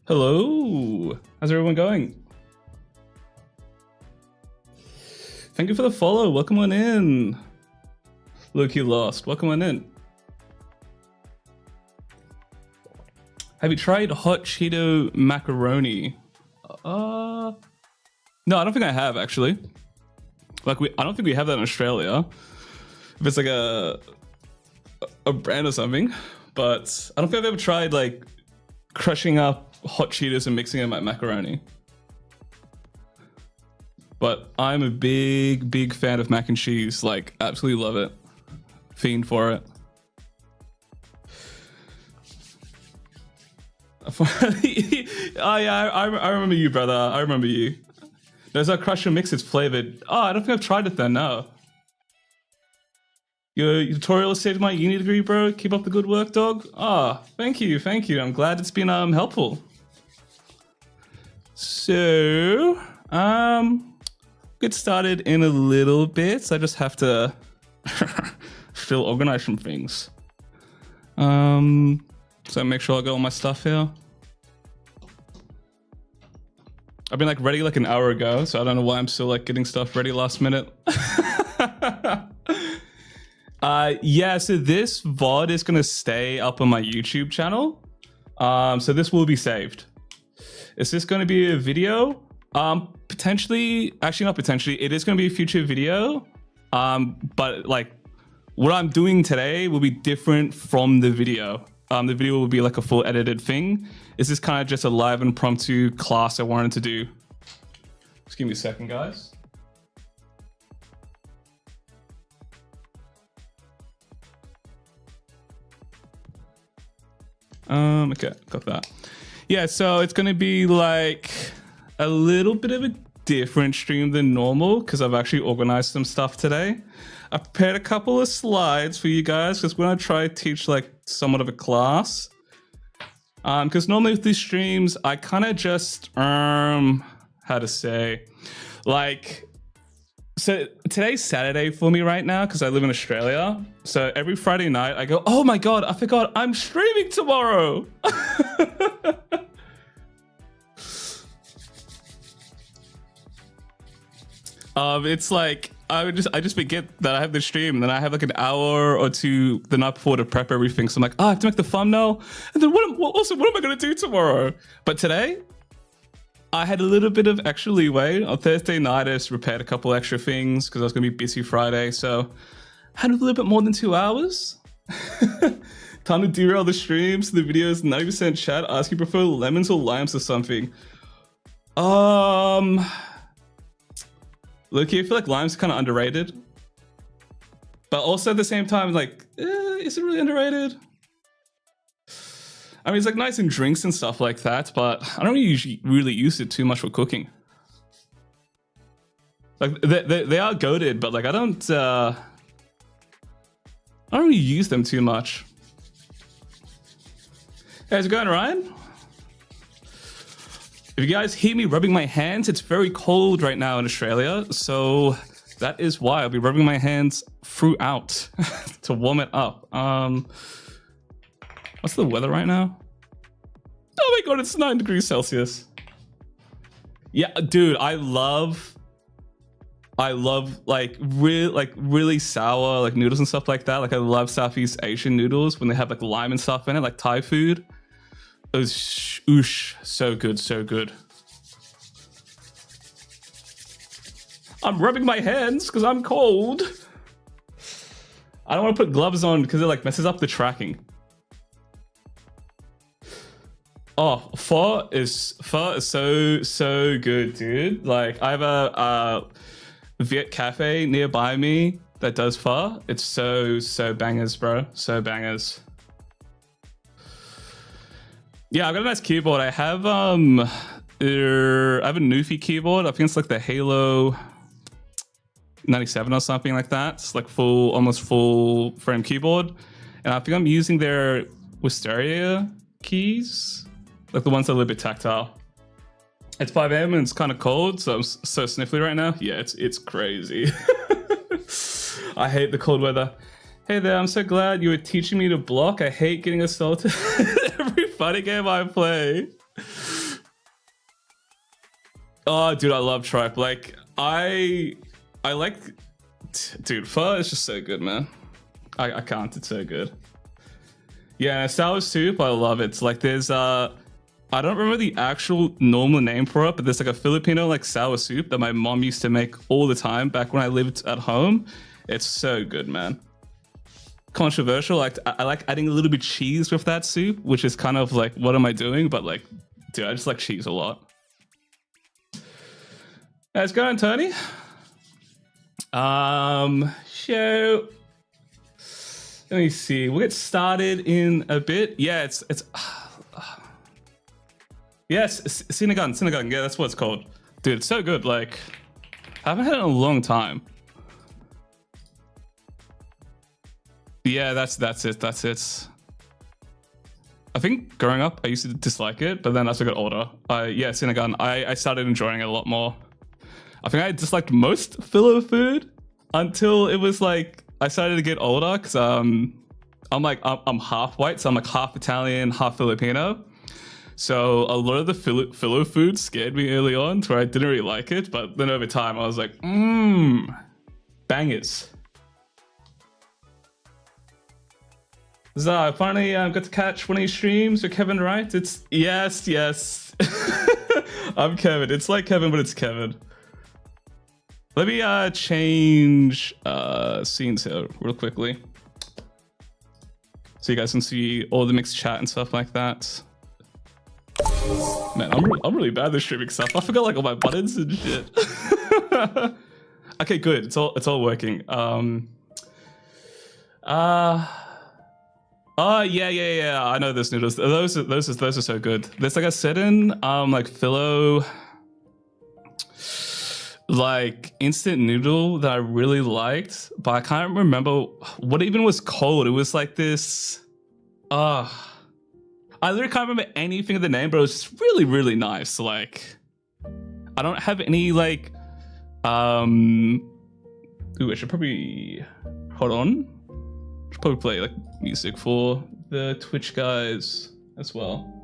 Hello, how's everyone going? Thank you for the follow. Welcome on in. Low-key lost. Welcome on in. Have you tried hot Cheeto macaroni? No, I don't think I have actually. Like I don't think we have that in Australia. If it's like a brand or something, but I don't think I've ever tried like crushing up hot Cheetos and mixing them like macaroni. But I'm a big fan of mac and cheese. Like, absolutely love it. Fiend for it. Oh yeah, I remember you, brother. I remember you. There's a crush and mix. It's flavored. Oh, I don't think I've tried it then. No. Your tutorial saved my uni degree, bro. Keep up the good work, dog. Oh, thank you. I'm glad it's been helpful. So, get started in a little bit. So I just have to still organize some things. So make sure I got all my stuff here. I've been like ready like an hour ago, so I don't know why I'm still like getting stuff ready last minute. Yeah, so this VOD is gonna stay up on my YouTube channel. So this will be saved. Is this gonna be a video? Potentially, actually not potentially, it is gonna be a future video. But like what I'm doing today will be different from the video. The video will be like a full edited thing. This is kind of just a live impromptu class I wanted to do. Just give me a second, guys. Okay, got that. Yeah, so it's gonna be like a little bit of a different stream than normal because I've actually organized some stuff today. I prepared a couple of slides for you guys because we're gonna try to teach like somewhat of a class. Because normally with these streams, I kind of just how to say, like, so today's Saturday for me right now because I live in Australia. So every Friday night I go, oh my god, I forgot I'm streaming tomorrow. It's like I just forget that I have the stream, and then I have like an hour or two the night before to prep everything. So I'm like, oh, I have to make the thumbnail, and then what am I gonna do tomorrow? But today, I had a little bit of extra leeway. On Thursday night, I just prepared a couple extra things because I was gonna be busy Friday, so I had a little bit more than 2 hours. Time to derail the stream. So the video is 90% chat. Ask you prefer lemons or limes or something. Look, I feel like lime's kind of underrated, but also at the same time, like, is it really underrated? I mean, it's like nice in drinks and stuff like that, but I don't usually really use it too much for cooking. Like, they are goated, but like, I don't really use them too much. Hey, how's it going, Ryan? If you guys hear me rubbing my hands, it's very cold right now in Australia, so that is why I'll be rubbing my hands throughout to warm it up. What's the weather right now? Oh my god, it's 9 degrees Celsius. Yeah, dude, I love like really sour like noodles and stuff like that. Like I love Southeast Asian noodles when they have like lime and stuff in it, like Thai food. It was oosh, so good, so good. I'm rubbing my hands because I'm cold. I don't want to put gloves on because it like messes up the tracking. Oh, pho is so good, dude. Like I have a Viet cafe nearby me that does pho. It's so bangers, bro. So bangers. Yeah, I've got a nice keyboard. I have I have a Newfie keyboard. I think it's like the Halo 97 or something like that. It's like almost full frame keyboard. And I think I'm using their Wisteria keys, like the ones that are a little bit tactile. It's 5 a.m. and it's kind of cold, so I'm so sniffly right now. Yeah, it's crazy. I hate the cold weather. Hey there, I'm so glad you were teaching me to block. I hate getting assaulted every fighting game I play. Oh, dude, I love tripe. Like, I like, dude, pho is just so good, man. I can't. It's so good. Yeah, sour soup. I love it. It's like there's I don't remember the actual normal name for it, but there's like a Filipino like sour soup that my mom used to make all the time back when I lived at home. It's so good, man. Controversial. Like I like adding a little bit of cheese with that soup, which is kind of like, what am I doing? But like, dude, I just like cheese a lot. How's it going, Tony? Show. Let me see. We'll get started in a bit. Yeah, it's yes, Sinagun. Yeah, that's what it's called. Dude, it's so good. Like, I haven't had it in a long time. Yeah, that's it. I think growing up, I used to dislike it, but then as I got older, yeah, Sinagun, I started enjoying it a lot more. I think I disliked most filler food until it was like I started to get older because I'm half white, so I'm like half Italian, half Filipino. So a lot of the filler food scared me early on, to where I didn't really like it. But then over time, I was like, bangers. So I finally got to catch one of these streams with Kevin, right? It's yes. I'm Kevin. It's like Kevin, but it's Kevin. Let me change scenes here real quickly, so you guys can see all the mixed chat and stuff like that. Man, I'm really bad at this streaming stuff. I forgot like all my buttons and shit. Okay, good. It's all working. Oh yeah. I know those noodles. Those are so good. There's like a certain like philo like instant noodle that I really liked, but I can't remember what it even was called. It was like this. I literally can't remember anything of the name, but it was just really, really nice. Like, I don't have any like. Ooh, I should probably hold on. Should probably play like music for the Twitch guys as well.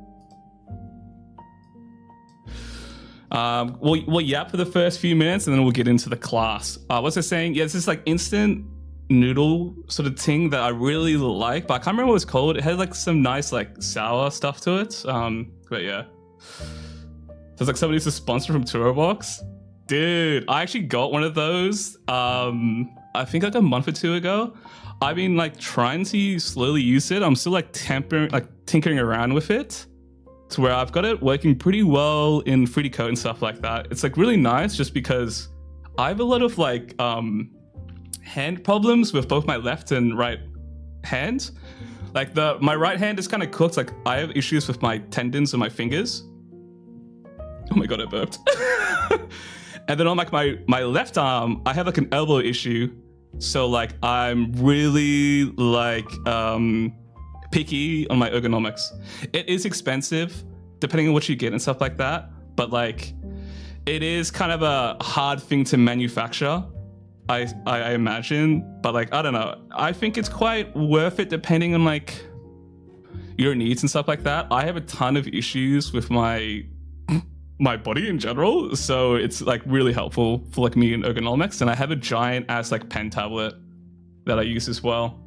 We'll yap for the first few minutes and then we'll get into the class. What's I saying? Yeah, it's this like instant noodle sort of thing that I really like, but I can't remember what it's called. It had like some nice like sour stuff to it. But yeah. So it's like somebody's a sponsor from Turobox. Dude, I actually got one of those I think like a month or two ago. I've been like trying to slowly use it. I'm still like tinkering around with it, to where I've got it working pretty well in 3D code and stuff like that. It's like really nice just because I have a lot of like hand problems with both my left and right hand. Like my right hand is kind of cooked. Like I have issues with my tendons and my fingers. Oh my god, I burped. And then on like my left arm, I have like an elbow issue. So like I'm really like picky on my ergonomics. It is expensive depending on what you get and stuff like that, but like it is kind of a hard thing to manufacture, I imagine. But like I don't know, I think it's quite worth it depending on like your needs and stuff like that. I have a ton of issues with my body in general, so it's like really helpful for like me in ergonomics. And I have a giant ass like pen tablet that I use as well.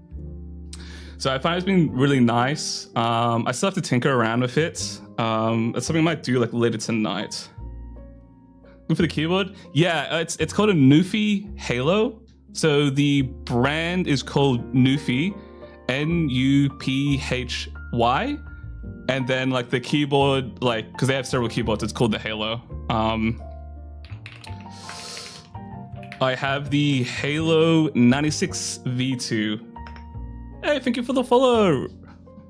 So I find it's been really nice. I still have to tinker around with it. That's something I might do like later tonight. Good for the keyboard. Yeah, it's called a Nufy Halo. So the brand is called Nufy, Nuphy. And then like the keyboard, like, because they have several keyboards, it's called the Halo. I have the Halo 96 V2. Hey, thank you for the follow.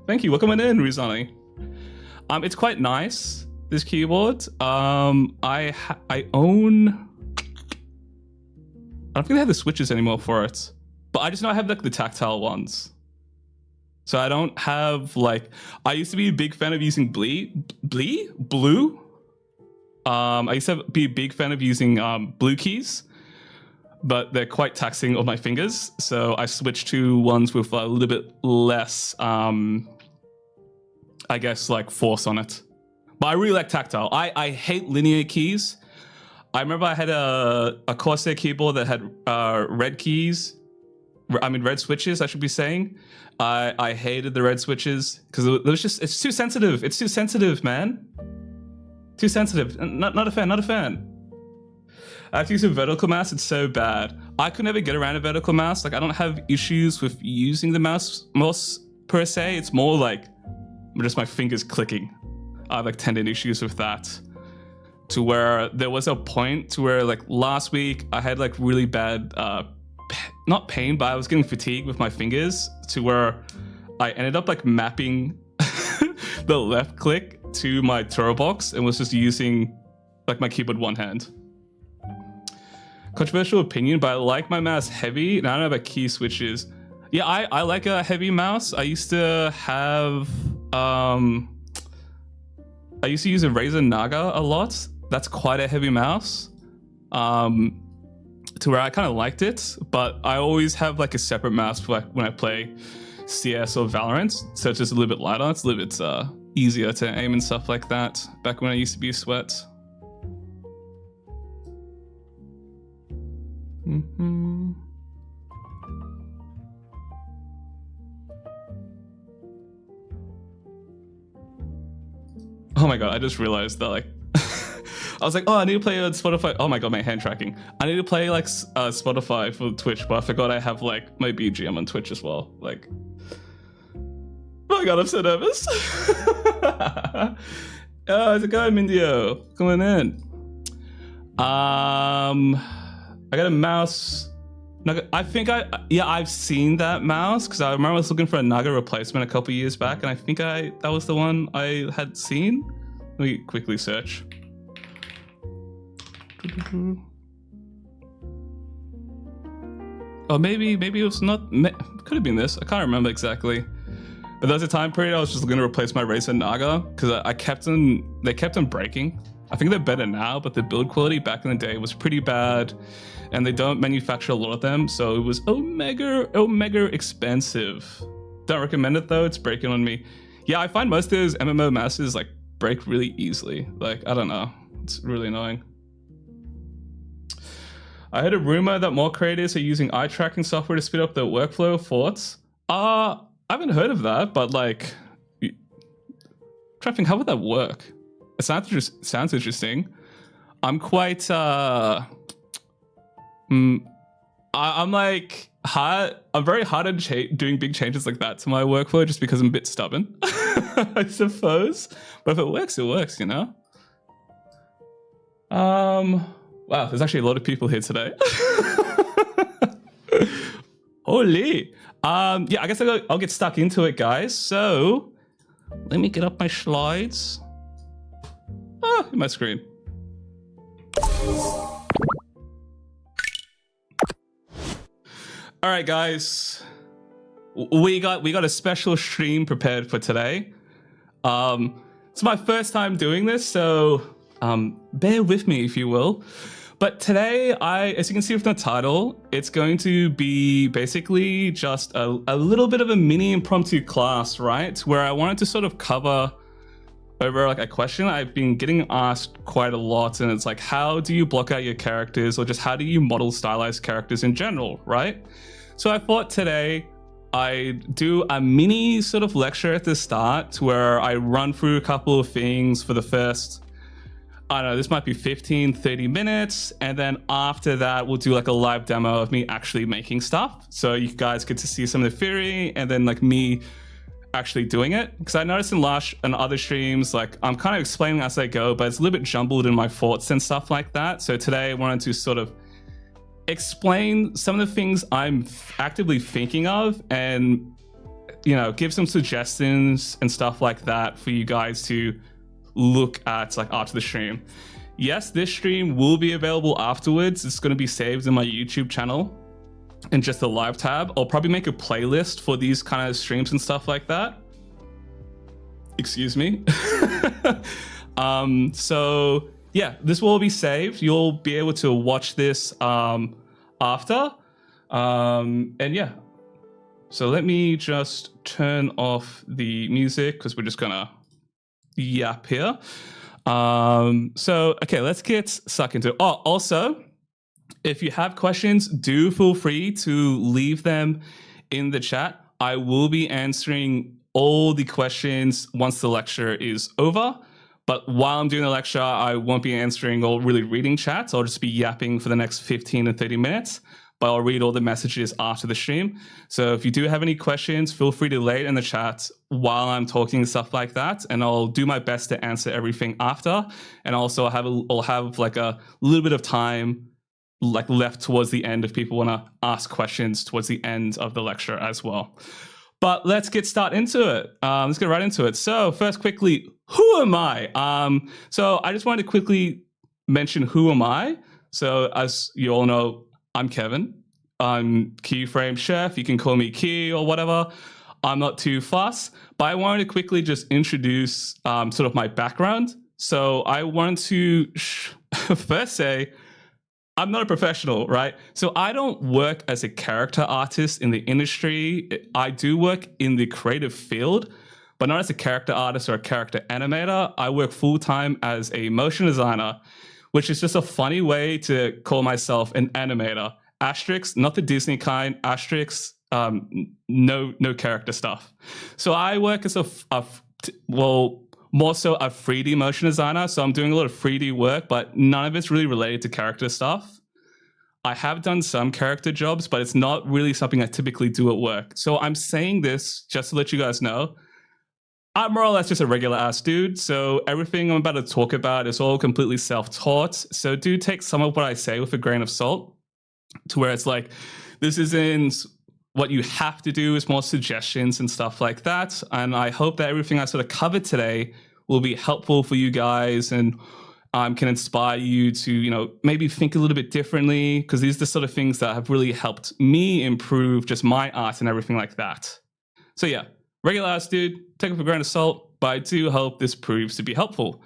Thank you. Welcome in, Rizani. It's quite nice, this keyboard. I own. I don't think they have the switches anymore for it, but I just know I have like the tactile ones. So I don't have like. I used to be a big fan of using blue. I used to be a big fan of using blue keys, but they're quite taxing on my fingers. So I switched to ones with a little bit less, I guess, like force on it. But I really like tactile. I hate linear keys. I remember I had a Corsair keyboard that had red keys. I mean, red switches, I should be saying. I hated the red switches because it was just, it's too sensitive. It's too sensitive, man. Too sensitive. Not a fan, not a fan. I have to use a vertical mouse, it's so bad. I could never get around a vertical mouse. Like, I don't have issues with using the mouse per se. It's more like just my fingers clicking. I have like tendon issues with that. To where there was a point to where like last week I had like really bad, not pain, but I was getting fatigued with my fingers to where I ended up like mapping the left click to my Turo box and was just using like my keyboard one hand. Controversial opinion, but I like my mouse heavy and I don't know about key switches. Yeah, I like a heavy mouse. I used to have, I used to use a Razer Naga a lot. That's quite a heavy mouse. To where I kind of liked it, but I always have like a separate mouse for like when I play CS or Valorant, so it's just a little bit lighter. It's a little bit easier to aim and stuff like that. Back when I used to be a sweat. Oh my god! I just realized that like. I was like, oh, I need to play on Spotify. Oh my god, my hand tracking. I need to play like Spotify for Twitch, but I forgot I have like my BGM on Twitch as well. Like, oh my god, I'm so nervous. How's it going, Mindio? Coming in. I got a mouse. I think I've seen that mouse because I remember I was looking for a Naga replacement a couple years back, and I think that was the one I had seen. Let me quickly search. Oh, maybe it was not. Could have been this. I can't remember exactly. But there was a time period I was just going to replace my Razer Naga because they kept on breaking. I think they're better now, but the build quality back in the day was pretty bad, and they don't manufacture a lot of them, so it was omega expensive. Don't recommend it though. It's breaking on me. Yeah, I find most of those MMO mouses like break really easily. Like, I don't know. It's really annoying. I heard a rumor that more creators are using eye tracking software to speed up their workflow. Thoughts? I haven't heard of that, but like, tracking, how would that work? It sounds interesting. I'm quite I'm like hard. I'm very hard at doing big changes like that to my workflow just because I'm a bit stubborn, I suppose. But if it works, you know. Wow, there's actually a lot of people here today. Holy. Yeah, I guess I'll get stuck into it, guys. So let me get up my slides. In my screen. All right, guys. We got a special stream prepared for today. It's my first time doing this, so bear with me, if you will. But today, as you can see from the title, it's going to be basically just a little bit of a mini impromptu class, right? Where I wanted to sort of cover over like a question I've been getting asked quite a lot, and it's like, how do you block out your characters, or just how do you model stylized characters in general, right? So I thought today I'd do a mini sort of lecture at the start where I run through a couple of things for the first, I don't know, this might be 15, 30 minutes. And then after that, we'll do like a live demo of me actually making stuff. So you guys get to see some of the theory and then like me actually doing it. Because I noticed in other streams, like I'm kind of explaining as I go, but it's a little bit jumbled in my thoughts and stuff like that. So today I wanted to sort of explain some of the things I'm actively thinking of and, you know, give some suggestions and stuff like that for you guys to look at like after the stream. Yes, this stream will be available afterwards. It's going to be saved in my YouTube channel in just the live tab. I'll probably make a playlist for these kind of streams and stuff like that. Excuse me. So yeah, this will be saved. You'll be able to watch this after. And yeah, so let me just turn off the music because we're just gonna yap here. So, okay, let's get stuck into it. Oh, also, if you have questions, do feel free to leave them in the chat. I will be answering all the questions once the lecture is over. But while I'm doing the lecture, I won't be answering or really reading chats. I'll just be yapping for the next 15 to 30 minutes. But I'll read all the messages after the stream. So if you do have any questions, feel free to lay it in the chat while I'm talking and stuff like that. And I'll do my best to answer everything after. And also I'll have like a little bit of time like left towards the end if people want to ask questions towards the end of the lecture as well. But let's get into it. Let's get right into it. So first, quickly, who am I? So I just wanted to quickly mention who am I. So as you all know, I'm Kevin. I'm Keyframe Chef. You can call me Key or whatever. I'm not too fussed. But I wanted to quickly just introduce sort of my background. So I wanted to first say, I'm not a professional, right? So I don't work as a character artist in the industry. I do work in the creative field, but not as a character artist or a character animator. I work full-time as a motion designer, which is just a funny way to call myself an animator. Asterisk, not the Disney kind, asterisk, no character stuff. So I work as more so a 3D motion designer. So I'm doing a lot of 3D work, but none of it's really related to character stuff. I have done some character jobs, but it's not really something I typically do at work. So I'm saying this just to let you guys know, I'm more or less just a regular ass dude. So everything I'm about to talk about is all completely self-taught. So do take some of what I say with a grain of salt, to where it's like, this isn't what you have to do, is more suggestions and stuff like that. And I hope that everything I sort of covered today will be helpful for you guys and can inspire you to, you know, maybe think a little bit differently, because these are the sort of things that have really helped me improve just my art and everything like that. So yeah, regular ass dude, take it with a grain of salt, but I do hope this proves to be helpful.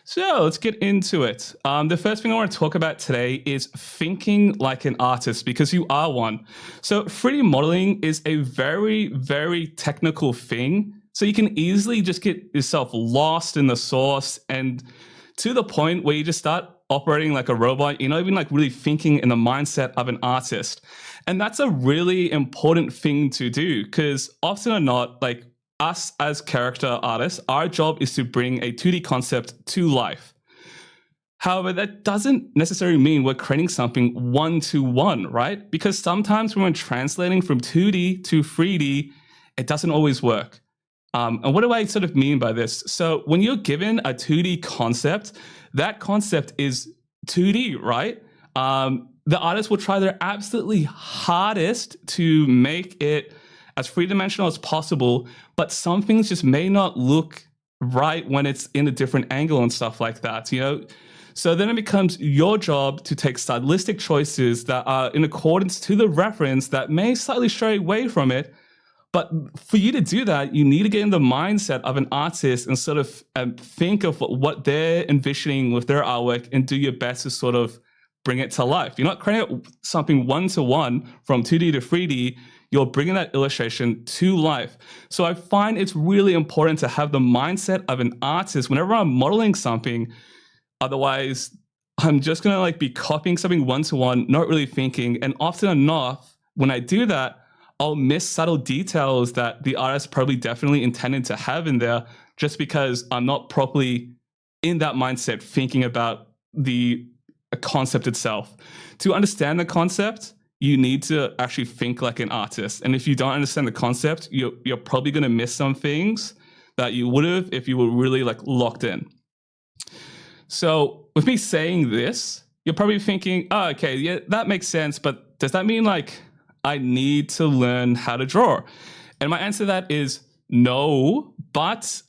So let's get into it. The first thing I want to talk about today is thinking like an artist, because you are one. So 3D modeling is a very, very technical thing. So you can easily just get yourself lost in the sauce, and to the point where you just start operating like a robot. You're not even like really thinking in the mindset of an artist. And that's a really important thing to do, because often or not, like us as character artists, our job is to bring a 2D concept to life. However, that doesn't necessarily mean we're creating something one-to-one, right? Because sometimes when we're translating from 2D to 3D, it doesn't always work. And what do I sort of mean by this? So when you're given a 2D concept, that concept is 2D, right? The artist will try their absolutely hardest to make it as three-dimensional as possible, but some things just may not look right when it's in a different angle and stuff like that, you know? So then it becomes your job to take stylistic choices that are in accordance to the reference that may slightly stray away from it. But for you to do that, you need to get in the mindset of an artist and sort of think of what they're envisioning with their artwork and do your best to sort of bring it to life. You're not creating something one-to-one from 2D to 3D. You're bringing that illustration to life. So I find it's really important to have the mindset of an artist whenever I'm modeling something. Otherwise, I'm just going to like be copying something one-to-one, not really thinking. And often enough, when I do that, I'll miss subtle details that the artist probably definitely intended to have in there, just because I'm not properly in that mindset thinking about the concept itself. To understand the concept, you need to actually think like an artist. And if you don't understand the concept, you're probably going to miss some things that you would have if you were really like locked in. So with me saying this, you're probably thinking, oh, okay, yeah, that makes sense. But does that mean like I need to learn how to draw? And my answer to that is no, but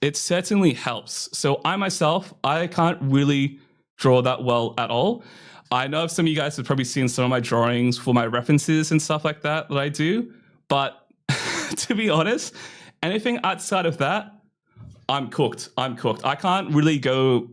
it certainly helps. So I myself, I can't really draw that well at all. I know some of you guys have probably seen some of my drawings for my references and stuff like that I do. But to be honest, anything outside of that, I'm cooked. I can't really go,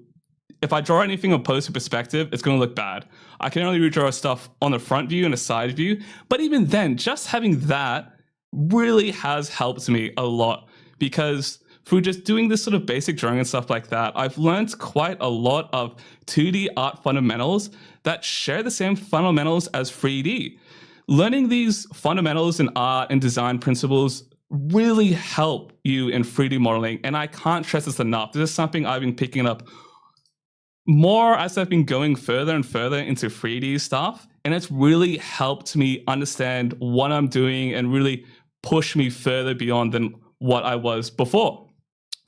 if I draw anything on poster perspective, it's going to look bad. I can only redraw stuff on the front view and a side view. But even then, just having that really has helped me a lot, because through just doing this sort of basic drawing and stuff like that, I've learned quite a lot of 2D art fundamentals that share the same fundamentals as 3D. Learning these fundamentals in art and design principles really help you in 3D modeling. And I can't stress this enough. This is something I've been picking up more as I've been going further and further into 3D stuff. And it's really helped me understand what I'm doing and really push me further beyond than what I was before.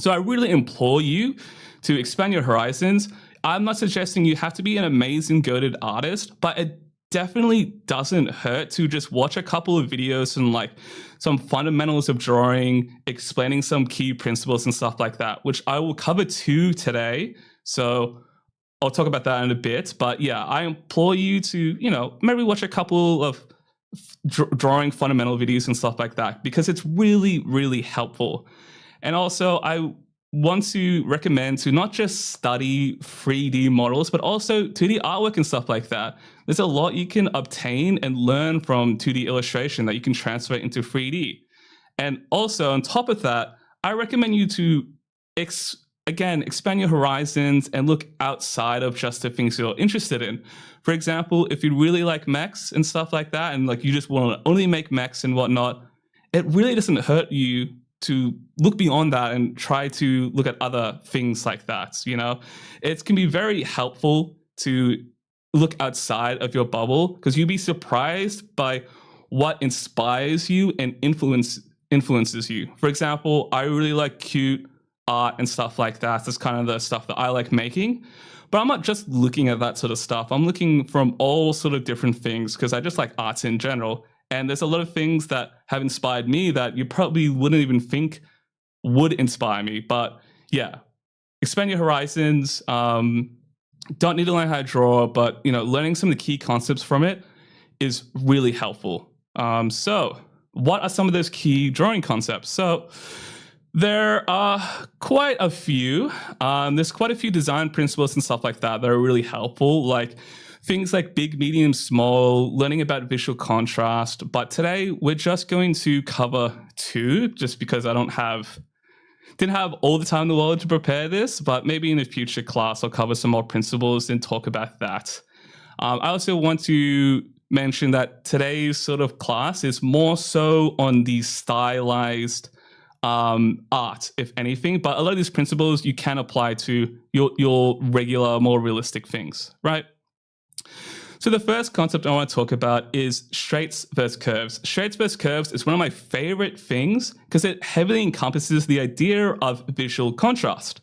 So I really implore you to expand your horizons. I'm not suggesting you have to be an amazing goated artist, but it definitely doesn't hurt to just watch a couple of videos and like some fundamentals of drawing, explaining some key principles and stuff like that, which I will cover too today. So I'll talk about that in a bit. But yeah, I implore you to, maybe watch a couple of drawing fundamental videos and stuff like that, because it's really, really helpful. And also I want to recommend to not just study 3D models, but also 2D artwork and stuff like that. There's a lot you can obtain and learn from 2D illustration that you can transfer into 3D. And also on top of that, I recommend you to expand your horizons and look outside of just the things you're interested in. For example, if you really like mechs and stuff like that, and like you just want to only make mechs and whatnot, it really doesn't hurt you to look beyond that and try to look at other things like that. It can be very helpful to look outside of your bubble, because you'd be surprised by what inspires you and influences you. For example, I really like cute art and stuff like that. That's kind of the stuff that I like making. But I'm not just looking at that sort of stuff. I'm looking from all sort of different things, because I just like arts in general. And there's a lot of things that have inspired me that you probably wouldn't even think would inspire me. But yeah, expand your horizons. Don't need to learn how to draw, but learning some of the key concepts from it is really helpful. So what are some of those key drawing concepts? So there are quite a few. There's quite a few design principles and stuff like that are really helpful, like things like big, medium, small, learning about visual contrast. But today we're just going to cover two, just because I didn't have all the time in the world to prepare this, but maybe in a future class I'll cover some more principles and talk about that. I also want to mention that today's sort of class is more so on the stylized art, if anything, but a lot of these principles you can apply to your regular, more realistic things, right? So the first concept I want to talk about is straights versus curves. Straights versus curves is one of my favorite things because it heavily encompasses the idea of visual contrast.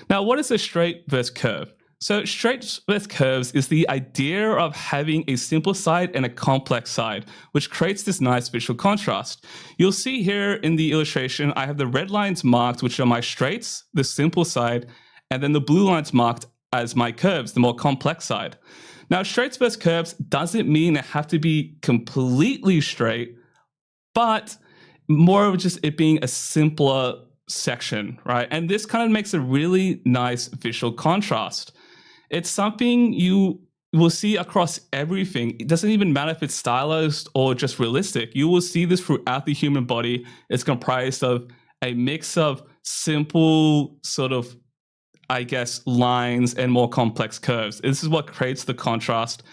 Now, what is a straight versus curve? So straights versus curves is the idea of having a simple side and a complex side, which creates this nice visual contrast. You'll see here in the illustration, I have the red lines marked, which are my straights, the simple side, and then the blue lines marked as my curves, the more complex side. Now, straights versus curves doesn't mean they have to be completely straight, but more of just it being a simpler section, right? And this kind of makes a really nice visual contrast. It's something you will see across everything. It doesn't even matter if it's stylized or just realistic. You will see this throughout the human body. It's comprised of a mix of simple sort of, I guess, lines and more complex curves. This is what creates the contrast,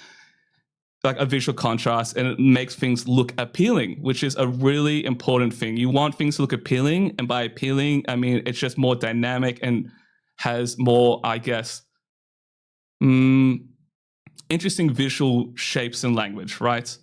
like a visual contrast, and it makes things look appealing, which is a really important thing. You want things to look appealing, and by appealing, I mean it's just more dynamic and has more, I guess, interesting visual shapes and language, right?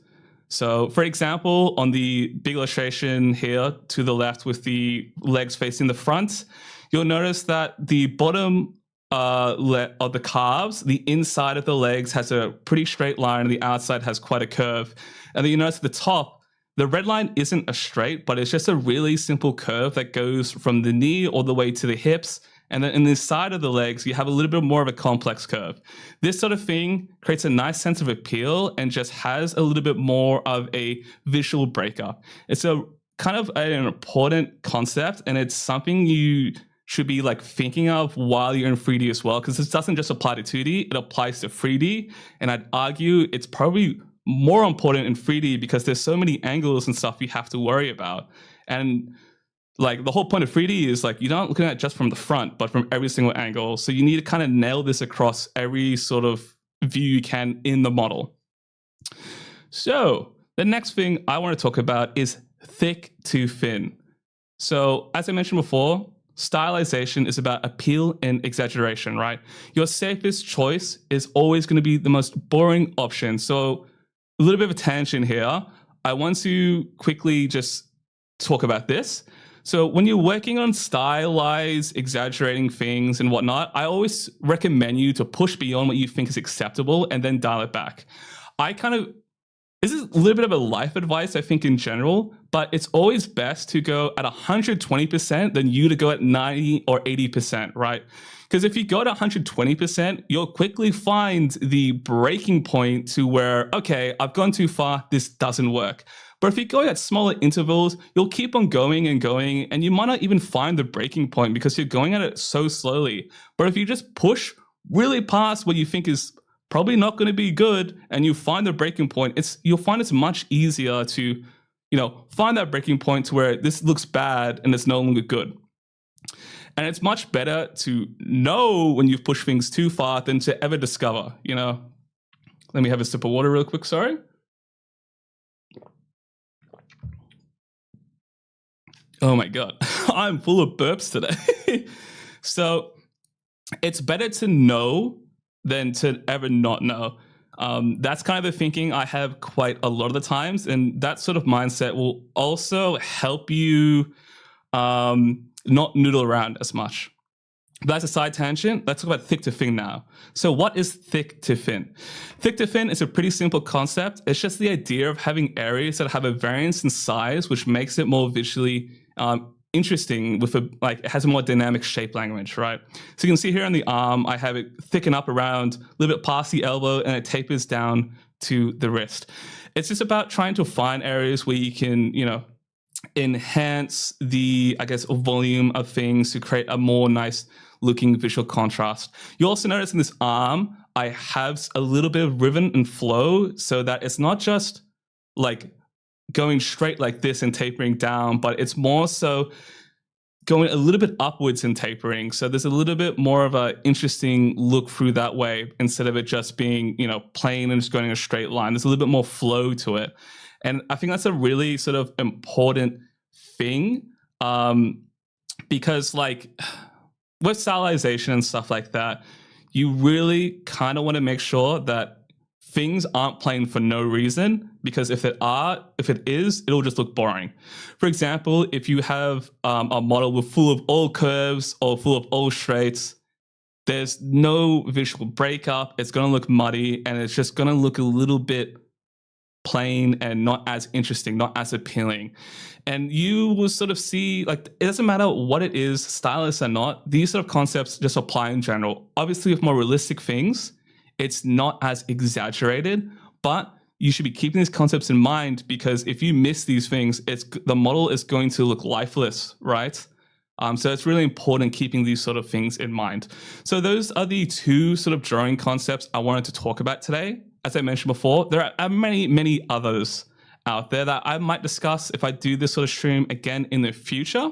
So, for example, on the big illustration here to the left with the legs facing the front, you'll notice that the bottom of the calves, the inside of the legs has a pretty straight line and the outside has quite a curve. And then you notice at the top, the red line isn't a straight, but it's just a really simple curve that goes from the knee all the way to the hips. And then in the side of the legs, you have a little bit more of a complex curve. This sort of thing creates a nice sense of appeal and just has a little bit more of a visual breakup. It's a kind of an important concept, and it's something you should be like thinking of while you're in 3D as well, because this doesn't just apply to 2D, it applies to 3D. And I'd argue it's probably more important in 3D because there's so many angles and stuff you have to worry about. And like the whole point of 3D is like you're not looking at it just from the front, but from every single angle. So you need to kind of nail this across every sort of view you can in the model. So the next thing I want to talk about is thick to thin. So as I mentioned before, stylization is about appeal and exaggeration, right? Your safest choice is always going to be the most boring option. So a little bit of a tangent here. I want to quickly just talk about this. So when you're working on stylized, exaggerating things and whatnot, I always recommend you to push beyond what you think is acceptable and then dial it back. This is a little bit of a life advice, I think, in general, but it's always best to go at 120% than you to go at 90 or 80%, right? Because if you go at 120%, you'll quickly find the breaking point to where, okay, I've gone too far, this doesn't work. But if you go at smaller intervals, you'll keep on going and going, and you might not even find the breaking point because you're going at it so slowly. But if you just push really past what you think is probably not going to be good, and you find the breaking point, you'll find it's much easier to, find that breaking point to where this looks bad and it's no longer good. And it's much better to know when you've pushed things too far than to ever discover, Let me have a sip of water real quick, sorry. Oh my God, I'm full of burps today. So it's better to know than to ever not know. That's kind of the thinking I have quite a lot of the times. And that sort of mindset will also help you not noodle around as much. But that's a side tangent. Let's talk about thick to thin now. So what is thick to thin? Thick to thin is a pretty simple concept. It's just the idea of having areas that have a variance in size, which makes it more visually interesting it has a more dynamic shape language, right? So you can see here on the arm, I have it thicken up around a little bit past the elbow and it tapers down to the wrist. It's just about trying to find areas where you can, enhance the, volume of things to create a more nice looking visual contrast. You also notice in this arm, I have a little bit of ribbon and flow so that it's not just like going straight like this and tapering down, but it's more so going a little bit upwards and tapering. So there's a little bit more of an interesting look through that way instead of it just being, plain and just going in a straight line. There's a little bit more flow to it. And I think that's a really sort of important thing because with stylization and stuff like that, you really kind of want to make sure that things aren't plain for no reason, because if it is, it'll just look boring. For example, if you have a model full of all curves or full of all straights, there's no visual breakup. It's going to look muddy and it's just going to look a little bit plain and not as interesting, not as appealing. And you will sort of see, it doesn't matter what it is, stylist or not, these sort of concepts just apply in general. Obviously, with more realistic things, it's not as exaggerated, but you should be keeping these concepts in mind, because if you miss these things, the model is going to look lifeless, right? So it's really important keeping these sort of things in mind. So those are the two sort of drawing concepts I wanted to talk about today. As I mentioned before, there are many, many others out there that I might discuss if I do this sort of stream again in the future.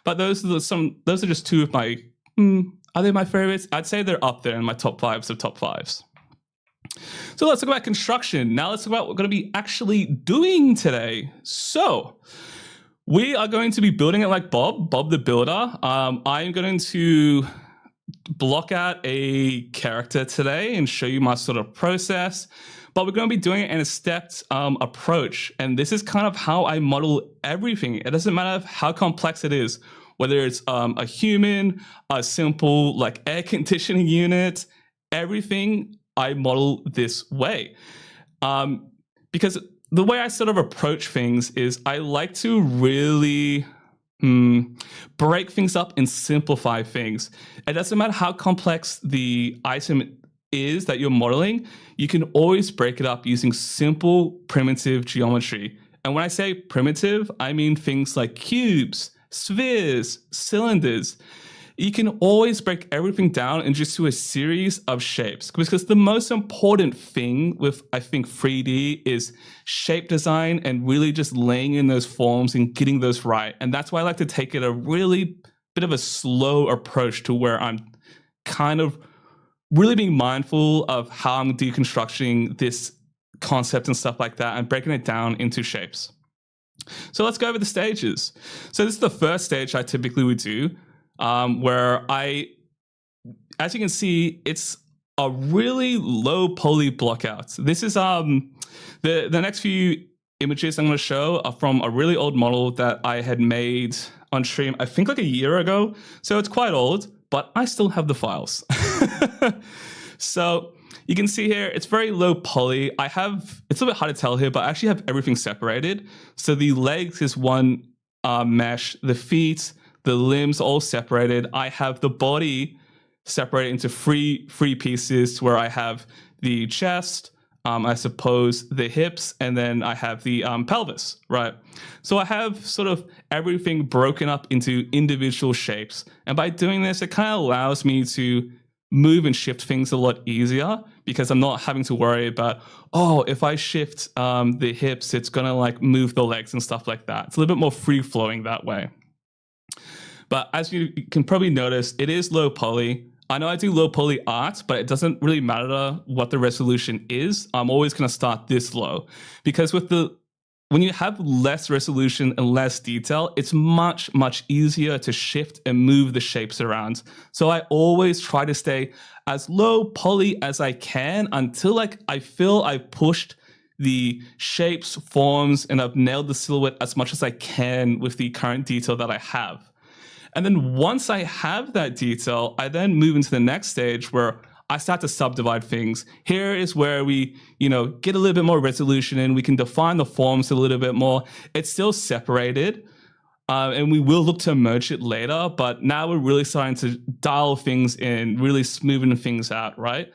But those are just two of my, are they my favorites? I'd say they're up there in my top fives of top fives. So let's talk about construction. Now let's talk about what we're going to be actually doing today. So we are going to be building it like Bob the Builder. I'm going to block out a character today and show you my sort of process, but we're going to be doing it in a stepped approach. And this is kind of how I model everything. It doesn't matter how complex it is, whether it's a human, a simple air conditioning unit, everything I model this way. Because the way I sort of approach things is I like to really break things up and simplify things. It doesn't matter how complex the item is that you're modeling, you can always break it up using simple, primitive geometry. And when I say primitive, I mean things like cubes, spheres, cylinders. you can always break everything down into just a series of shapes, because the most important thing with, I think, 3D is shape design and really just laying in those forms and getting those right. And that's why I like to take it a really bit of a slow approach to where I'm kind of really being mindful of how I'm deconstructing this concept and stuff like that and breaking it down into shapes. So let's go over the stages. So this is the first stage I typically would do, where as you can see, it's a really low poly blockout. This is the next few images I'm going to show are from a really old model that I had made on stream, I think like a year ago. So it's quite old, but I still have the files. So you can see here, it's very low poly. It's a bit hard to tell here, but I actually have everything separated. So the legs is one mesh, the feet, the limbs all separated. I have the body separated into three pieces where I have the chest, I suppose the hips, and then I have the pelvis, right? So I have sort of everything broken up into individual shapes. And by doing this, it kind of allows me to move and shift things a lot easier, because I'm not having to worry about, oh, if I shift the hips, it's gonna like move the legs and stuff like that. It's a little bit more free flowing that way. But as you can probably notice, it is low poly. I know I do low poly art, but it doesn't really matter what the resolution is. I'm always gonna start this low, because when you have less resolution and less detail, it's much, much easier to shift and move the shapes around. So I always try to stay as low poly as I can until like I feel I've pushed the shapes, forms, and I've nailed the silhouette as much as I can with the current detail that I have. And then once I have that detail, I then move into the next stage where I start to subdivide things. Here is where we, get a little bit more resolution and we can define the forms a little bit more. It's still separated, and we will look to merge it later, but now we're really starting to dial things in, really smoothing things out, right?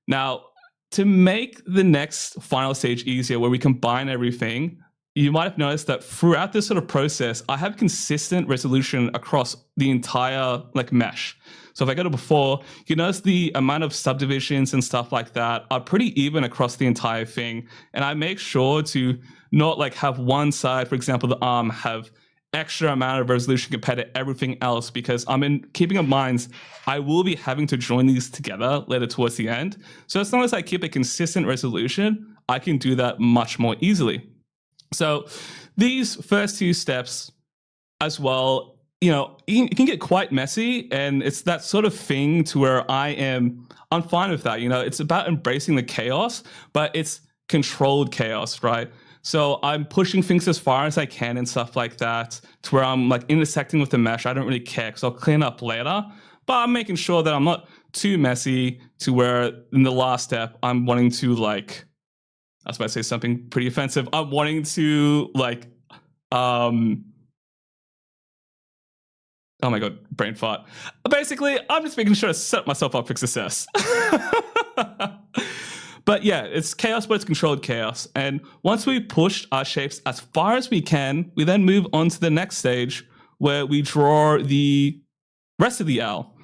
Now, to make the next final stage easier, where we combine everything, you might have noticed that throughout this sort of process, I have consistent resolution across the entire mesh. So if I go to before, you notice the amount of subdivisions and stuff like that are pretty even across the entire thing. And I make sure to not have one side, for example, the arm, have extra amount of resolution compared to everything else, because keeping in mind, I will be having to join these together later towards the end. So as long as I keep a consistent resolution, I can do that much more easily. So these first two steps as well, it can get quite messy, and it's that sort of thing to where I'm fine with that. It's about embracing the chaos, but it's controlled chaos, right? So I'm pushing things as far as I can and stuff like that, to where I'm intersecting with the mesh. I don't really care, because I'll clean up later, but I'm making sure that I'm not too messy to where in the last step, I'm wanting to I was about to say something pretty offensive. I'm wanting to oh my god, brain fart. Basically, I'm just making sure to set myself up for success. But yeah, it's chaos, but it's controlled chaos. And once we push our shapes as far as we can, we then move on to the next stage where we draw the rest of the L.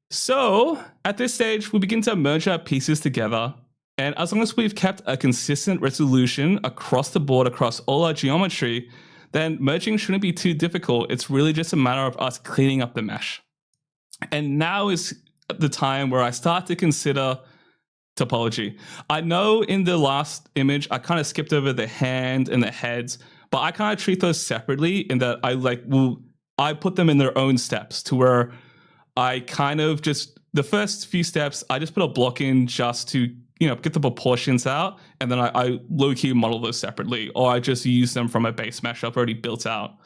So at this stage, we begin to merge our pieces together. And as long as we've kept a consistent resolution across the board, across all our geometry, then merging shouldn't be too difficult. It's really just a matter of us cleaning up the mesh. And now is the time where I start to consider topology. I know in the last image, I kind of skipped over the hand and the heads, but I kind of treat those separately in that I put them in their own steps, to where I kind of the first few steps, I just put a block in just to get the proportions out, and then I low-key model those separately, or I just use them from a base mesh I've already built out.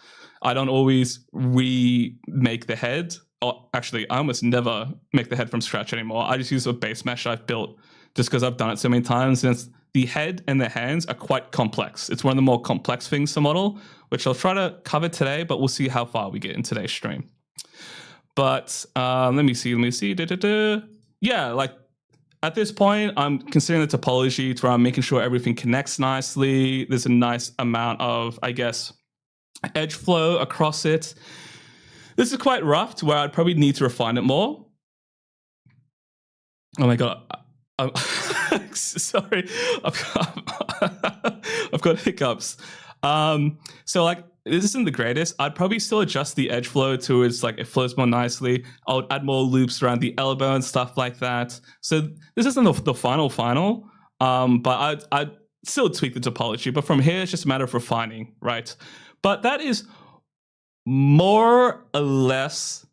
I don't always remake the head. Or actually, I almost never make the head from scratch anymore. I just use a base mesh I've built, just because I've done it so many times. And the head and the hands are quite complex. It's one of the more complex things to model, which I'll try to cover today, but we'll see how far we get in today's stream. But let me see. Yeah, at this point, I'm considering the topology to where I'm making sure everything connects nicely. There's a nice amount of, edge flow across it. This is quite rough to where I'd probably need to refine it more. Oh my god. Sorry. I've got hiccups. So like this isn't the greatest. I'd probably still adjust the edge flow to it's like it flows more nicely. I would add more loops around the elbow and stuff like that. So this isn't the final. But I'd still tweak the topology. But from here, it's just a matter of refining, right? But that is more or less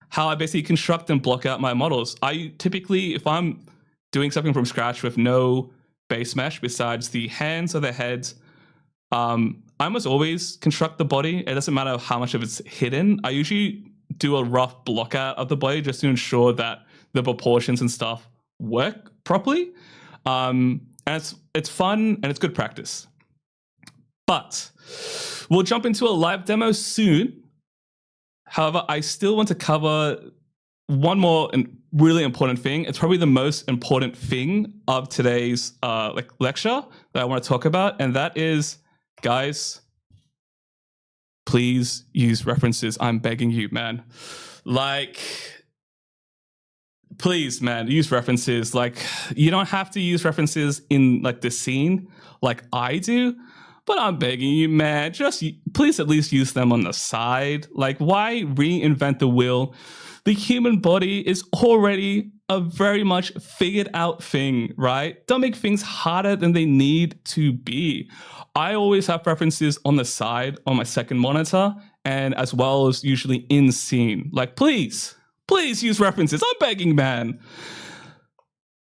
how I basically construct and block out my models. I typically, if I'm doing something from scratch with no base mesh besides the hands or the heads, I almost always construct the body. It doesn't matter how much of it's hidden. I usually do a rough block out of the body just to ensure that the proportions and stuff work properly. And it's fun and it's good practice. But we'll jump into a live demo soon. However, I still want to cover one more really important thing. It's probably the most important thing of today's lecture that I want to talk about, and that is, guys, please use references. I'm begging you, man. Like, please, man, use references. Like, you don't have to use references in like the scene like I do. But I'm begging you, man, just please at least use them on the side. Like, why reinvent the wheel? The human body is already a very much figured out thing, right? Don't make things harder than they need to be. I always have references on the side on my second monitor, and as well as usually in scene. Like, please use references. I'm begging, man.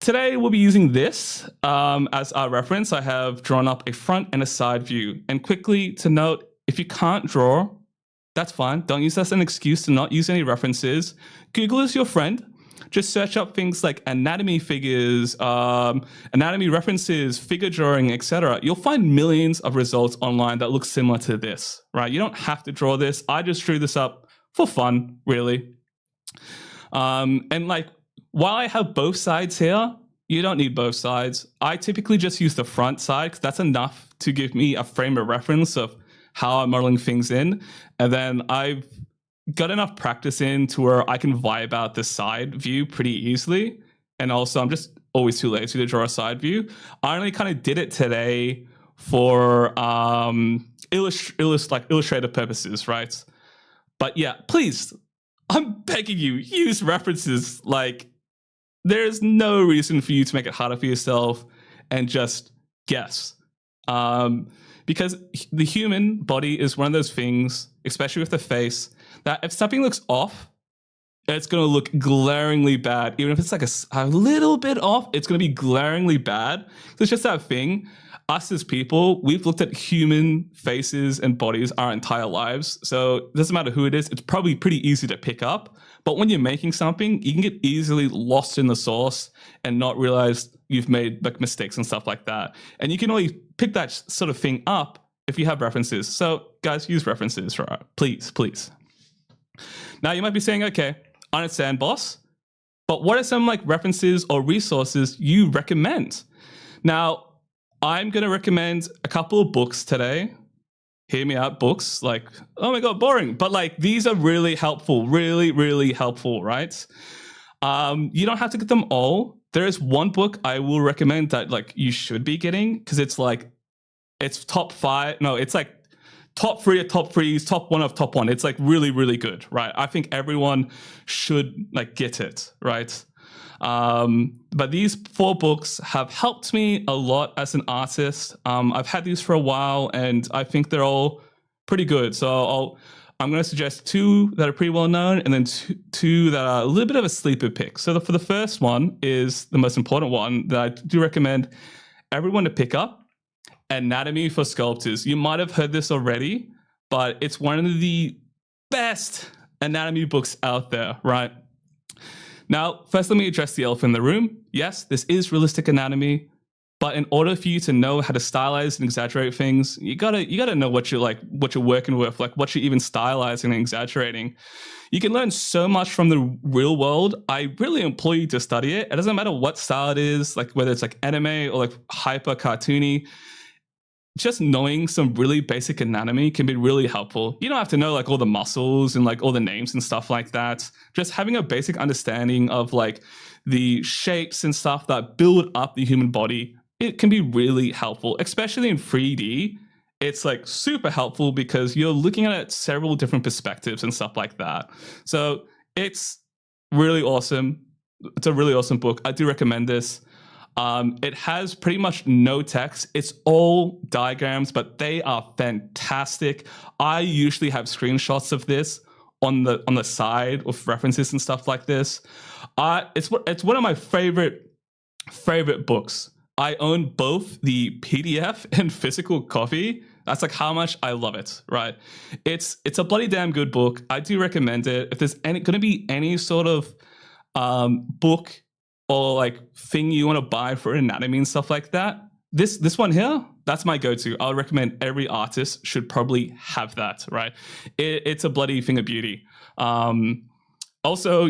Today, we'll be using this as our reference. I have drawn up a front and a side view. And quickly to note, if you can't draw, that's fine. Don't use that as an excuse to not use any references. Google is your friend. Just search up things like anatomy figures, anatomy references, figure drawing, etc. You'll find millions of results online that look similar to this, right? You don't have to draw this. I just drew this up for fun, really. And like, while I have both sides here, you don't need both sides. I typically just use the front side because that's enough to give me a frame of reference of how I'm modeling things in. And then I've got enough practice in to where I can vibe out the side view pretty easily. And also I'm just always too lazy to draw a side view. I only kind of did it today for illustrative purposes, right? But yeah, please, I'm begging you, use references. Like, there's no reason for you to make it harder for yourself and just guess. Because the human body is one of those things, especially with the face, that if something looks off, it's going to look glaringly bad. Even if it's like a little bit off, it's going to be glaringly bad. It's just that thing. Us as people, we've looked at human faces and bodies our entire lives. So it doesn't matter who it is. It's probably pretty easy to pick up. But when you're making something, you can get easily lost in the sauce and not realize you've made like mistakes and stuff like that. And you can only pick that sort of thing up if you have references. So guys, use references, right? Please. Now you might be saying, okay, I understand, boss, but what are some like references or resources you recommend? Now, I'm going to recommend a couple of books today. Hear me out, books. Like, oh my God, boring. But like, these are really helpful, really helpful, right? You don't have to get them all. There is one book I will recommend that like you should be getting because it's like, it's top 5. No, it's like top 3 of top 3s, top 1 of top 1. It's like really good, right? I think everyone should like get it, right? But these 4 books have helped me a lot as an artist. I've had these for a while and I think they're all pretty good. So I'm going to suggest 2 that are pretty well known and then two that are a little bit of a sleeper pick. So for the first one is the most important one that I do recommend everyone to pick up, Anatomy for Sculptors. You might have heard this already, but it's one of the best anatomy books out there, right? Now, first, let me address the elephant in the room. Yes, this is realistic anatomy, but in order for you to know how to stylize and exaggerate things, you gotta know what you're working with, like what you're even stylizing and exaggerating. You can learn so much from the real world. I really implore you to study it. It doesn't matter what style it is, like whether it's like anime or like hyper cartoony. just knowing some really basic anatomy can be really helpful. You don't have to know like all the muscles and like all the names and stuff like that. Just having a basic understanding of like the shapes and stuff that build up the human body, it can be really helpful, especially in 3D. It's like super helpful because you're looking at it several different perspectives and stuff like that. So it's really awesome. It's a really awesome book. I do recommend this. It has pretty much no text. It's all diagrams, but they are fantastic. I usually have screenshots of this on the side with references and stuff like this. It's one of my favorite books. I own both the PDF and physical copy. That's like how much I love it, right? It's a bloody damn good book. I do recommend it. If there's going to be any sort of book or like thing you want to buy for anatomy and stuff like that, this one here, that's my go-to. I would recommend every artist should probably have that, right? It's a bloody thing of beauty. Also,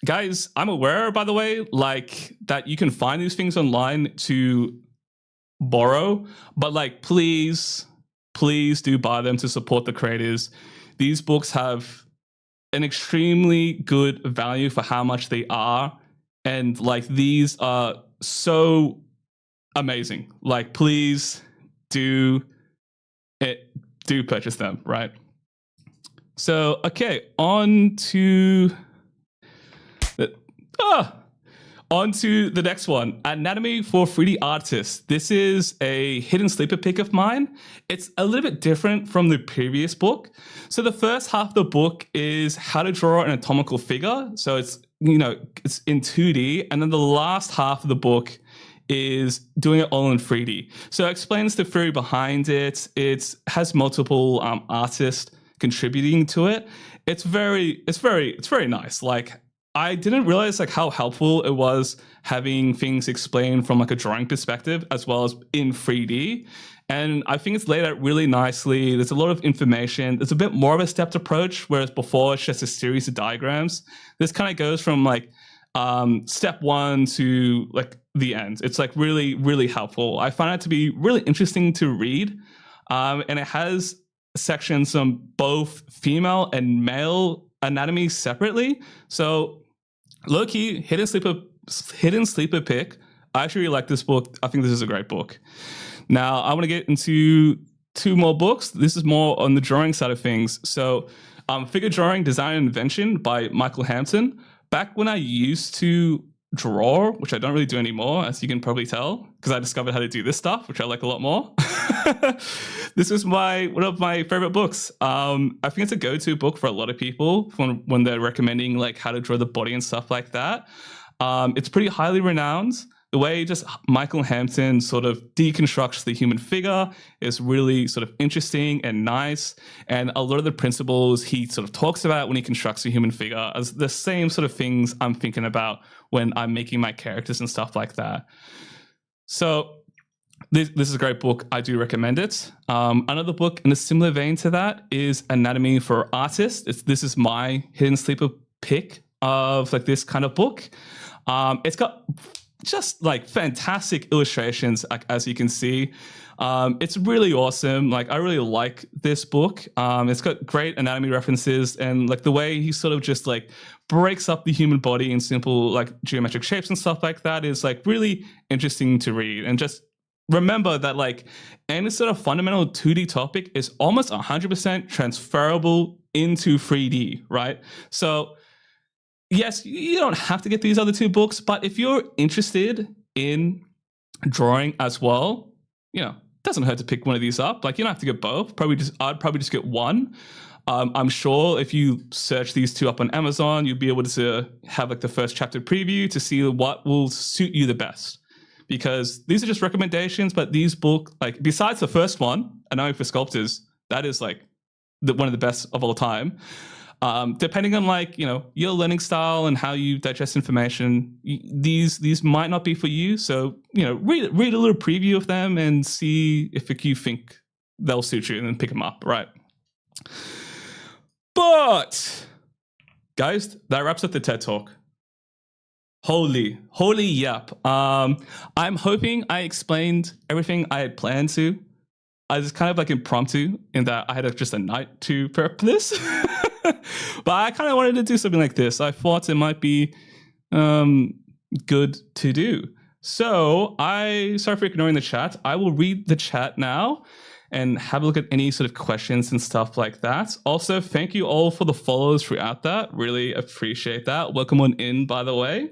guys, I'm aware, by the way, like that you can find these things online to borrow, but like please do buy them to support the creators. These books have an extremely good value for how much they are. And like these are so amazing. Like please do purchase them, right? So okay, on to the next one, Anatomy for 3D Artists. This is a hidden sleeper pick of mine. It's a little bit different from the previous book. So the first half of the book is how to draw an anatomical figure. So it's in 2D. And then the last half of the book is doing it all in 3D. So it explains the theory behind it. It has multiple artists contributing to it. It's very nice. Like, I didn't realize like how helpful it was having things explained from like a drawing perspective as well as in 3D. And I think it's laid out really nicely. There's a lot of information. There's a bit more of a stepped approach, whereas before it's just a series of diagrams. This kind of goes from like step one to like the end. It's like really, really helpful. I find it to be really interesting to read. And it has sections on both female and male anatomy separately. So low-key, hidden sleeper pick. I actually really like this book. I think this is a great book. Now, I want to get into two more books. This is more on the drawing side of things. So Figure Drawing, Design and Invention by Michael Hampton. Back when I used to draw, which I don't really do anymore, as you can probably tell, because I discovered how to do this stuff, which I like a lot more. This is one of my favorite books. I think it's a go-to book for a lot of people when they're recommending like how to draw the body and stuff like that. It's pretty highly renowned. The way just Michael Hampton sort of deconstructs the human figure is really sort of interesting and nice. And a lot of the principles he sort of talks about when he constructs a human figure are the same sort of things I'm thinking about when I'm making my characters and stuff like that. So this is a great book. I do recommend it. Another book in a similar vein to that is Anatomy for Artists. This is my hidden sleeper pick of like this kind of book. It's got just like fantastic illustrations, like, as you can see. It's really awesome. Like, I really like this book. It's got great anatomy references, and like the way he sort of just like breaks up the human body in simple like geometric shapes and stuff like that is like really interesting to read. And just remember that like any sort of fundamental 2D topic is almost 100% transferable into 3D, right? So yes, you don't have to get these other two books, but if you're interested in drawing as well, it doesn't hurt to pick one of these up. Like, you don't have to get both. I'd probably just get one. I'm sure if you search these two up on Amazon, you'll be able to have like the first chapter preview to see what will suit you the best. Because these are just recommendations, but these books, like besides the first one, Anatomy for Sculptors, that is like one of the best of all time. Depending on like, your learning style and how you digest information, these might not be for you. So, read a little preview of them and see if you think they'll suit you and then pick them up, right? But guys, that wraps up the TED Talk. Holy yep. I'm hoping I explained everything I had planned to. I was kind of like impromptu in that I had just a night to prep this. But I kind of wanted to do something like this. I thought it might be good to do. So sorry for ignoring the chat. I will read the chat now and have a look at any sort of questions and stuff like that. Also, thank you all for the follows throughout that. Really appreciate that. Welcome on in, by the way.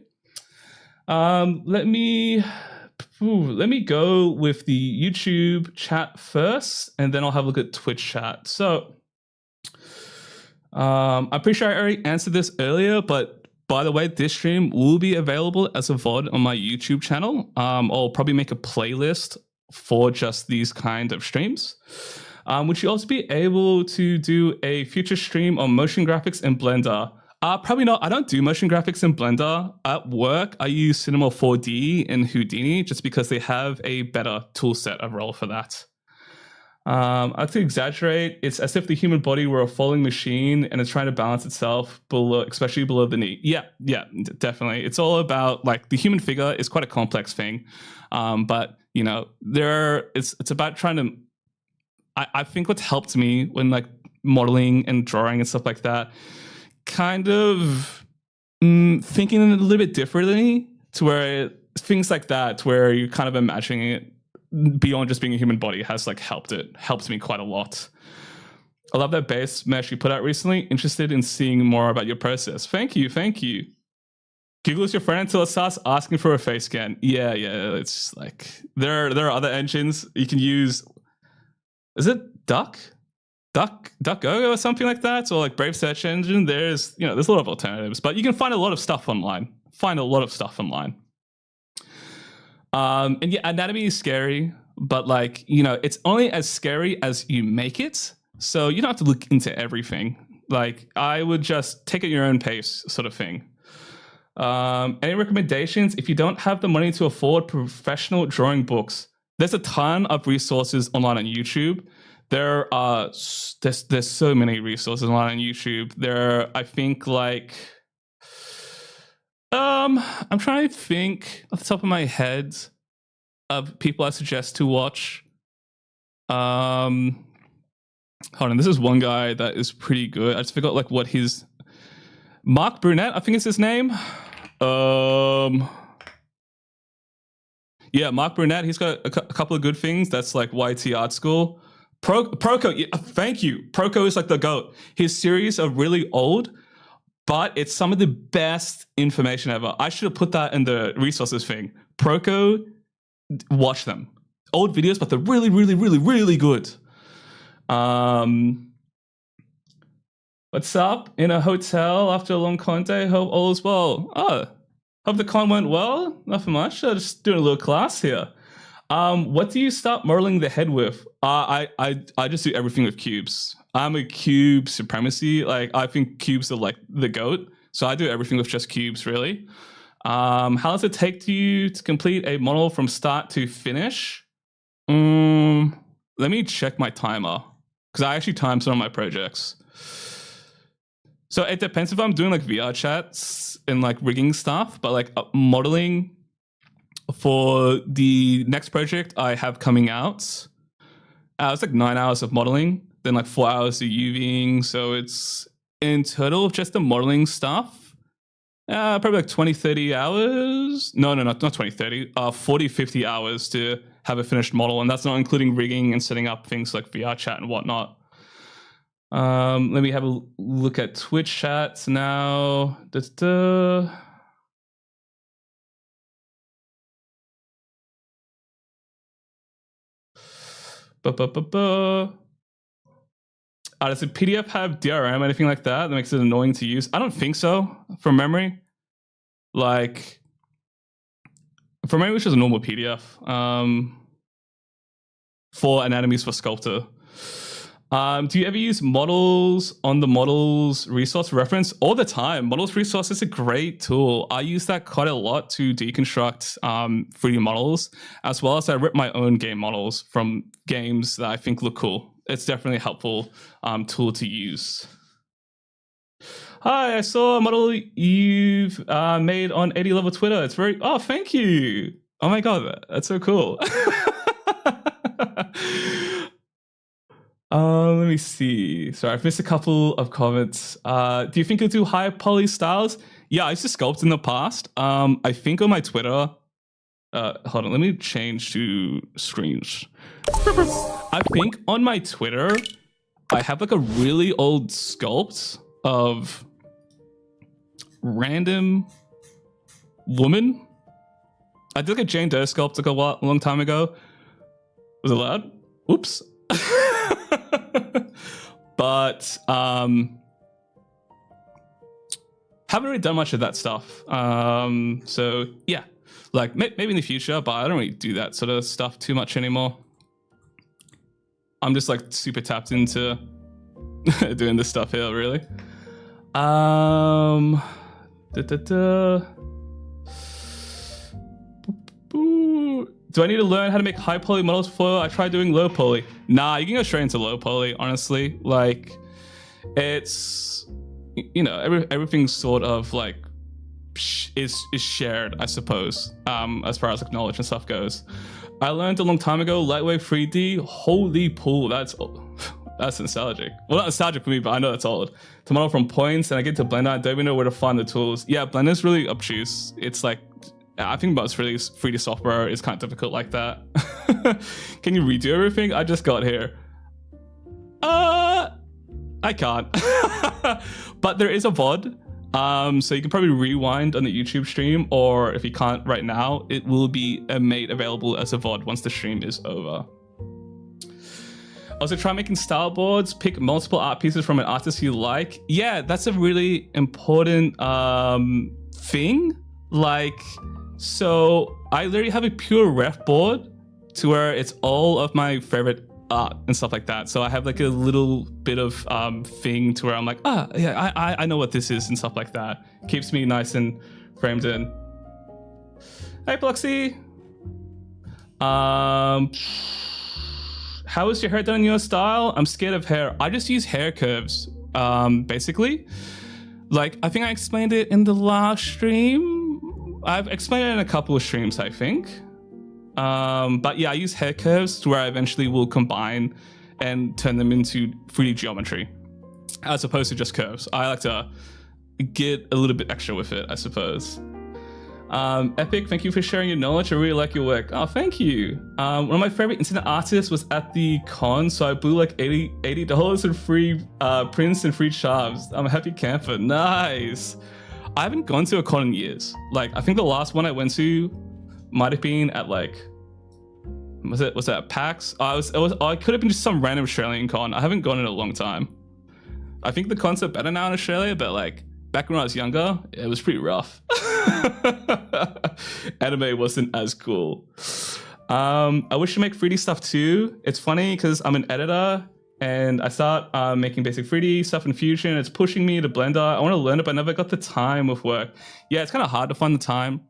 Let me go with the YouTube chat first, and then I'll have a look at Twitch chat. So I'm pretty sure I already answered this earlier, but by the way, this stream will be available as a VOD on my YouTube channel. I'll probably make a playlist for just these kind of streams. Would you also be able to do a future stream on motion graphics in Blender? Probably not. I don't do motion graphics in Blender. At work, I use Cinema 4D and Houdini just because they have a better tool set overall for that. I like to exaggerate. It's as if the human body were a falling machine and it's trying to balance itself below, especially below the knee. Yeah, definitely. It's all about, like, the human figure is quite a complex thing. But, you know, it's about trying to, I think what's helped me when, like, modeling and drawing and stuff like that, kind of thinking a little bit differently to where things like that, where you're kind of imagining it beyond just being a human body, has like helped me quite a lot. I love that base mesh you put out recently. Interested in seeing more about your process. Thank you. Google is your friend until it starts asking for a face scan. Yeah, it's like there are other engines you can use. Is it DuckGo or something like that, or like Brave search engine? There's a lot of alternatives, but you can find a lot of stuff online. And yeah, anatomy is scary, but like, it's only as scary as you make it. So you don't have to look into everything. Like, I would just take it at your own pace, sort of thing. Any recommendations if you don't have the money to afford professional drawing books? There's a ton of resources online on YouTube. There's so many resources online on YouTube. I think, like, I'm trying to think off the top of my head of people I suggest to watch. Hold on, this is one guy that is pretty good. I just forgot like what his Mark Brunette, I think is his name. Yeah, Mark Brunette. He's got a couple of good things. That's like YT Art School. Proco, yeah, thank you. Proco is like the GOAT. His series are really old, but it's some of the best information ever. I should have put that in the resources thing. Proco, watch them. Old videos, but they're really, really, really, really good. What's up? In a hotel after a long con day? Hope all is well. Oh, hope the con went well. Nothing much. Just doing a little class here. What do you start modeling the head with? I just do everything with cubes. I'm a cube supremacy. Like, I think cubes are like the GOAT. So I do everything with just cubes, really. How does it take you to complete a model from start to finish? Let me check my timer, because I actually time some of my projects. So it depends if I'm doing like VR chats and like rigging stuff, but like modeling for the next project I have coming out, it's like 9 hours of modeling, then like 4 hours of UVing. So it's in total just the modeling stuff, probably like 20, 30 hours. No, not 20, 30, 40, 50 hours to have a finished model. And that's not including rigging and setting up things like VR chat and whatnot. Let me have a look at Twitch chats now. Does a PDF have DRM, anything like that makes it annoying to use? I don't think so, from memory. Like, from memory, it's just a normal PDF for anatomies for Sculptor. Do you ever use models on the models resource reference? All the time. Models resource is a great tool. I use that quite a lot to deconstruct 3D models, as well as I rip my own game models from games that I think look cool. It's definitely a helpful tool to use. Hi, I saw a model you've made on 80 level Twitter. It's very, oh, thank you. Oh my God, that's so cool. Let me see. Sorry, I've missed a couple of comments. Do you think you'll do high poly styles? Yeah, I used to sculpt in the past. I think on my Twitter. Hold on, let me change to screens. I think on my Twitter, I have like a really old sculpt of random woman. I did like a Jane Doe sculpt like a long time ago. Was it loud? Oops. But haven't really done much of that stuff. So yeah, like maybe in the future, but I don't really do that sort of stuff too much anymore. I'm just like super tapped into doing this stuff here, really. Do I need to learn how to make high poly models before I try doing low poly? Nah, you can go straight into low poly, honestly. Like, it's, you know, everything's sort of like is shared, I suppose, as far as like knowledge and stuff goes. I learned a long time ago, lightweight 3D. Holy pool, that's nostalgic. Well, not nostalgic for me, but I know that's old. To model from points, and I get to Blender, I don't even know where to find the tools. Yeah, Blender's really obtuse. It's like, I think most 3D software is kind of difficult like that. Can you redo everything? I just got here. I can't. But there is a VOD. So you can probably rewind on the YouTube stream, or if you can't right now, it will be made available as a VOD once the stream is over. Also, try making style boards, pick multiple art pieces from an artist you like. Yeah, that's a really important thing. Like, so I literally have a pure ref board to where it's all of my favorite art and stuff like that. So I have like a little bit of thing to where I'm like, yeah, I know what this is and stuff like that. Keeps me nice and framed in. Hey, Pluxy. How is your hair done in your style? I'm scared of hair. I just use hair curves, basically. Like, I think I explained it in the last stream. I've explained it in a couple of streams, I think. But yeah, I use hair curves to where I eventually will combine and turn them into 3D geometry, as opposed to just curves. I like to get a little bit extra with it, I suppose. Epic, thank you for sharing your knowledge. I really like your work. Oh, thank you. One of my favorite internet artists was at the con, so I blew like $80 in free prints and free charms. I'm a happy camper. Nice. I haven't gone to a con in years. Like, I think the last one I went to might have been at like, was that at PAX? It could have been just some random Australian con. I haven't gone in a long time. I think the cons are better now in Australia, but like back when I was younger, it was pretty rough. Anime wasn't as cool. I wish to make 3D stuff too. It's funny because I'm an editor and I start making basic 3D stuff in Fusion. It's pushing me to Blender. I want to learn it, but I never got the time with work. Yeah, it's kind of hard to find the time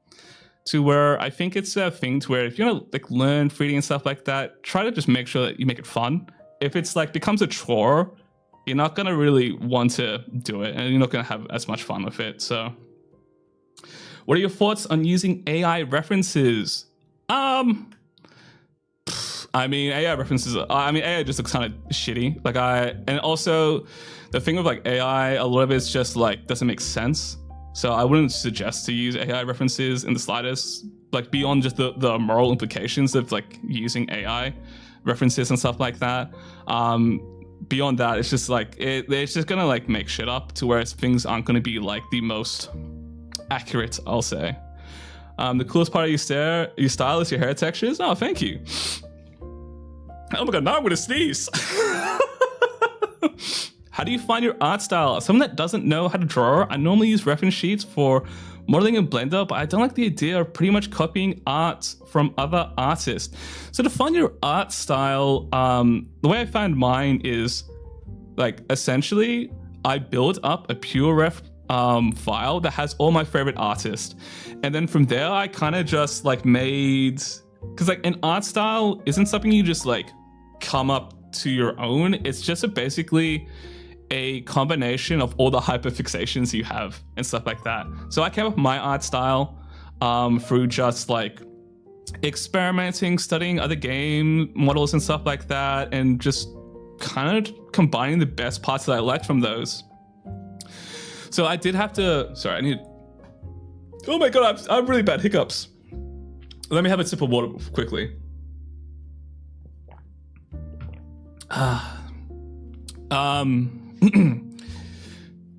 to where I think it's a thing to where if you want to like learn 3D and stuff like that, try to just make sure that you make it fun. If it's like becomes a chore, you're not going to really want to do it and you're not going to have as much fun with it. So what are your thoughts on using AI references? I mean, AI references, AI just looks kind of shitty. Like and also the thing with like AI, a lot of it's just like, doesn't make sense. So I wouldn't suggest to use AI references in the slightest, like beyond just the moral implications of like using AI references and stuff like that. Beyond that, it's just like, it's just gonna like make shit up to where things aren't gonna be like the most accurate, I'll say. The coolest part of your style is your hair textures. Oh, thank you. Oh my god, now I'm gonna sneeze. How do you find your art style? Someone that doesn't know how to draw, I normally use reference sheets for modeling in Blender, but I don't like the idea of pretty much copying art from other artists. So to find your art style, the way I found mine is like, essentially, I built up a pure ref file that has all my favorite artists. And then from there, I kind of just like made, because like an art style isn't something you just like come up to your own. It's just basically a combination of all the hyperfixations you have and stuff like that. So I came up with my art style through just like experimenting, studying other game models and stuff like that, and just kind of combining the best parts that I liked from those. So I did have to, oh my God, I have really bad hiccups. Let me have a sip of water quickly.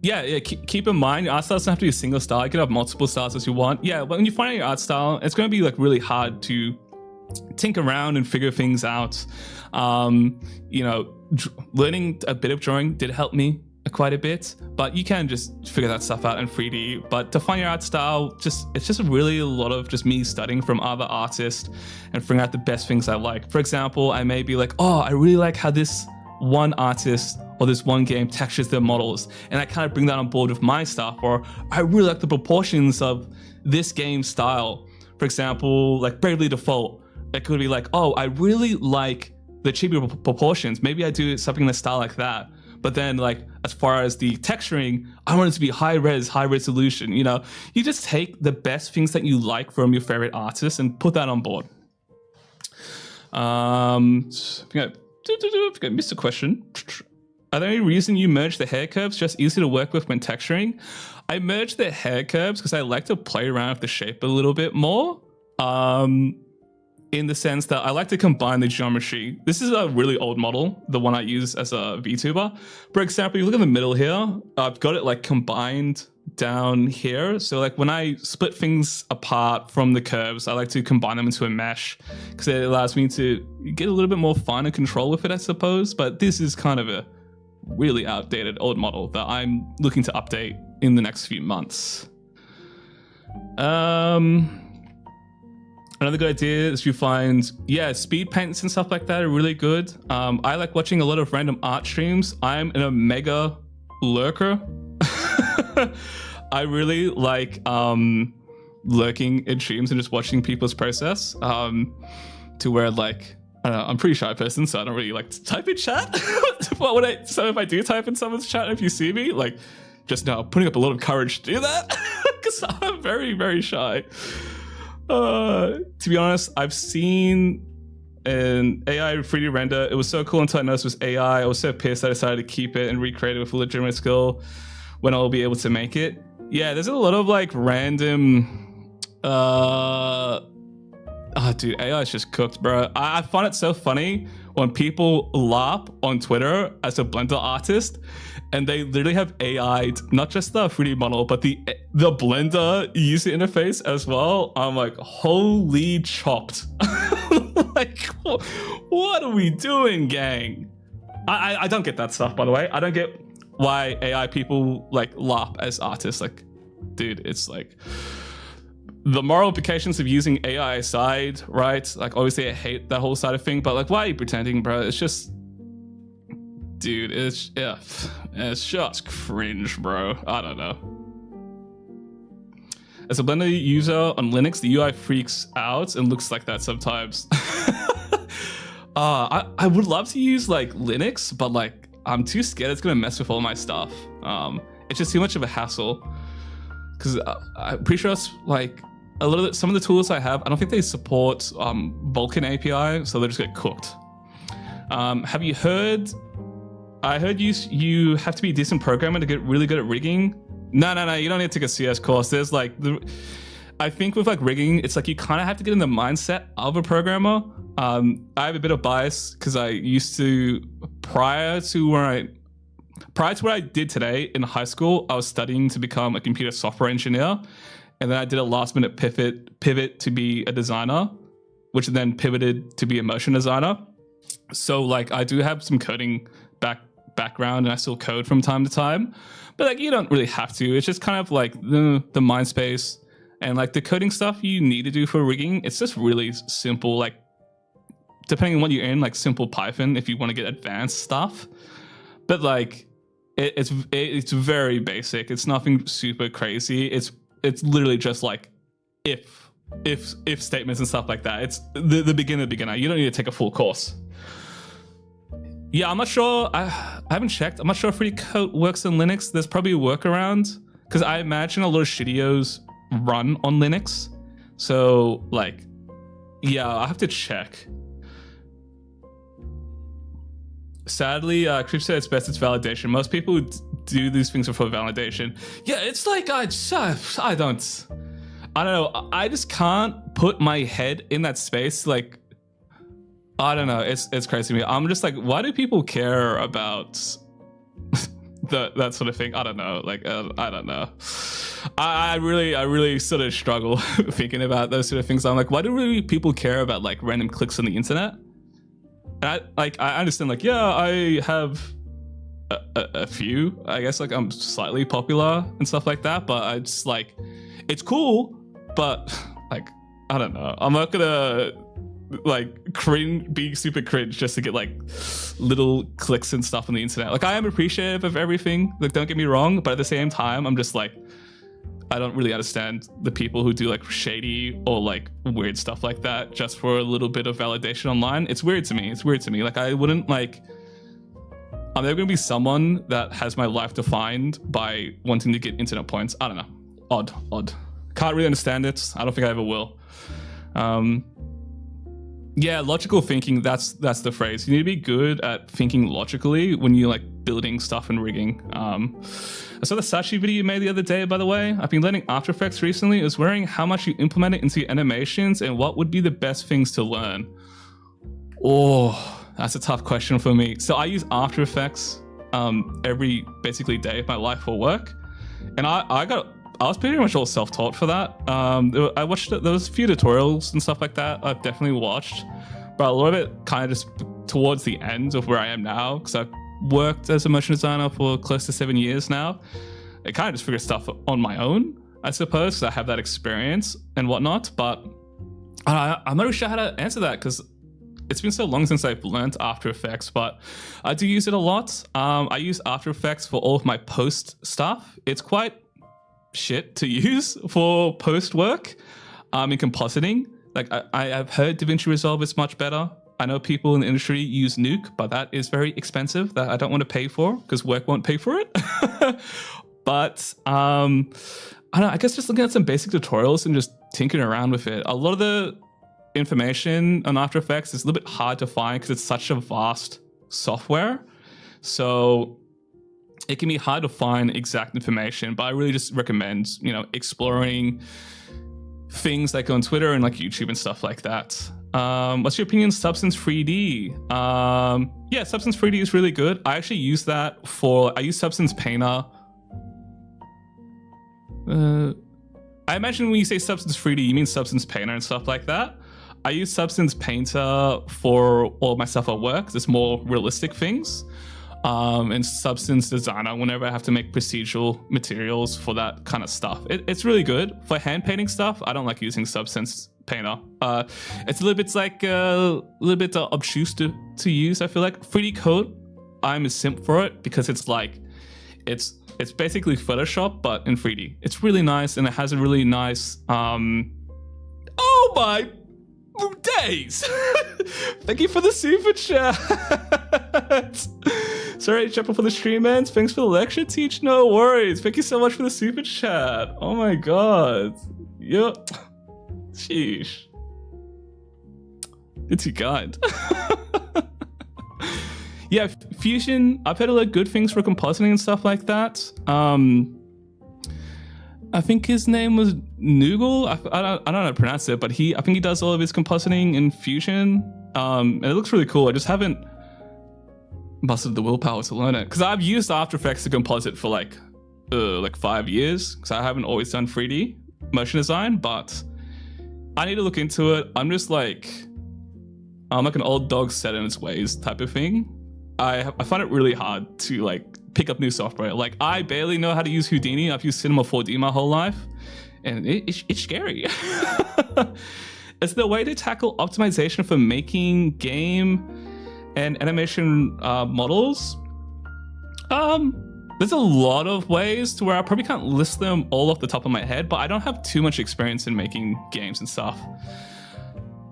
Yeah, keep in mind, your art style doesn't have to be a single style. You can have multiple styles as you want. Yeah, but when you find out your art style, it's going to be like really hard to tinker around and figure things out. You know, learning a bit of drawing did help me quite a bit, but you can just figure that stuff out in 3D. But to find your art style, it's just really a lot of just me studying from other artists and figuring out the best things I like. For example, I may be like, oh, I really like how this one artist or this one game textures their models, and I kind of bring that on board with my stuff. Or I really like the proportions of this game style. For example, like Bravely Default, it could be like, oh, I really like the chibi proportions. Maybe I do something in a style like that. But then, like, as far as the texturing, I want it to be high res, high resolution. You know, you just take the best things that you like from your favorite artist and put that on board. I missed a question. Are there any reason you merge the hair curves just easy to work with when texturing? I merged the hair curves because I like to play around with the shape a little bit more. In the sense that I like to combine the geometry. This is a really old model, the one I use as a VTuber. For example, you look in the middle here, I've got it like combined down here. So like when I split things apart from the curves, I like to combine them into a mesh because it allows me to get a little bit more finer control with it, I suppose. But this is kind of a really outdated old model that I'm looking to update in the next few months. Another good idea is you find, speed paints and stuff like that are really good. I like watching a lot of random art streams. I'm an Omega lurker. I really like lurking in streams and just watching people's process to where like, I don't know, I'm a pretty shy person, so I don't really like to type in chat. So if I do type in someone's chat, if you see me, like, just know, putting up a lot of courage to do that because I'm very, very shy. To be honest, I've seen an AI 3D render. It was so cool until I noticed it was AI. I was so pissed I decided to keep it and recreate it with a legitimate skill when I'll be able to make it. Yeah, there's a lot of like random... dude, AI is just cooked, bro. I find it so funny when people laugh on Twitter as a Blender artist and they literally have AI'd not just the 3D model, but the Blender user interface as well. I'm like, holy chopped. Like, what are we doing, gang? I don't get that stuff, by the way. I don't get why AI people like laugh as artists. Like, dude, it's like... the moral implications of using AI aside, right? Like, obviously I hate that whole side of thing, but like, why are you pretending, bro? It's just... dude, it's just cringe, bro. I don't know. As a Blender user on Linux, the UI freaks out and looks like that sometimes. I would love to use like Linux, but like I'm too scared it's gonna mess with all my stuff. It's just too much of a hassle. Because I'm pretty sure it's like some of the tools I have, I don't think they support Vulkan API, so they just get cooked. Have you heard? I heard you have to be a decent programmer to get really good at rigging. No, you don't need to take a CS course. There's like, I think with like rigging, it's like you kind of have to get in the mindset of a programmer. I have a bit of bias because I used to, prior to what I did today in high school, I was studying to become a computer software engineer. And then I did a last minute pivot to be a designer, which then pivoted to be a motion designer. So like I do have some coding background and I still code from time to time, but like you don't really have to. It's just kind of like the mind space and like the coding stuff you need to do for rigging. It's just really simple, like depending on what you're in, like simple Python if you want to get advanced stuff. But like it's very basic. It's nothing super crazy. It's literally just like if statements and stuff like that. It's the beginner. You don't need to take a full course. Yeah, I'm not sure. I haven't checked. I'm not sure if 3D Coat works on Linux. There's probably a workaround because I imagine a lot of Shidios run on Linux. So like, yeah, I have to check. Sadly, Chris said it's best it's validation. Most people do these things for validation. Yeah, it's like I don't know. I just can't put my head in that space. Like, I don't know. It's crazy to me. I'm just like, why do people care about that sort of thing? I don't know. Like, I don't know. I really sort of struggle thinking about those sort of things. I'm like, why do really people care about like random clicks on the internet? And I understand, like, yeah, I have a few, I guess, like I'm slightly popular and stuff like that, but I just like, it's cool, but like, I don't know. I'm not gonna like be super cringe just to get like little clicks and stuff on the internet. Like, I am appreciative of everything, like, don't get me wrong, but at the same time, I'm just like, I don't really understand the people who do like shady or like weird stuff like that just for a little bit of validation online. It's weird to me. Like, I wouldn't like, I'm never gonna be someone that has my life defined by wanting to get internet points. I don't know. Odd. Can't really understand it. I don't think I ever will. Yeah, logical thinking, that's the phrase. You need to be good at thinking logically when you're like building stuff and rigging. I saw the Sashi video you made the other day, by the way. I've been learning After Effects recently. I was wondering how much you implement it into your animations and what would be the best things to learn. Oh, that's a tough question for me. So I use After Effects every basically day of my life for work. And I was pretty much all self-taught for that. I watched, there was a few tutorials and stuff like that I've definitely watched, but a lot of it kind of just towards the end of where I am now, because I've worked as a motion designer for close to 7 years now. I kind of just figured stuff on my own, I suppose, because I have that experience and whatnot, but I'm not really sure how to answer that because it's been so long since I've learned After Effects, but I do use it a lot. I use After Effects for all of my post stuff. It's quite shit to use for post work in compositing. Like, I've heard DaVinci Resolve is much better. I know people in the industry use Nuke, but that is very expensive that I don't want to pay for because work won't pay for it. But I don't know, I guess just looking at some basic tutorials and just tinkering around with it. A lot of the information on After Effects is a little bit hard to find because it's such a vast software. So it can be hard to find exact information, but I really just recommend, exploring things like on Twitter and like YouTube and stuff like that. What's your opinion on Substance 3D? Yeah, Substance 3D is really good. I actually use that I use Substance Painter. I imagine when you say Substance 3D, you mean Substance Painter and stuff like that. I use Substance Painter for all my stuff at work. There's more realistic things. And Substance Designer whenever I have to make procedural materials for that kind of stuff. It's really good. For hand painting stuff, I don't like using Substance Painter. It's a little bit obtuse to use, I feel like. 3D Code, I'm a simp for it because it's like, it's basically Photoshop, but in 3D. It's really nice, and it has a really nice, oh my days! Thank you for the super chat. Sorry, Chapel, for the stream, man. Thanks for the lecture, Teach. No worries. Thank you so much for the super chat. Oh my god. Yep. Sheesh. It's you kind. Yeah, Fusion, I've heard a lot of good things for compositing and stuff like that. I think his name was Noogle. I don't know how to pronounce it, but I think he does all of his compositing in Fusion. And it looks really cool. I just haven't mustered the willpower to learn it, because I've used After Effects to composite for like 5 years, because I haven't always done 3D motion design, but I need to look into it. I'm like an old dog set in its ways type of thing. I find it really hard to like pick up new software. Like, I barely know how to use Houdini. I've used Cinema 4D my whole life, and it's scary. It's the way to tackle optimization for making game and animation models. There's a lot of ways to where I probably can't list them all off the top of my head, but I don't have too much experience in making games and stuff.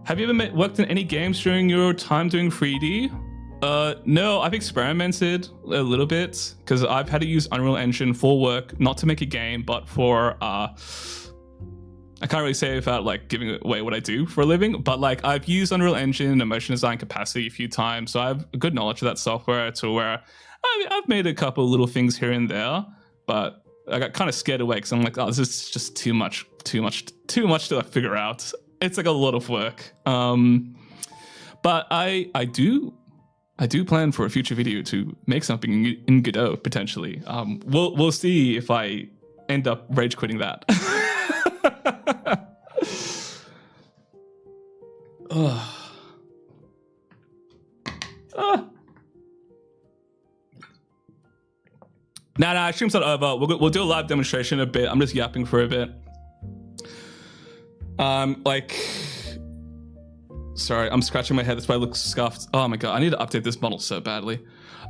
Have you ever worked in any games during your time doing 3D? No, I've experimented a little bit because I've had to use Unreal Engine for work, not to make a game, but for I can't really say without like giving away what I do for a living, but like I've used Unreal Engine and motion design capacity a few times, so I have a good knowledge of that software to where I've made a couple little things here and there, but I got kind of scared away because I'm like, oh, this is just too much to like figure out. It's like a lot of work. But I do plan for a future video to make something in Godot potentially. We'll see if I end up rage quitting that. Nah, stream's not over. We'll do a live demonstration in a bit. I'm just yapping for a bit. Sorry, I'm scratching my head. That's why I look scuffed. Oh my god, I need to update this model so badly.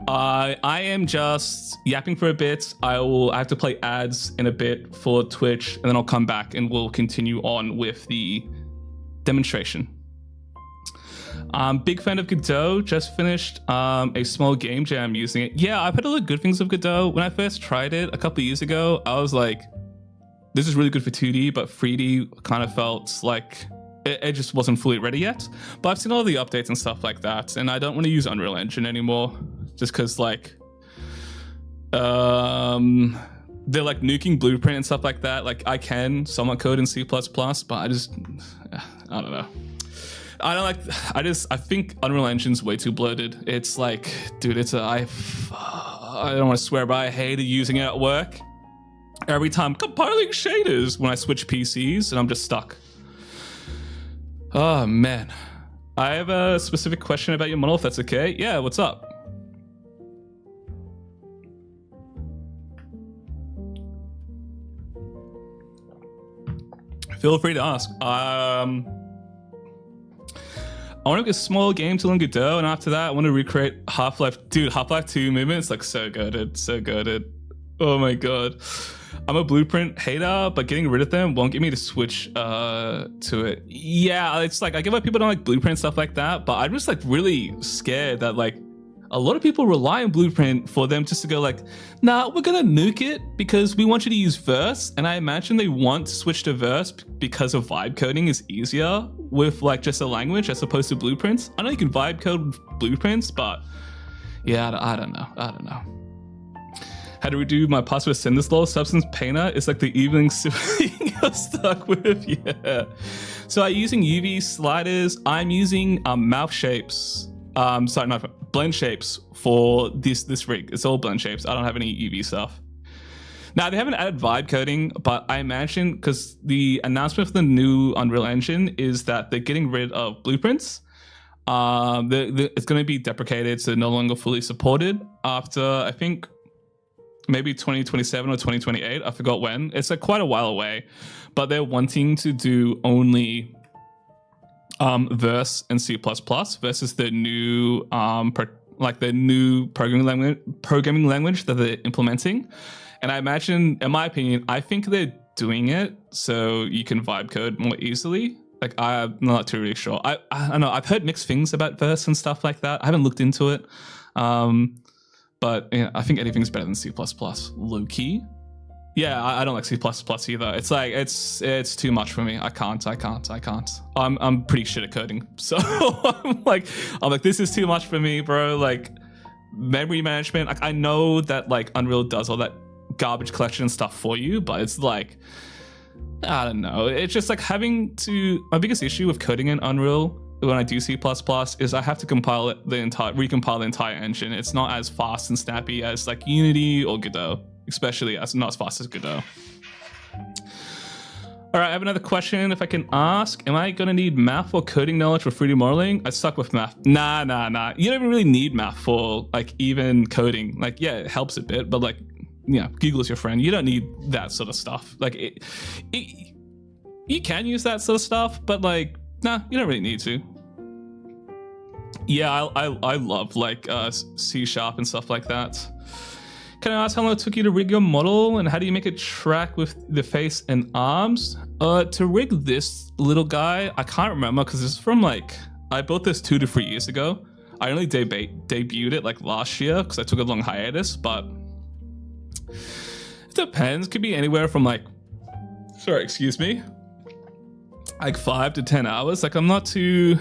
I am just yapping for a bit. I have to play ads in a bit for Twitch, and then I'll come back and we'll continue on with the demonstration. Big fan of Godot. Just finished a small game jam using it. Yeah, I've heard a lot of good things of Godot. When I first tried it a couple of years ago, I was like, this is really good for 2D, but 3D kind of felt like it just wasn't fully ready yet. But I've seen all the updates and stuff like that, and I don't want to use Unreal Engine anymore, just because like they're like nuking Blueprint and stuff like that. Like I can somewhat code in C++, but I don't know. I think Unreal Engine's way too bloated. It's like, dude, I don't want to swear, but I hated using it at work. Every time compiling shaders when I switch PCs and I'm just stuck. Oh man. I have a specific question about your model, if that's okay. Yeah, what's up? Feel free to ask. I want to make a small game to learn Godot, and after that, I want to recreate Half-Life. Dude, Half-Life 2 movements, like so goated, so goated. Oh my god. I'm a Blueprint hater, but getting rid of them won't get me to switch to it. Yeah, it's like, I get why people don't like Blueprint, stuff like that, but I'm just like really scared that like a lot of people rely on Blueprint for them just to go like, nah, we're gonna nuke it because we want you to use Verse. And I imagine they want to switch to Verse because of vibe coding is easier with like just a language as opposed to Blueprints. I know you can vibe code with Blueprints, but yeah, I don't know. How do we do my password send this law? Substance Painter is like the evening thing you're stuck with. Yeah. So I'm using UV sliders. I'm using mouth shapes. Blend shapes for this rig. It's all blend shapes. I don't have any UV stuff. Now, they haven't added vibe coding, but I imagine because the announcement for the new Unreal Engine is that they're getting rid of blueprints. It's going to be deprecated, so no longer fully supported after, I think, maybe 2027 or 2028. I forgot when. It's like quite a while away, but they're wanting to do only Verse and C++ versus the new the new programming language that they're implementing. And I imagine, in my opinion, I think they're doing it so you can vibe code more easily. Like, I'm not too really sure. I don't know. I've heard mixed things about Verse and stuff like that. I haven't looked into it. But yeah, I think anything's better than C++. Low key. Yeah, I don't like C++ either. It's like, it's too much for me. I can't. I'm pretty shit at coding. So I'm like, this is too much for me, bro. Like, memory management. Like, I know that like Unreal does all that garbage collection and stuff for you, but it's like, I don't know. It's just like my biggest issue with coding in Unreal when I do C++ is I have to recompile the entire engine. It's not as fast and snappy as like Unity or Godot, especially not as fast as Godot. All right, I have another question if I can ask. Am I gonna need math or coding knowledge for 3D modeling? I suck with math. Nah. You don't even really need math for like even coding. Like, yeah, it helps a bit, but like, yeah, Google's your friend. You don't need that sort of stuff. Like, you can use that sort of stuff, but like, nah, you don't really need to. Yeah, I love like C# and stuff like that. Can I ask how long it took you to rig your model, and how do you make it track with the face and arms? To rig this little guy, I can't remember because it's from like, I built this 2 to 3 years ago. I only debuted it like last year because I took a long hiatus, but it depends. Could be anywhere from like, sorry, excuse me. like 5 to 10 hours. Like I'm not too.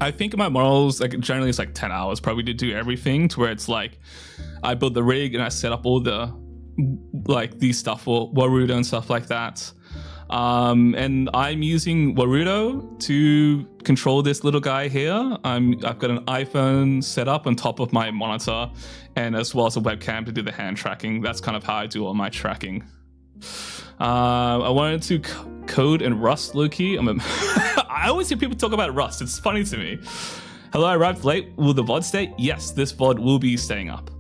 I think my models like generally it's like 10 hours probably to do everything, to where it's like I build the rig and I set up all the like these stuff for Warudo and stuff like that. And I'm using Warudo to control this little guy here. I've got an iPhone set up on top of my monitor, and as well as a webcam to do the hand tracking. That's kind of how I do all my tracking. I wanted to code in Rust, low-key. I always hear people talk about Rust. It's funny to me. Hello, I arrived late. Will the VOD stay? Yes, this VOD will be staying up.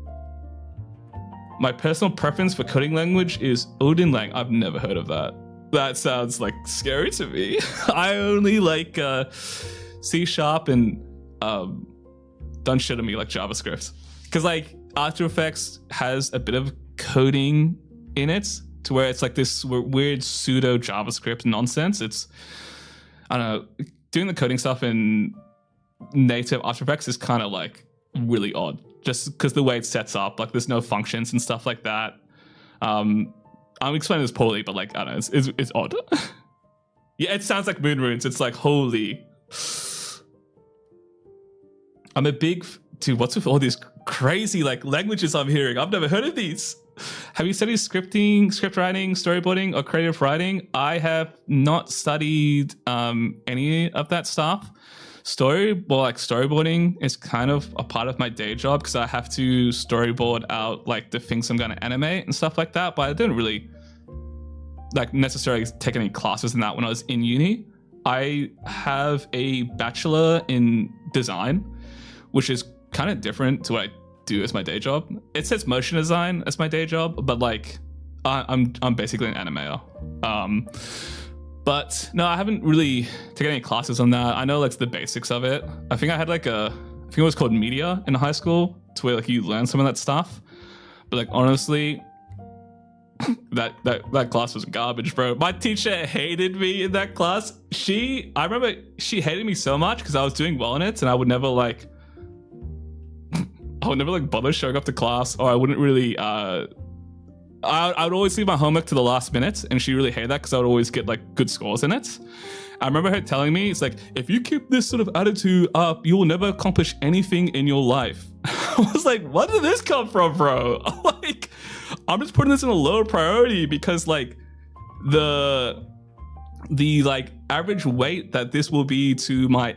My personal preference for coding language is Odin Lang. I've never heard of that. That sounds like scary to me. I only like C# and don't shit on me like JavaScript. Because like After Effects has a bit of coding in it, to where it's like this weird pseudo JavaScript nonsense. It's, I don't know, doing the coding stuff in native After Effects is kind of like really odd, just because the way it sets up, like there's no functions and stuff like that. I'm explaining this poorly, but like, I don't know, it's odd. Yeah, it sounds like Moon Runes. It's like, holy. I'm a big, dude, what's with all these crazy like languages I'm hearing? I've never heard of these. Have you studied scripting, script writing, storyboarding, or creative writing? I have not studied any of that stuff. Storyboarding is kind of a part of my day job because I have to storyboard out like the things I'm going to animate and stuff like that. But I didn't really like necessarily take any classes in that when I was in uni. I have a bachelor in design, which is kind of different to what I do as my day job. It says motion design as my day job, but like I'm basically an animator. But no, I haven't really taken any classes on that. I know like the basics of it. I think I had like I think it was called media in high school, to where like you learn some of that stuff. But like honestly, that class was garbage, bro. My teacher hated me in that class. I remember she hated me so much because I was doing well in it, and I would never like bother showing up to class, or I wouldn't really I would always leave my homework to the last minute, and she really hated that because I would always get like good scores in it. I remember her telling me, it's like, if you keep this sort of attitude up, you will never accomplish anything in your life. I was like, where did this come from, bro? Like, I'm just putting this in a lower priority because like the like average weight that this will be to my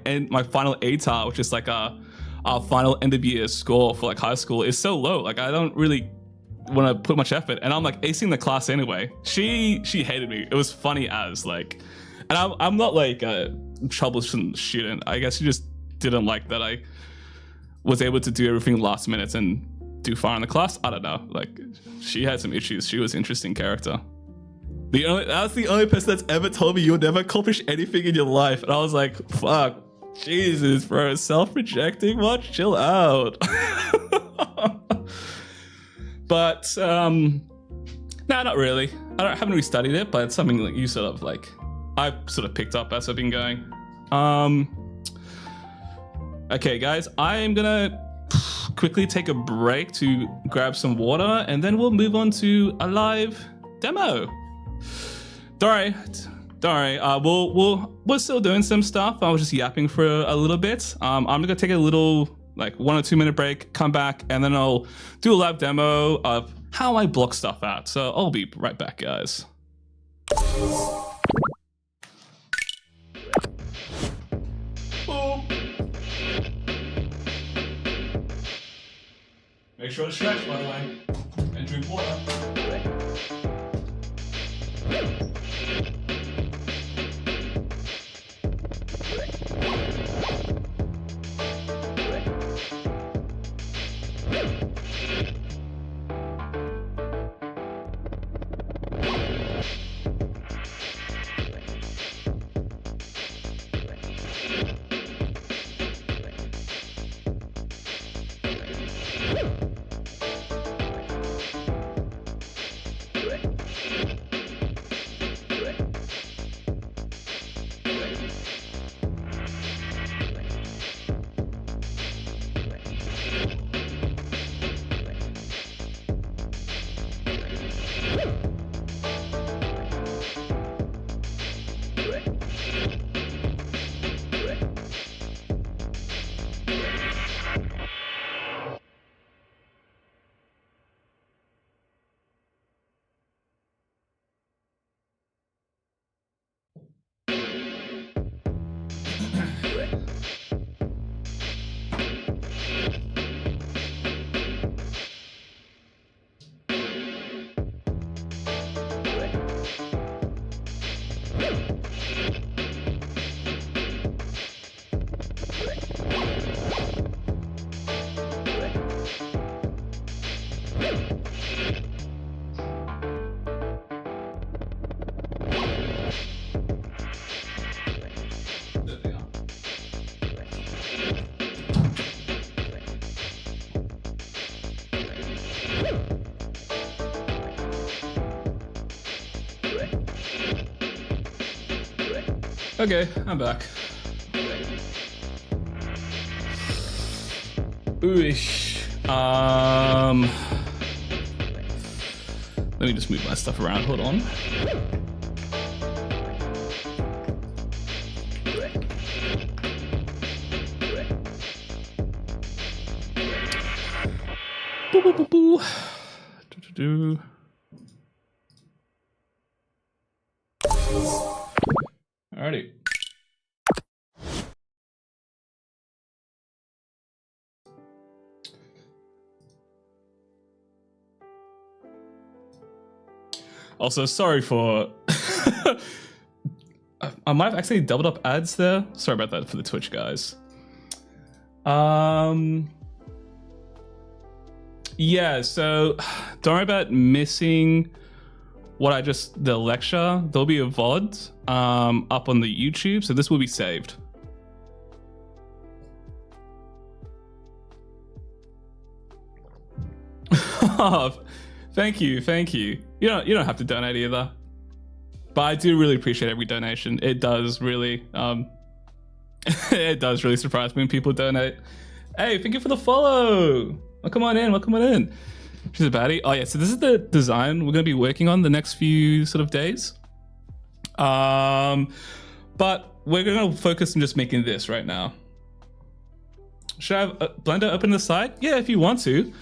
final ATAR, which is like our final end of year score for like high school, is so low. Like I don't really want to put much effort, and I'm like acing the class anyway. She hated me. It was funny as like, and I'm not like a troublesome student. I guess she just didn't like that I was able to do everything last minute and do fine in the class. I don't know. Like she had some issues. She was an interesting character. That's the only person that's ever told me you'll never accomplish anything in your life, and I was like, fuck. Jesus, bro, self-rejecting much? Chill out. But no, not really. I haven't really studied it, but it's something that you sort of like I've sort of picked up as I've been going. Okay, guys, I am gonna quickly take a break to grab some water, and then we'll move on to a live demo. Don't worry. We're still doing some stuff. I was just yapping for a little bit. I'm gonna take a little like 1 or 2 minute break, come back, and then I'll do a live demo of how I block stuff out. So I'll be right back, guys. Boom. Make sure to stretch, by the way, and drink water. Okay, I'm back. Ooish. Let me just move my stuff around. Hold on. Boo, boo, boo, boo. Do. Alrighty. Also, sorry for... I might have actually doubled up ads there. Sorry about that for the Twitch guys. Yeah, so don't worry about missing the lecture. There'll be a VOD up on the YouTube, so this will be saved. Thank you. You don't have to donate either. But I do really appreciate every donation. It does really it does really surprise me when people donate. Hey, thank you for the follow. Welcome on in. She's a baddie. Oh yeah, so this is the design we're gonna be working on the next few sort of days. But we're gonna focus on just making this right now. Should I have Blender open the side? Yeah, if you want to.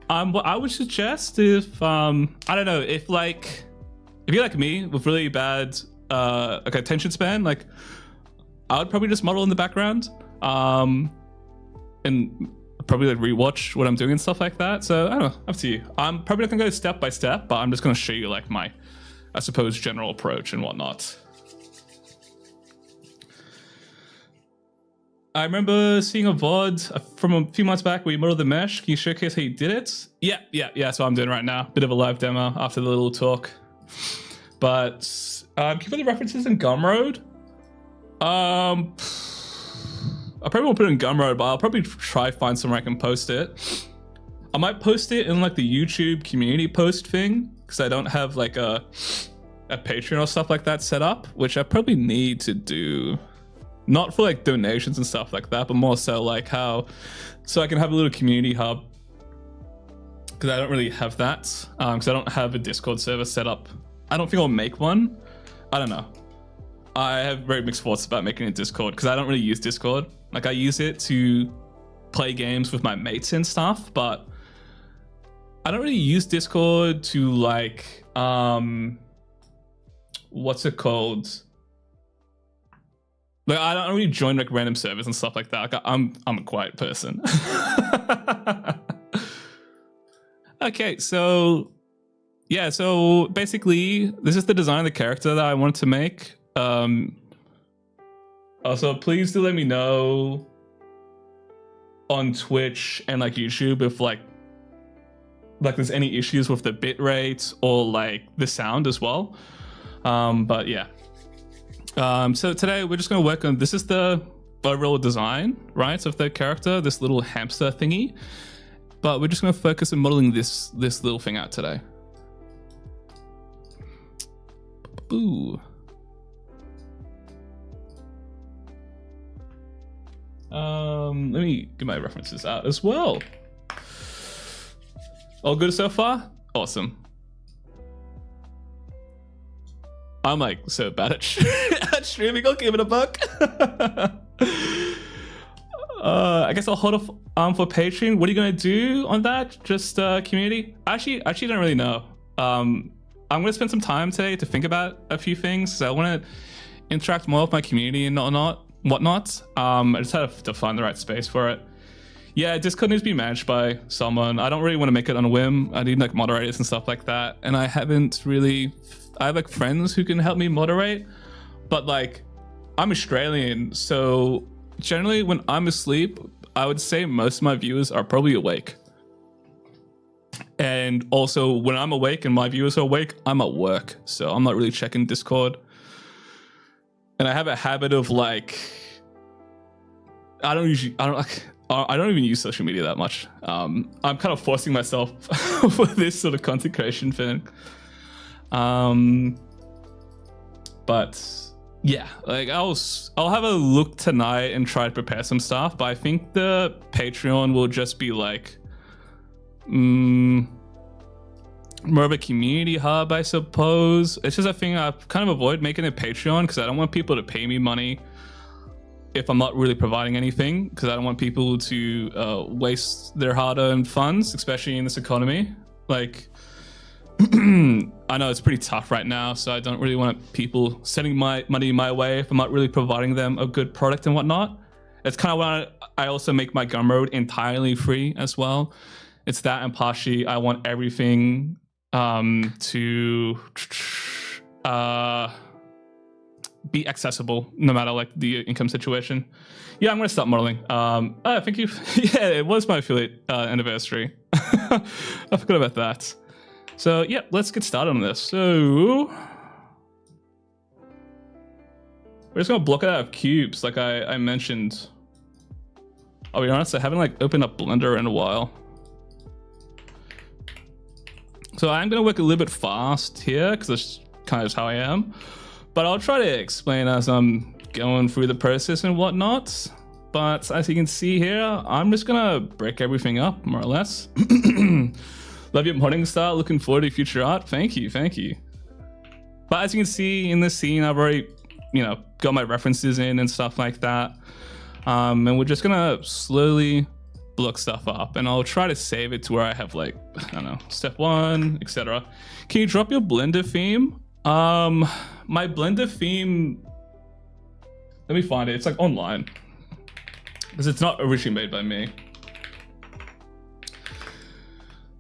What I would suggest if I don't know, if you're like me with really bad attention span, like I would probably just model in the background and probably like rewatch what I'm doing and stuff like that. So I don't know, up to you. I'm probably not gonna go step by step, but I'm just gonna show you like my, I suppose, general approach and whatnot. I remember seeing a VOD from a few months back where you modeled the mesh. Can you showcase how you did it? Yeah, that's what I'm doing right now. Bit of a live demo after the little talk. But can you put the references in Gumroad? I probably won't put it in Gumroad, but I'll probably try find somewhere I can post it. I might post it in like the YouTube community post thing, because I don't have like a Patreon or stuff like that set up, which I probably need to do. Not for like donations and stuff like that, but more so like so I can have a little community hub, because I don't really have that, because I don't have a Discord server set up. I don't think I'll make one. I don't know. I have very mixed thoughts about making a Discord, because I don't really use Discord. Like I use it to play games with my mates and stuff, but I don't really use Discord to like, what's it called? Like I don't really join like random servers and stuff like that. Like I'm a quiet person. Okay, so yeah, so basically this is the design of the character that I wanted to make. Also, please do let me know on Twitch and like YouTube if like there's any issues with the bitrate or like the sound as well. But yeah. So today we're just going to work on, this is the overall design, right, of the character, this little hamster thingy, but we're just going to focus on modeling this little thing out today. Boo. Let me get my references out as well. All good so far? Awesome. I'm like so bad at streaming. I'll give it a buck. I guess I'll hold off for Patreon. What are you gonna do on that? Just community? Actually don't really know. I'm gonna spend some time today to think about a few things. So I want to interact more with my community and whatnot. I just have to find the right space for it. Yeah, Discord needs to be managed by someone. I don't really want to make it on a whim. I need like moderators and stuff like that, and I haven't really. I have like friends who can help me moderate, but like I'm Australian, so generally when I'm asleep, I would say most of my viewers are probably awake. And also when I'm awake and my viewers are awake, I'm at work, so I'm not really checking Discord. And I have a habit of like, I don't even use social media that much. I'm kind of forcing myself for this sort of content creation thing. But yeah, like I'll have a look tonight and try to prepare some stuff, but I think the Patreon will just be like more of a community hub, I suppose. It's just a thing I kind of avoid making a Patreon because I don't want people to pay me money if I'm not really providing anything, because I don't want people to waste their hard-earned funds, especially in this economy. Like, I know it's pretty tough right now, so I don't really want people sending my money my way if I'm not really providing them a good product and whatnot. It's kind of why I also make my Gumroad entirely free as well. It's that, and partially I want everything to be accessible no matter like the income situation. Yeah, I'm gonna start modeling. Thank you. Yeah, it was my affiliate anniversary. I forgot about that. So yeah, let's get started on this. So we're just gonna block it out of cubes like I mentioned. I'll be honest, I haven't like opened up Blender in a while. So I'm gonna work a little bit fast here because that's kind of how I am. But I'll try to explain as I'm going through the process and whatnot. But as you can see here, I'm just gonna break everything up more or less. Love your modding style. Looking forward to future art. Thank you, thank you. But as you can see in this scene, I've already, got my references in and stuff like that. And we're just gonna slowly block stuff up, and I'll try to save it to where I have like, I don't know, step 1, etc. Can you drop your Blender theme? My Blender theme, let me find it. It's like online because it's not originally made by me.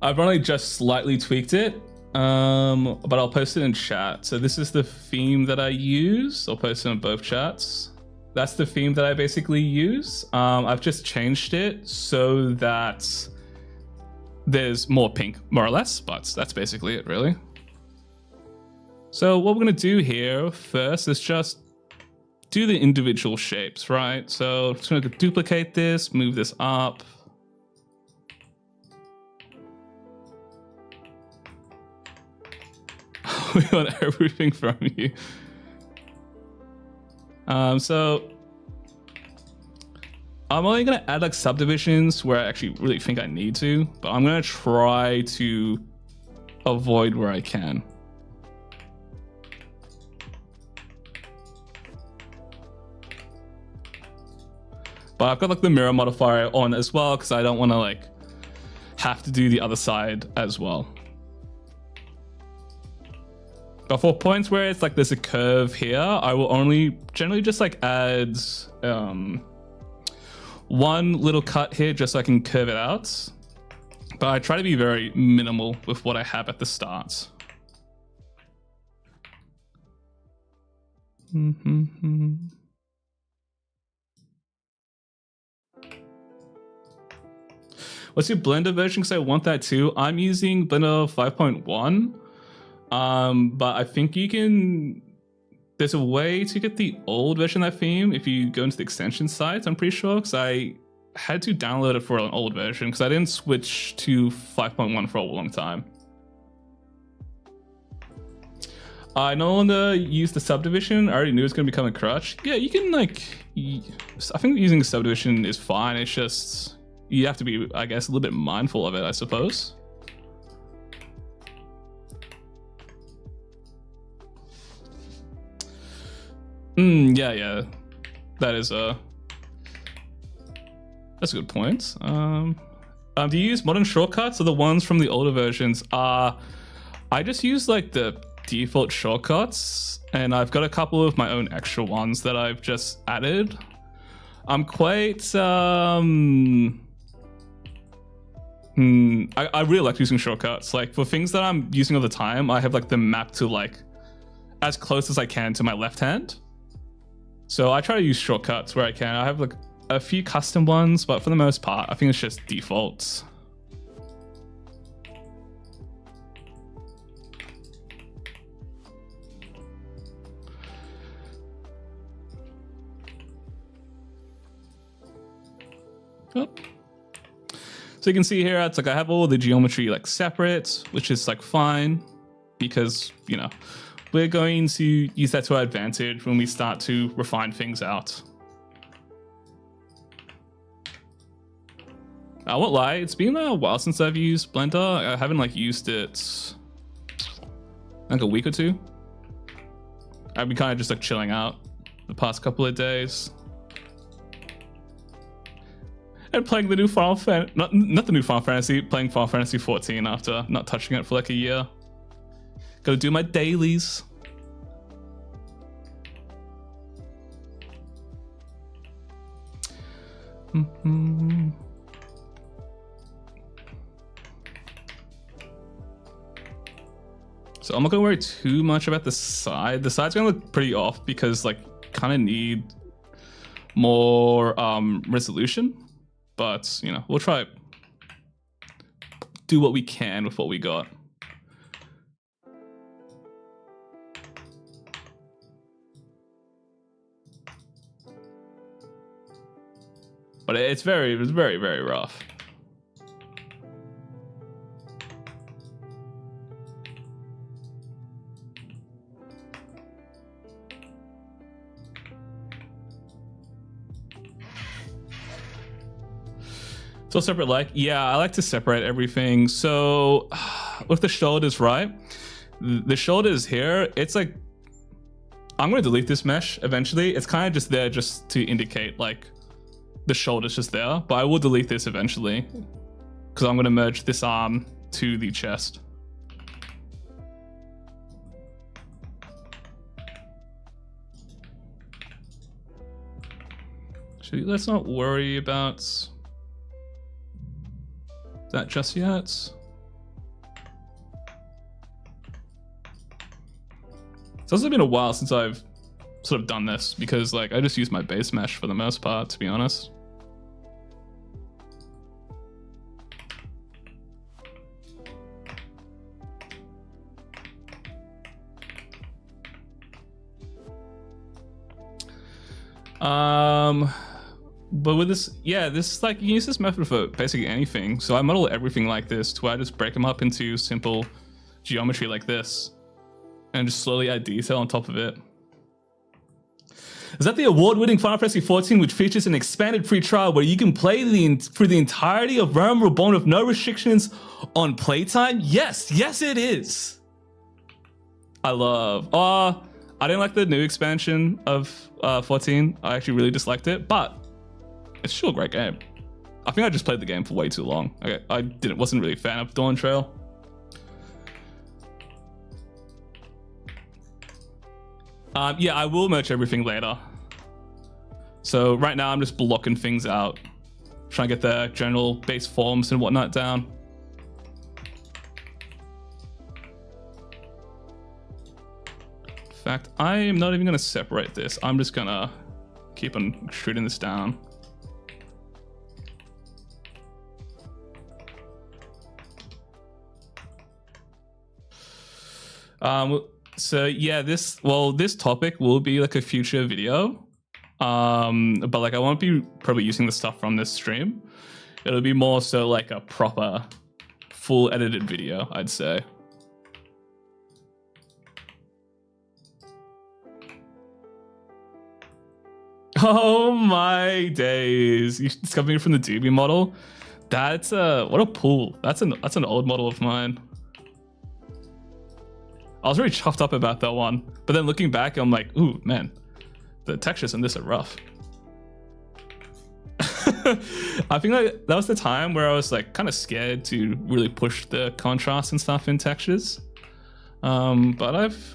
I've only just slightly tweaked it, but I'll post it in chat. So this is the theme that I use. I'll post it in both chats. That's the theme that I basically use. I've just changed it so that there's more pink, more or less, but that's basically it, really. So what we're gonna do here first is just do the individual shapes, right? So I'm just gonna duplicate this, move this up. We want everything from you. So I'm only gonna add like subdivisions where I actually really think I need to, but I'm gonna try to avoid where I can. But I've got like the mirror modifier on as well because I don't want to like have to do the other side as well. But for points where it's like there's a curve here, I will only generally just like add one little cut here just so I can curve it out. But I try to be very minimal with what I have at the start. What's your Blender version? Because I want that too. I'm using Blender 5.1. But I think there's a way to get the old version of that theme if you go into the extension site, I'm pretty sure, because I had to download it for an old version because I didn't switch to 5.1 for a long time. I no longer use the subdivision. I already knew it was going to become a crutch. Yeah, you can like, I think using the subdivision is fine. It's just, you have to be, I guess, a little bit mindful of it, I suppose. Yeah, that is that's a good point. Do you use modern shortcuts or the ones from the older versions? I just use like the default shortcuts, and I've got a couple of my own extra ones that I've just added. I'm quite I really like using shortcuts. Like for things that I'm using all the time, I have like them mapped to like as close as I can to my left hand. So I try to use shortcuts where I can. I have like a few custom ones, but for the most part, I think it's just defaults. Oh. So you can see here, it's like I have all the geometry like separate, which is like fine because, we're going to use that to our advantage when we start to refine things out. I won't lie, it's been a while since I've used Blender. I haven't like used it like a week or two. I've been kind of just like chilling out the past couple of days. And playing the new Final Fantasy, not the new Final Fantasy, playing Final Fantasy 14 after not touching it for like a year. Gotta do my dailies. So I'm not gonna worry too much about the side. The side's gonna look pretty off because like kind of need more resolution, but you know, we'll try do what we can with what we got. But it's very rough. So separate like, yeah, I like to separate everything. So with the shoulders, right? The shoulders here, it's like, I'm gonna delete this mesh eventually. It's kind of just there just to indicate like the shoulder's just there, but I will delete this eventually because I'm gonna merge this arm to the chest. Let's not worry about that just yet. It's also been a while since I've sort of done this because like I just use my base mesh for the most part, to be honest. But with this, yeah, this like you can use this method for basically anything. So I model everything like this to where I just break them up into simple geometry like this and just slowly add detail on top of it. Is that the award-winning Final Fantasy 14, which features an expanded free trial where you can play through the entirety of Realm Reborn with no restrictions on playtime? Yes, yes it is. I love. I didn't like the new expansion of 14. I actually really disliked it, but it's still a great game. I think I just played the game for way too long. Okay, I wasn't really a fan of Dawn Trail. Yeah, I will merge everything later. So right now I'm just blocking things out, trying to get the general base forms and whatnot down. In fact, I am not even going to separate this. I'm just going to keep on extruding this down. So yeah, this topic will be like a future video. But like I won't be probably using the stuff from this stream. It'll be more so like a proper full edited video, I'd say. Oh my days. It's coming from the Doobie model. That's what a pull. That's an old model of mine. I was really chuffed up about that one, but then looking back, I'm like, ooh, man, the textures in this are rough. I think like that was the time where I was like kind of scared to really push the contrast and stuff in textures. But I've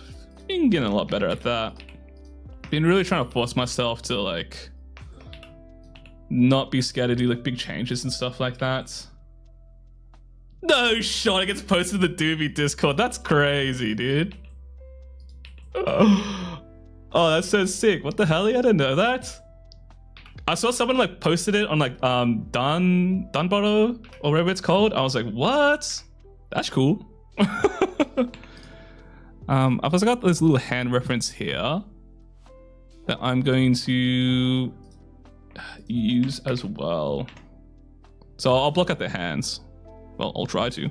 been getting a lot better at that. Been really trying to force myself to like not be scared to do like big changes and stuff like that. No shot, it gets posted to the Doobie Discord. That's crazy, dude. Oh, that's so sick. What the hell? I didn't know that. I saw someone like posted it on like Dunbotto or whatever it's called. I was like, what? That's cool. I've also got this little hand reference here that I'm going to use as well. So I'll block out the hands. Well, I'll try to.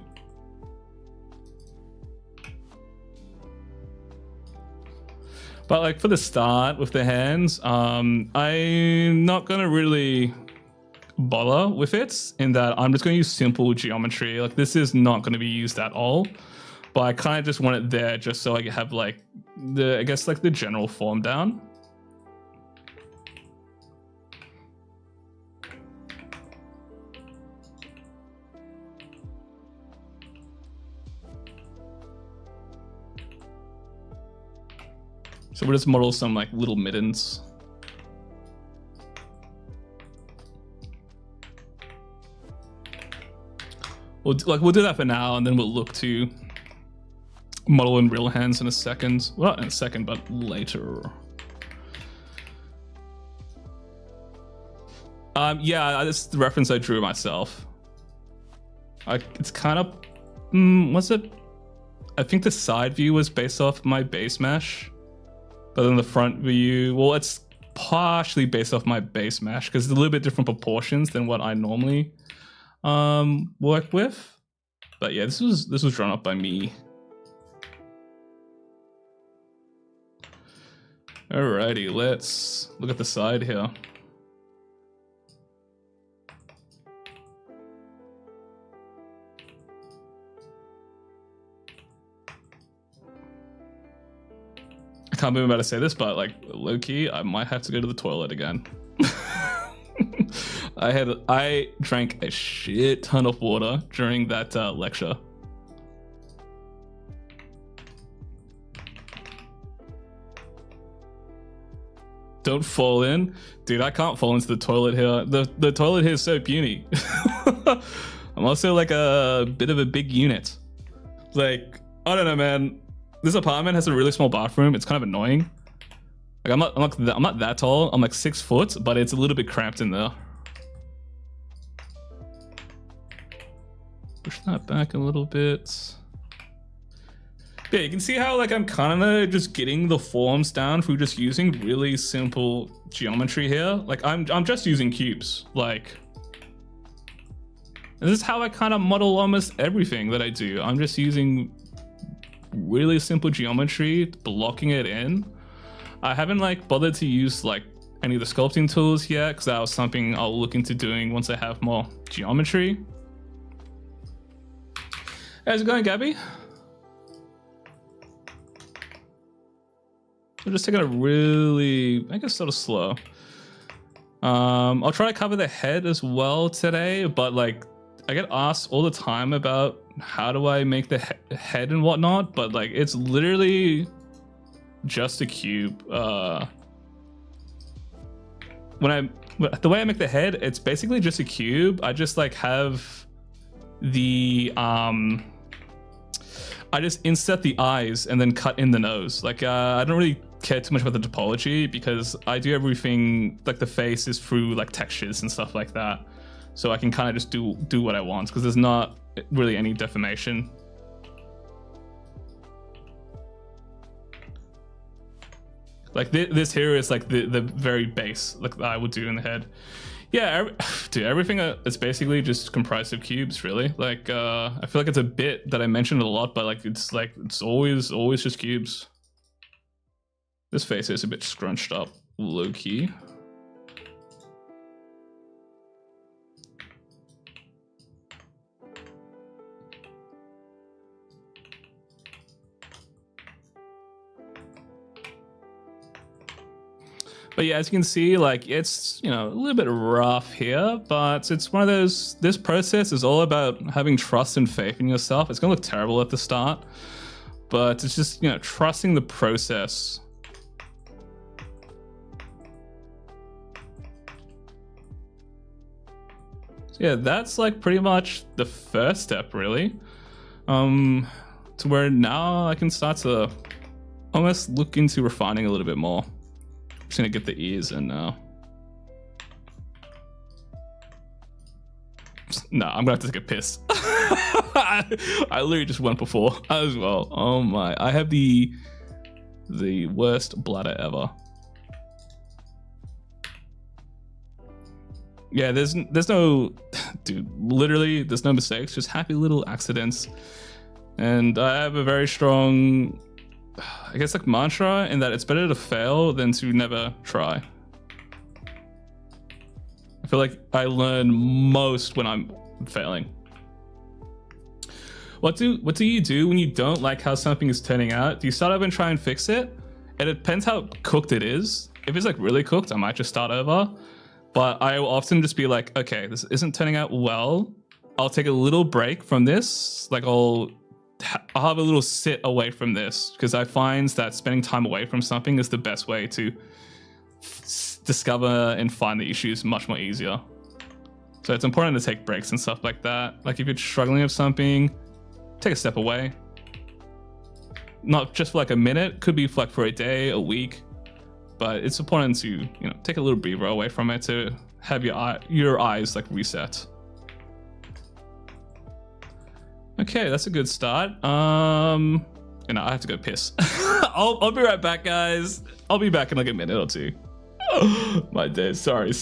But like for the start with the hands, I'm not gonna really bother with it in that I'm just gonna use simple geometry. Like this is not gonna be used at all, but I kind of just want it there just so I have like I guess like the general form down. So we'll just model some like little mittens. We'll do that for now, and then we'll look to model in real hands in a second. Well, not in a second, but later. Yeah, this is the reference I drew myself. It's kind of, what's it? I think the side view was based off my base mesh. But then the front view, well, it's partially based off my base mesh because it's a little bit different proportions than what I normally work with. But yeah, this was drawn up by me. Alrighty, let's look at the side here. I can't believe I'm about to say this, but like low-key, I might have to go to the toilet again. I drank a shit ton of water during that lecture. Don't fall in. Dude, I can't fall into the toilet here. The toilet here is so puny. I'm also like a bit of a big unit. Like, I don't know, man. This apartment has a really small bathroom. It's kind of annoying. Like I'm not that tall. I'm like 6 foot, but it's a little bit cramped in there. Push that back a little bit. Yeah, you can see how like I'm kind of just getting the forms down through just using really simple geometry here. Like I'm just using cubes. Like this is how I kind of model almost everything that I do. I'm just using really simple geometry, blocking it in. I haven't like bothered to use like any of the sculpting tools yet because that was something I'll look into doing once I have more geometry. How's it going, Gabby? I'm just taking it really, I guess, sort of slow. I'll try to cover the head as well today, but like I get asked all the time about how do I make the head and whatnot, but like it's literally just a cube. The way I make the head, it's basically just a cube. I just like have the I just insert the eyes and then cut in the nose. Like I don't really care too much about the topology because I do everything, like the face is through like textures and stuff like that. So I can kind of just do what I want because there's not really any deformation. Like this here is like the very base like that I would do in the head. Yeah, dude, everything is basically just comprised of cubes, really. Like I feel like it's a bit that I mentioned a lot, but like it's always just cubes. This face is a bit scrunched up, low key. But yeah, as you can see, like it's, you know, a little bit rough here, but it's one of those, this process is all about having trust and faith in yourself. It's gonna look terrible at the start, but it's just, you know, trusting the process. So yeah, that's like pretty much the first step, really. To where now I can start to almost look into refining a little bit more. Just gonna get the ears in now. No, I'm gonna have to take a piss. I literally just went before as well. Oh my, I have the worst bladder ever. Yeah, there's no, dude, literally there's no mistakes, just happy little accidents. And I have a very strong, I I guess like mantra in that it's better to fail than to never try. I feel like I learn most when I'm failing. What do you do when you don't like how something is turning out? Do you start over and try and fix it? It depends how cooked it is. If it's like really cooked, I might just start over. But I will often just be like, okay, this isn't turning out well. I'll take a little break from this. Like I'll have a little sit away from this, because I find that spending time away from something is the best way to discover and find the issues much more easier. So it's important to take breaks and stuff like that. Like if you're struggling with something, take a step away. Not just for like a minute, could be like for a day, a week, but it's important to, you know, take a little breather away from it to have your eyes like reset. Okay, that's a good start. You know, I have to go piss. I'll be right back, guys. I'll be back in like a minute or two. My day. Sorry.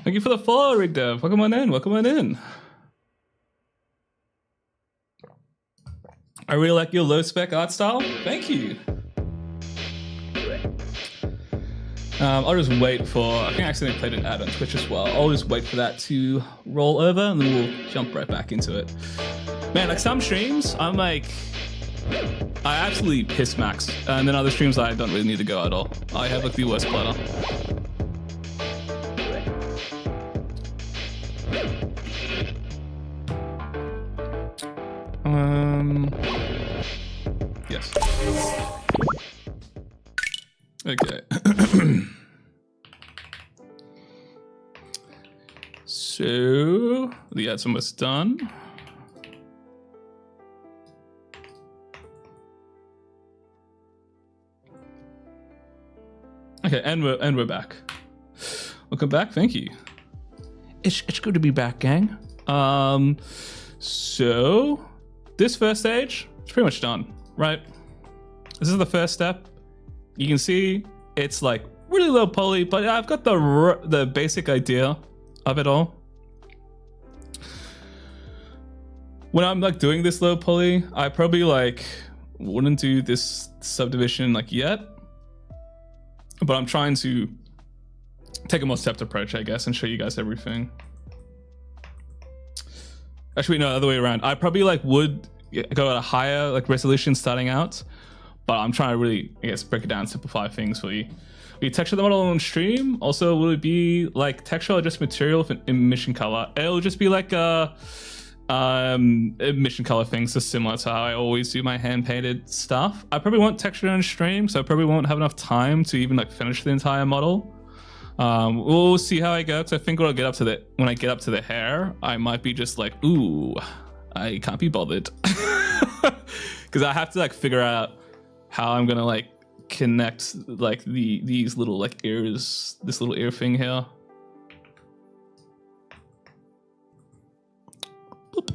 Thank you for the follow, Rig Dev. Welcome on in. I really like your low spec art style. Thank you. I'll just wait for, I think I accidentally played an ad on Twitch as well. I'll just wait for that to roll over and then we'll jump right back into it. Man, like some streams, I'm like, I absolutely piss max. And then other streams I don't really need to go at all. I have like the worst platter. Yes. Okay. So the ad's almost done. Okay, and we're back. Welcome back. Thank you. It's good to be back, gang. So this first stage, it's pretty much done, right? This is the first step. You can see it's like really low poly, but I've got the basic idea of it all. When I'm like doing this low poly, I probably like wouldn't do this subdivision like yet, but I'm trying to take a more stepped approach, I guess, and show you guys everything. Actually, no, the other way around. I probably like would go at a higher like resolution starting out, but I'm trying to really, I guess, break it down, simplify things for you. Will you texture the model on stream? Also, will it be like texture or just material with an emission color? It'll just be like a emission color things, so similar to how I always do my hand painted stuff. I probably won't texture on stream, so I probably won't have enough time to even like finish the entire model. We'll see how I go, because I think when I get up to the hair, I might be just like, ooh, I can't be bothered. Because I have to like figure out how I'm gonna like connect like these little like ears, this little ear thing here. Boop.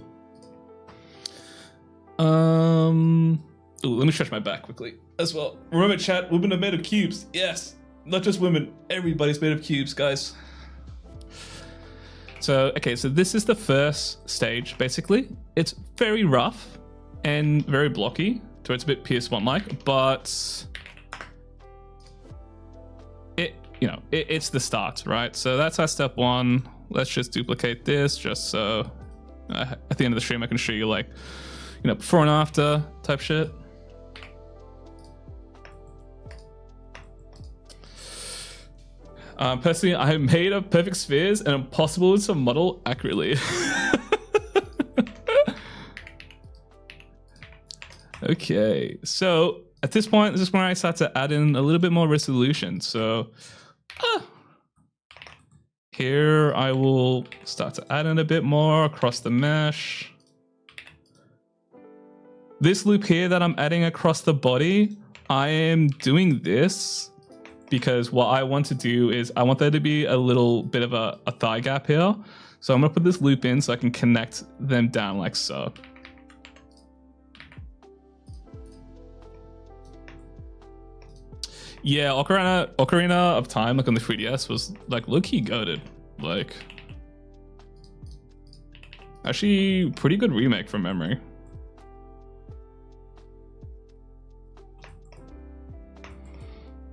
Ooh, let me stretch my back quickly as well. Remember, chat, women are made of cubes. Yes. Not just women, everybody's made of cubes, guys. So, okay, so this is the first stage, basically. It's very rough and very blocky, so it's a bit PS1-like, but it's the start, right? So that's our step one. let's just duplicate this just so at the end of the stream I can show you like, you know, before and after type shit. Personally, I made up perfect spheres and impossible to model accurately. Okay, so at this point, this is when I start to add in a little bit more resolution. So here I will start to add in a bit more across the mesh. This loop here that I'm adding across the body, I am doing this because what I want to do is I want there to be a little bit of a thigh gap here. So I'm gonna put this loop in so I can connect them down like so. Yeah, Ocarina of Time, like on the 3DS, was like low-key goated. Like, actually, pretty good remake from memory.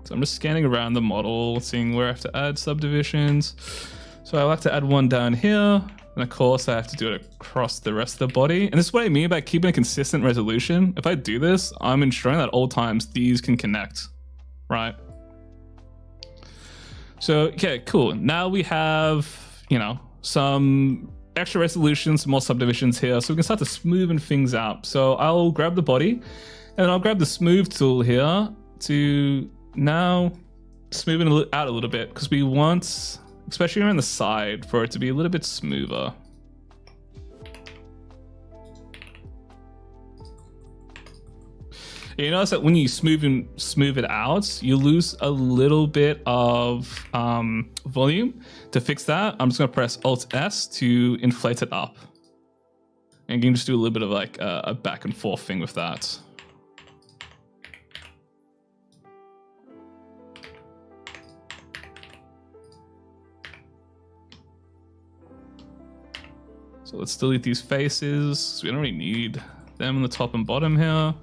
So I'm just scanning around the model, seeing where I have to add subdivisions. So I like to add one down here, and of course I have to do it across the rest of the body. And this is what I mean by keeping a consistent resolution. If I do this, I'm ensuring that at all times these can connect. Right. So, okay, cool. Now we have, you know, some extra resolution, some more subdivisions here. So we can start to smoothen things out. So I'll grab the body and I'll grab the smooth tool here to now smoothen it out a little bit because we want, especially around the side, for it to be a little bit smoother. You notice that when you smooth it out, you lose a little bit of volume. To fix that, I'm just gonna press Alt-S to inflate it up. And you can just do a little bit of like a back and forth thing with that. So let's delete these faces. We don't really need them on the top and bottom here.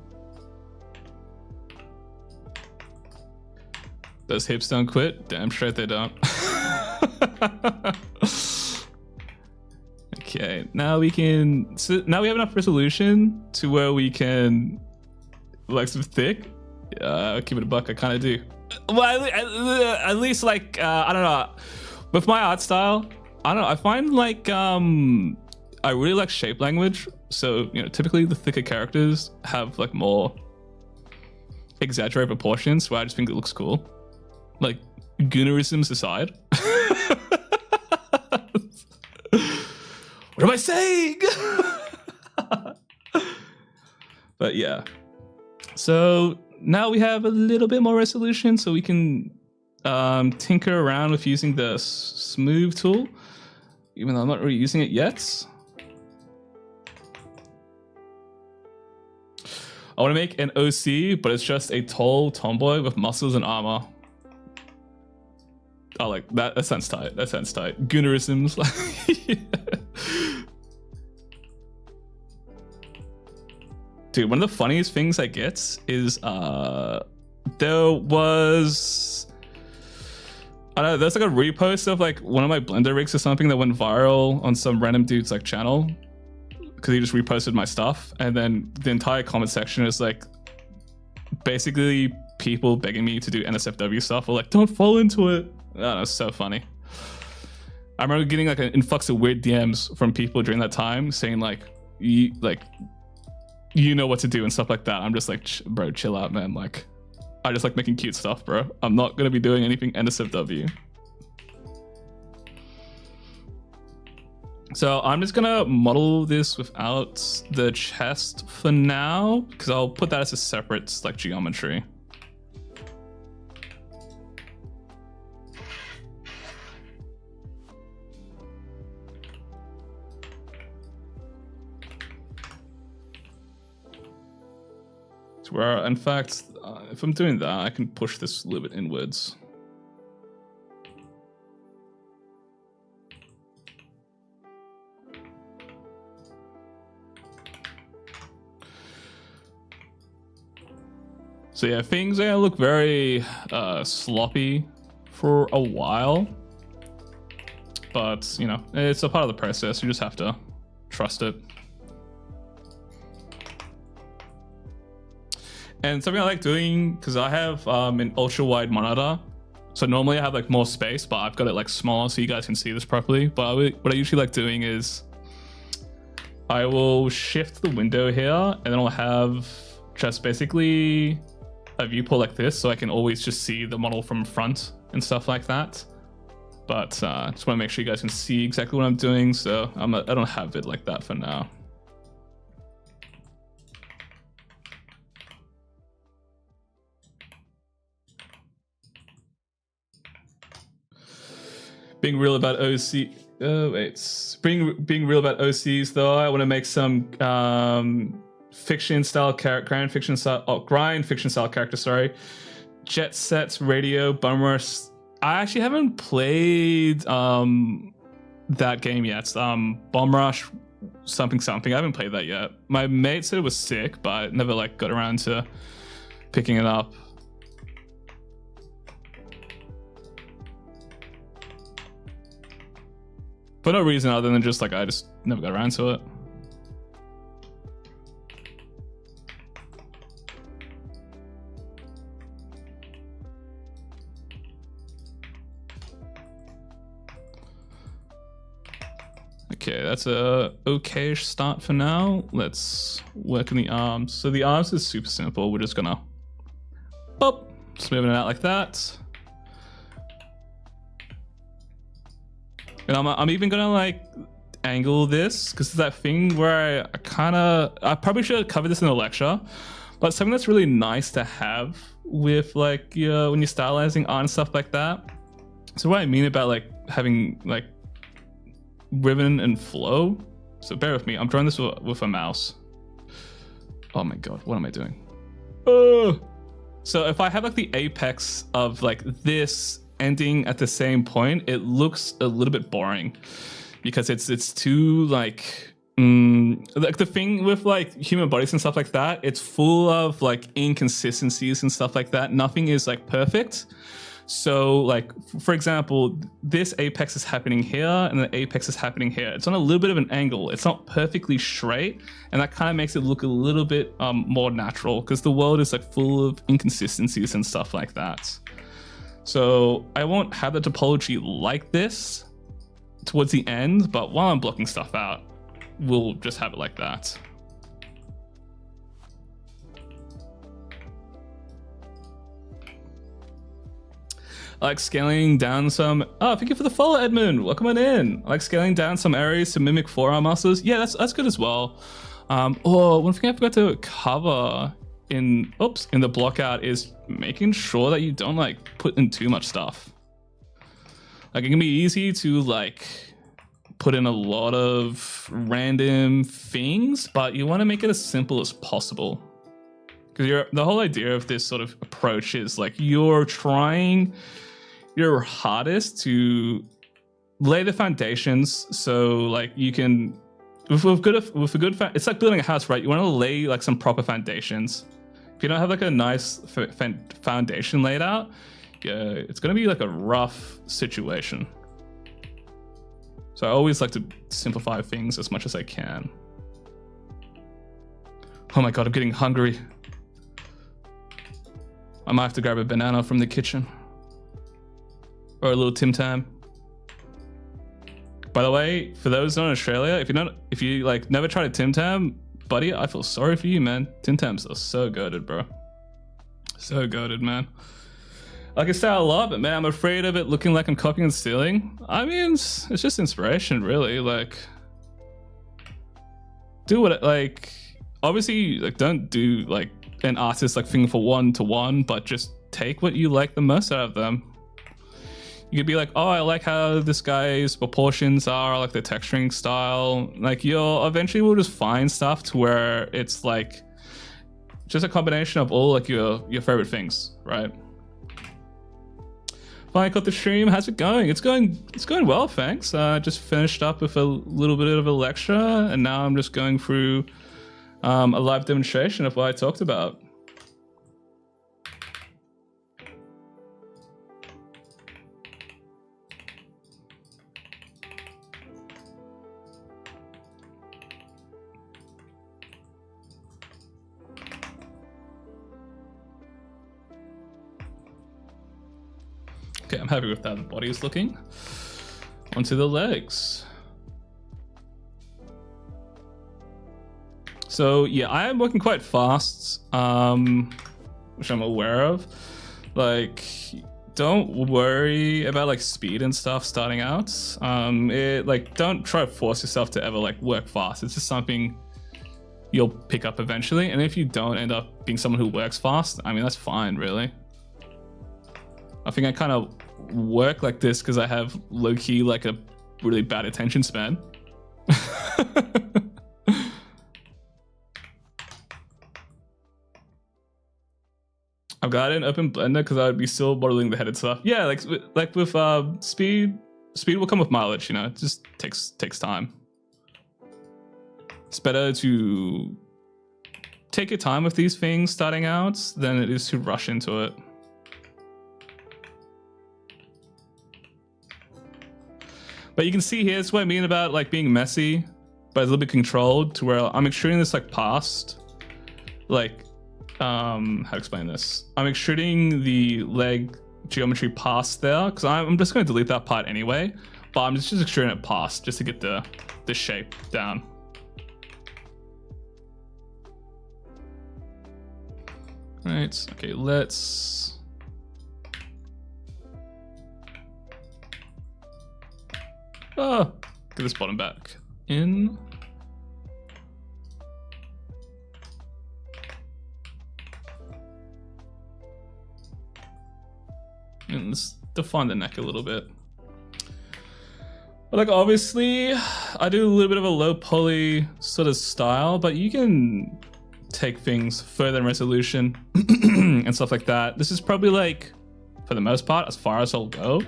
Those hips don't quit? Damn straight they don't. Okay, now we can. So now we have enough resolution to where we can, like, some thick. Keep it a buck. I kind of do. Well, at least like I don't know. With my art style, I don't know. I find like I really like shape language. So you know, typically the thicker characters have like more exaggerated proportions. Where I just think it looks cool. Like, goonerisms aside. What am I saying? But yeah. So now we have a little bit more resolution, so we can tinker around with using the smooth tool, even though I'm not really using it yet. I want to make an OC, but it's just a tall tomboy with muscles and armor. Oh, like that. That sounds tight. That sounds tight. Goonerisms. Yeah. Dude, one of the funniest things I get is there was, I don't know, there's like a repost of like one of my Blender rigs or something that went viral on some random dude's like channel because he just reposted my stuff, and then the entire comment section is like basically people begging me to do NSFW stuff or like, don't fall into it. I don't know, it's so funny. I remember getting like an influx of weird DMs from people during that time saying like, you know what to do and stuff like that. I'm just like, bro, chill out, man. Like, I just like making cute stuff, bro. I'm not gonna be doing anything NSFW. So I'm just gonna model this without the chest for now, because I'll put that as a separate like geometry. Where, in fact, if I'm doing that, I can push this a little bit inwards. So yeah, things are gonna look very sloppy for a while, but you know, it's a part of the process. You just have to trust it. And something I like doing, because I have an ultra wide monitor, so normally I have like more space, but I've got it like smaller so you guys can see this properly. But what I usually like doing is I will shift the window here, and then I'll have just basically a viewport like this, so I can always just see the model from front and stuff like that. But just want to make sure you guys can see exactly what I'm doing, so I don't have it like that for now. Being real about OC. Oh wait, being real about OCs though. I want to make some fiction style character, grind fiction style character. Sorry, Jet Set's Radio Bum Rush. I actually haven't played that game yet. Bomb Rush something. I haven't played that yet. My mate said it was sick, but I never like got around to picking it up. For no reason other than just like I just never got around to it. Okay, that's a okay-ish start for now. Let's work on the arms. So the arms is super simple. We're just gonna smoothing it out like that. And I'm even gonna like angle this, because it's that thing where I probably should have covered this in the lecture, but something that's really nice to have with like when you're stylizing art and stuff like that. So what I mean about like having like ribbon and flow. So bear with me. I'm drawing this with a mouse. Oh my god, what am I doing? So if I have like the apex of like this ending at the same point, it looks a little bit boring because it's too like the thing with like human bodies and stuff like that, it's full of like inconsistencies and stuff like that. Nothing is like perfect. So like for example, this apex is happening here and the apex is happening here. It's on a little bit of an angle. It's not perfectly straight, and that kind of makes it look a little bit more natural, because the world is like full of inconsistencies and stuff like that. So I won't have the topology like this towards the end, but while I'm blocking stuff out, we'll just have it like that. I like scaling down some... Oh, thank you for the follow, Edmund. Welcome on in. I like scaling down some areas to mimic forearm muscles. Yeah, that's good as well. One thing I forgot to cover in the block out is making sure that you don't like put in too much stuff. Like it can be easy to like put in a lot of random things, but you want to make it as simple as possible, because the whole idea of this sort of approach is like you're trying your hardest to lay the foundations, so like you can with a good it's like building a house, right? You want to lay like some proper foundations. If you don't have like a nice foundation laid out, yeah, it's gonna be like a rough situation. So I always like to simplify things as much as I can. Oh my god, I'm getting hungry. I might have to grab a banana from the kitchen. Or a little Tim Tam. By the way, for those not in Australia, if you like never tried a Tim Tam, buddy, I feel sorry for you, man. Tim Tams are so goated, bro. So goated, man. Like I say a lot, but man, I'm afraid of it looking like I'm copying and stealing. I mean, it's just inspiration, really. Like, do what like. Obviously, like, don't do like an artist like thing for one-to-one, but just take what you like the most out of them. You could be like, oh, I like how this guy's proportions are, I like the texturing style. Like you'll eventually will just find stuff to where it's like just a combination of all like your favorite things, right? Finally got the stream. How's it going? It's going well, thanks. Just finished up with a little bit of a lecture, and now I'm just going through a live demonstration of what I talked about. Okay, I'm happy with how the body is looking. Onto the legs. So yeah, I am working quite fast, which I'm aware of. Like, don't worry about like speed and stuff starting out. Don't try to force yourself to ever like work fast. It's just something you'll pick up eventually. And if you don't end up being someone who works fast, I mean, that's fine, really. I think I kind of work like this because I have low-key like a really bad attention span. I've got an open blender because I would be still modeling the headed stuff. Yeah, like with speed will come with mileage. You know, it just takes time. It's better to take your time with these things starting out than it is to rush into it. But you can see here, that's what I mean about like being messy, but a little bit controlled, to where I'm extruding this like past, like, how to explain this? I'm extruding the leg geometry past there, because I'm just going to delete that part anyway, but I'm just extruding it past just to get the shape down. Right, okay, let's... Oh, get this bottom back in. And let's define the neck a little bit. But like obviously, I do a little bit of a low poly sort of style, but you can take things further in resolution and stuff like that. This is probably like, for the most part, as far as I'll go.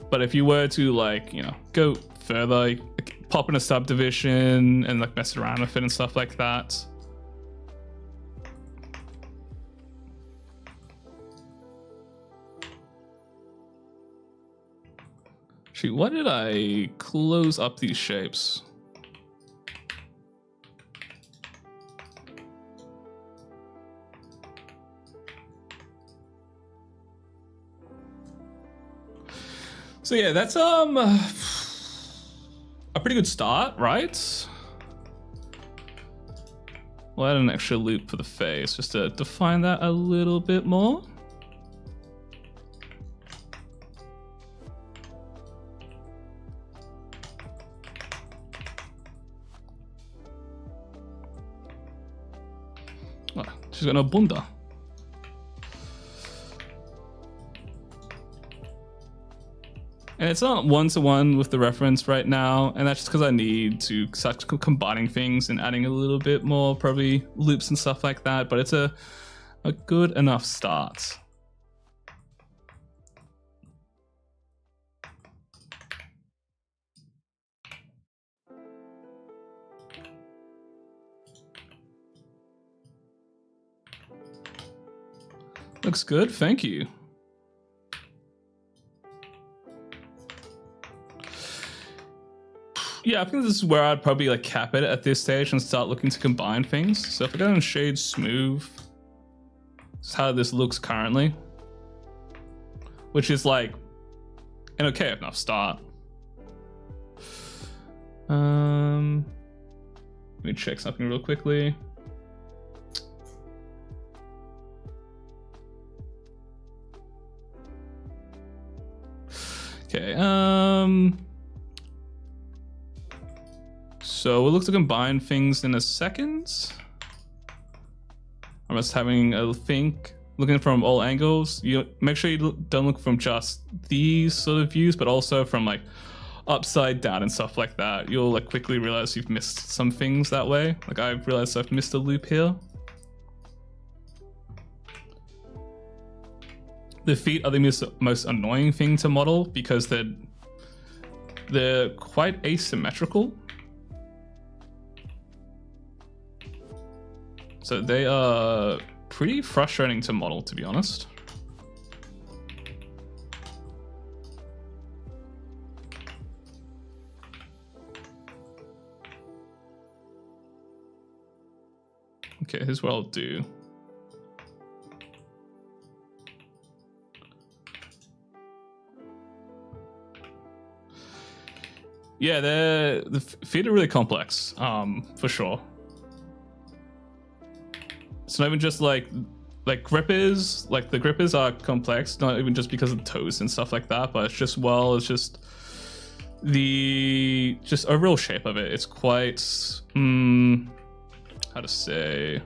But if you were to like, you know, go further, like, pop in a subdivision and like mess around with it and stuff like that. Shoot, why did I close up these shapes? So yeah, that's a pretty good start, right? We'll add an extra loop for the face just to define that a little bit more. Oh, she's got no bunda. And it's not one-to-one with the reference right now, and that's just because I need to start combining things and adding a little bit more, probably loops and stuff like that, but it's a good enough start. Looks good, thank you. Yeah, I think this is where I'd probably like cap it at this stage and start looking to combine things. So if I go in shade smooth, this is how this looks currently, which is like an okay enough start. Let me check something real quickly. Okay, so we'll look to combine things in a second. I'm just having a think, looking from all angles. You make sure you don't look from just these sort of views, but also from like upside down and stuff like that. You'll like quickly realize you've missed some things that way. Like I've realized I've missed a loop here. The feet are the most annoying thing to model because they're quite asymmetrical. So they are pretty frustrating to model, to be honest. Okay, here's what I'll do. Yeah, the feet are really complex, for sure. It's not even just like grippers. Like the grippers are complex, not even just because of toes and stuff like that, but it's just the overall shape of it. It's quite how to say,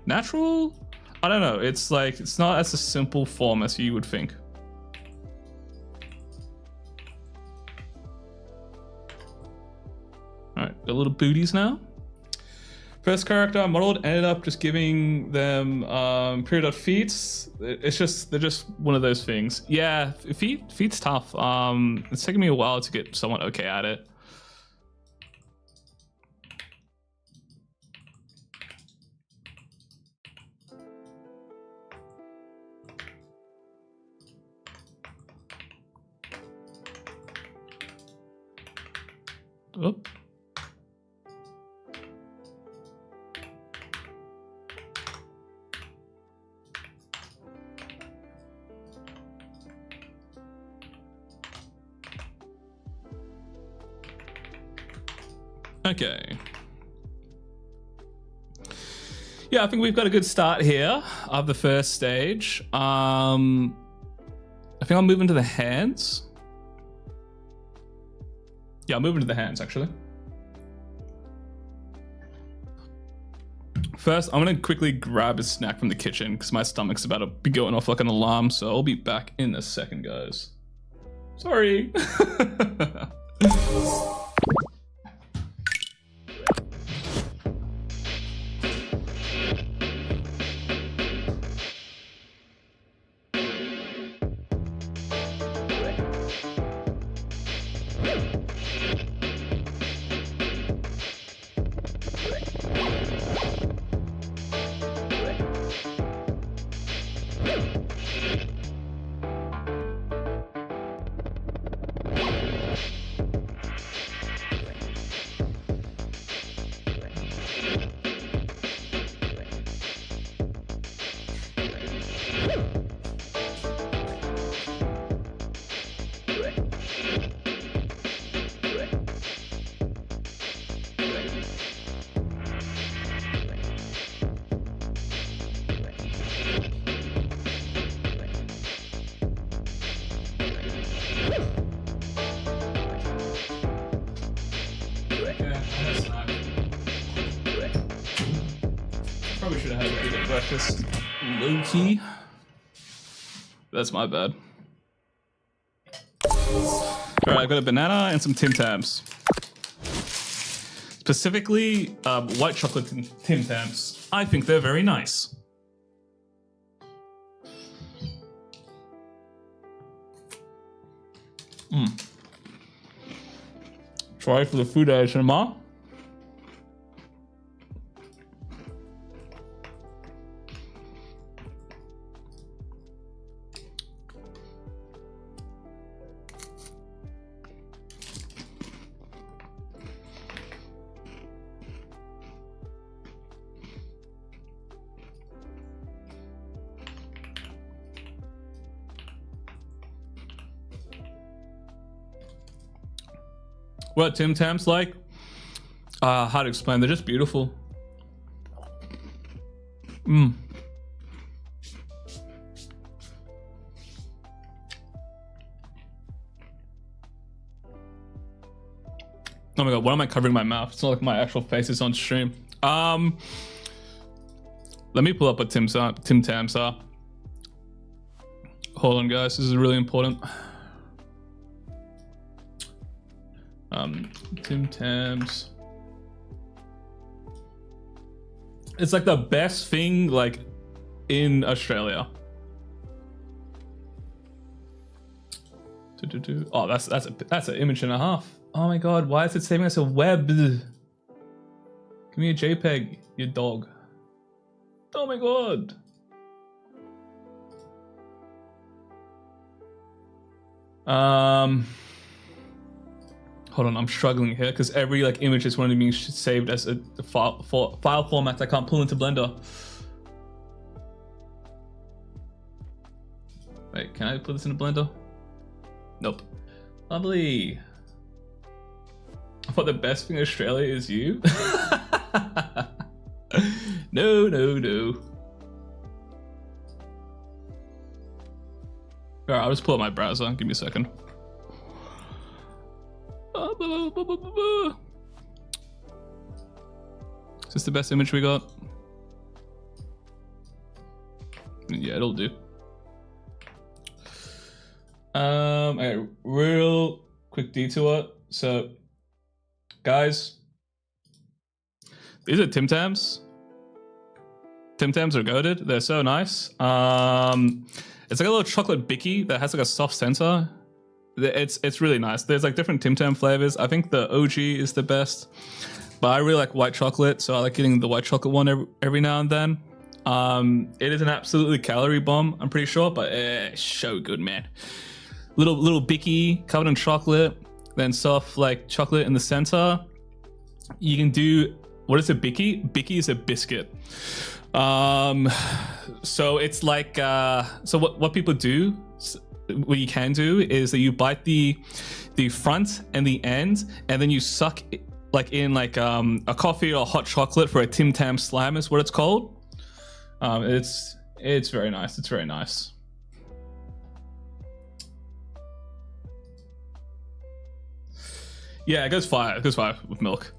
natural. I don't know. It's like it's not as a simple form as you would think. All right, the little booties now. First character I modeled ended up just giving them period of feet. They're just one of those things. Yeah, feet's tough. It's taken me a while to get somewhat okay at it. Oh. Okay. Yeah, I think we've got a good start here of the first stage. I think I'll move into the hands. Yeah, I'll move into the hands, actually. First, I'm gonna quickly grab a snack from the kitchen because my stomach's about to be going off like an alarm, so I'll be back in a second, guys. Sorry. Probably should have had a bit of breakfast. Low key. That's my bad. Alright, I've got a banana and some Tim Tams. Specifically, white chocolate Tim Tams. I think they're very nice. Try for the food ASMR. What Tim Tams like? How to explain? They're just beautiful. Oh my god, why am I covering my mouth? It's not like my actual face is on stream. Let me pull up what Tim Tams are. Hold on, guys. This is really important. Tim Tams. It's like the best thing like in Australia. Oh, that's an image and a half. Oh my god, why is it saving us a web? Give me a JPEG, you dog. Oh my god. Hold on, I'm struggling here because every like image is wanting to be saved as a file format I can't pull into Blender. Wait, can I put this into Blender? Nope. Lovely. I thought the best thing in Australia is you. No, no, no. Alright, I'll just pull up my browser. Give me a second. Is this the best image we got? Yeah, it'll do. Okay, real quick detour. So, guys, these are Tim Tams. Tim Tams are goated. They're so nice. It's like a little chocolate bicky that has like a soft center. It's really nice. There's like different Tim Tam flavors. I think the OG is the best, but I really like white chocolate, so I like getting the white chocolate one every now and then. It is an absolutely calorie bomb, I'm pretty sure, but it's so good, man. Little bicky covered in chocolate, then soft like chocolate in the center. You can do, what is a bicky? Bicky is a biscuit. So it's like, so what people do, what you can do is that you bite the front and the end, and then you suck like in like a coffee or hot chocolate for a Tim Tam Slam is what it's called. It's very nice. It's very nice. Yeah, it goes fire. It goes fire with milk.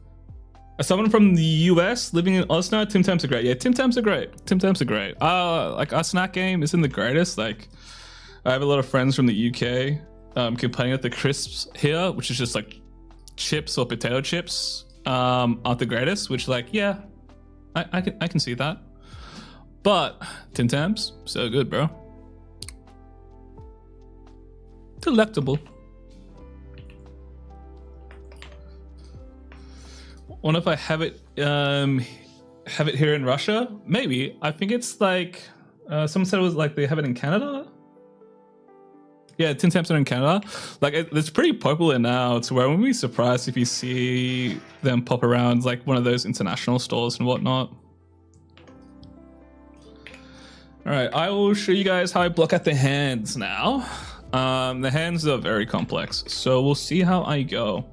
As someone from the US living in Oz now, Tim Tams are great. Yeah, Tim Tams are great. Tim Tams are great. Like our snack game isn't the greatest. Like I have a lot of friends from the UK complaining that the crisps here, which is just like chips or potato chips, aren't the greatest. Which like, yeah, I can see that. But Tim Tams, so good, bro. Delectable. Wonder if I have it here in Russia? Maybe. I think it's like someone said it was like they have it in Canada. Yeah, Tim Tams are in Canada. Like it's pretty popular now to where I wouldn't be surprised if you see them pop around like one of those international stores and whatnot. All right, I will show you guys how I block out the hands now. The hands are very complex, so we'll see how I go.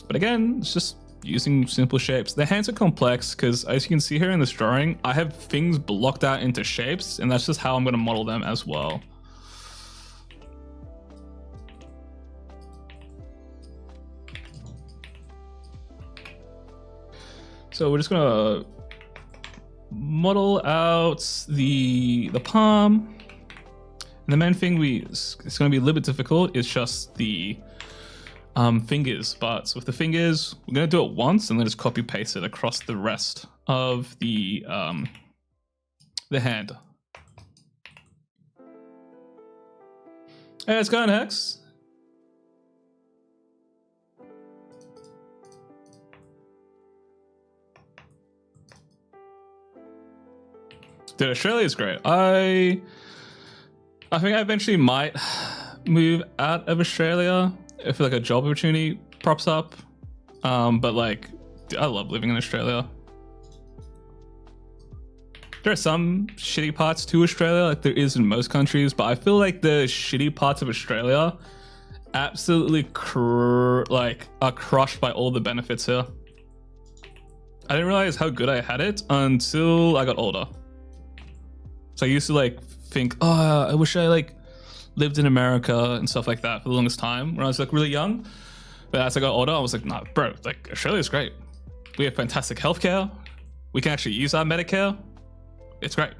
But again, it's just using simple shapes. The hands are complex because, as you can see here in this drawing, I have things blocked out into shapes, and that's just how I'm going to model them as well. So we're just going to model out the palm. And the main thing it's going to be a little bit difficult, is just the fingers, but with the fingers we're going to do it once and then just copy paste it across the rest of the hand. Hey, it's going, Hex. Dude, Australia is great. I think I eventually might move out of Australia if like a job opportunity props up, but like dude, I love living in Australia. There are some shitty parts to Australia, like there is in most countries, but I feel like the shitty parts of Australia absolutely are crushed by all the benefits here. I didn't realize how good I had it until I got older. So I used to like think, oh, I wish I like lived in America and stuff like that for the longest time when I was like really young. But as I got older, I was like, nah, bro, like Australia's great. We have fantastic healthcare. We can actually use our Medicare. It's great.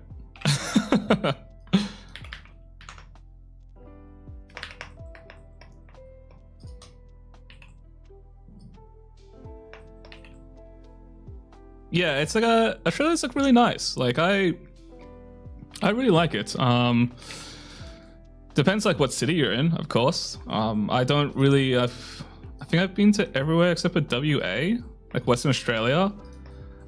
Yeah, it's like Australia's like really nice. Like I really like it. Depends like what city you're in, of course. I don't really, I think I've been to everywhere except for WA, like Western Australia.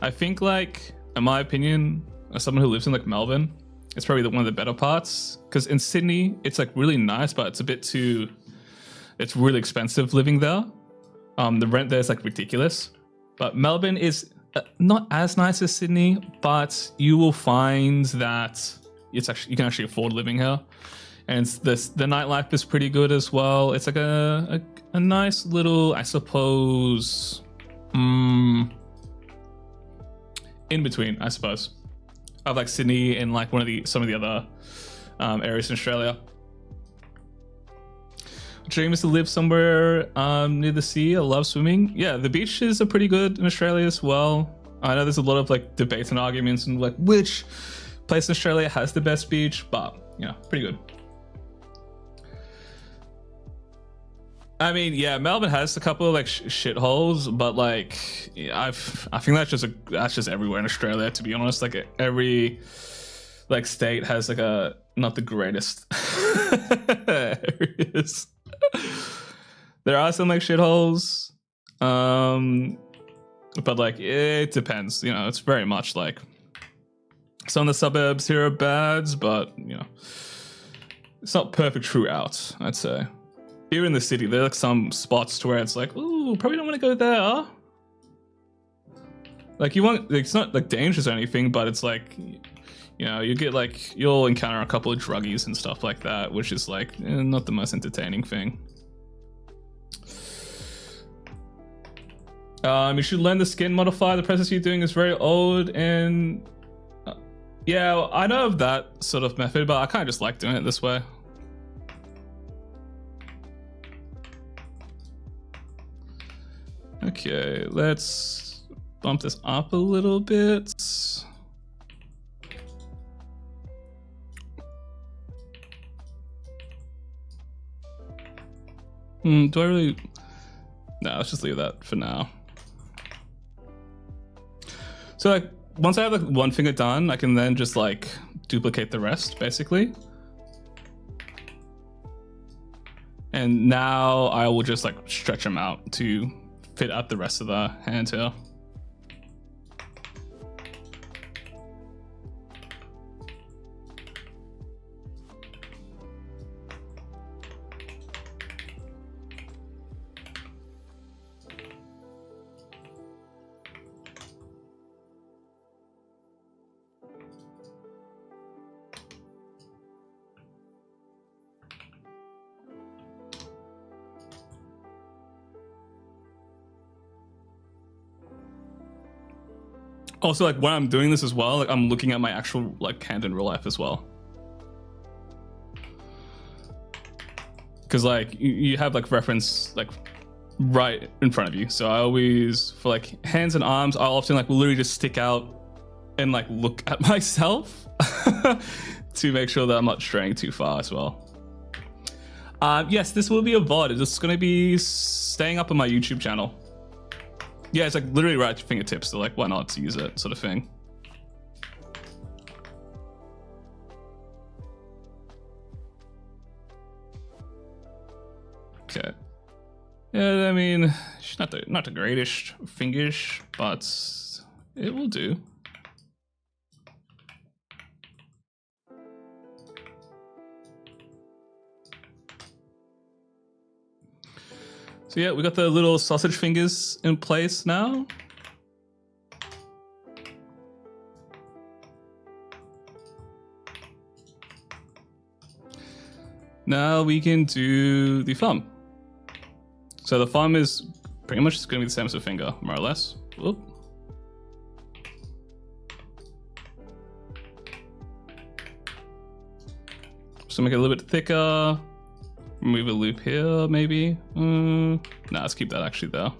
I think like, in my opinion, as someone who lives in like Melbourne, it's probably one of the better parts. Because in Sydney, it's like really nice, but it's a bit too, it's really expensive living there. The rent there is like ridiculous. But Melbourne is not as nice as Sydney, but you will find that you can actually afford living here. And the nightlife is pretty good as well. It's like a nice little, I suppose, in between, I suppose, of like Sydney and like some of the other areas in Australia. Dream is to live somewhere near the sea. I love swimming. Yeah, the beaches are pretty good in Australia as well. I know there's a lot of like debates and arguments and like which place in Australia has the best beach, but yeah, pretty good. I mean, yeah, Melbourne has a couple of like shitholes, but like, yeah, I think that's just everywhere in Australia. To be honest, like every like state has like not the greatest areas. There are some like shitholes, but like it depends. You know, it's very much like some of the suburbs here are bad, but you know, it's not perfect throughout, I'd say. Here in the city, there are like some spots to where it's like, ooh, probably don't want to go there. Like it's not like dangerous or anything, but it's like, you know, you'll encounter a couple of druggies and stuff like that, which is like not the most entertaining thing. You should learn the skin modifier. The process you're doing is very old, and yeah, I know of that sort of method, but I kind of just like doing it this way. Okay, let's bump this up a little bit. Do I really? No, let's just leave that for now. So like, once I have like one finger done, I can then just like duplicate the rest, basically. And now I will just like stretch them out to fit up the rest of the hand here. Also, like when I'm doing this as well, like I'm looking at my actual like hand in real life as well. Because like you have like reference like right in front of you. So I always, for like hands and arms, I'll often like literally just stick out and like look at myself to make sure that I'm not straying too far as well. Yes, this will be a VOD. It's going to be staying up on my YouTube channel. Yeah, it's like literally right at your fingertips, so like why not use it, sort of thing. Okay. Yeah, I mean, she's not the greatest fingers, but it will do. So yeah, we got the little sausage fingers in place now. Now we can do the thumb. So the thumb is pretty much going to be the same as the finger, more or less. Whoop. So make it a little bit thicker. Remove a loop here, maybe. Nah, let's keep that actually there.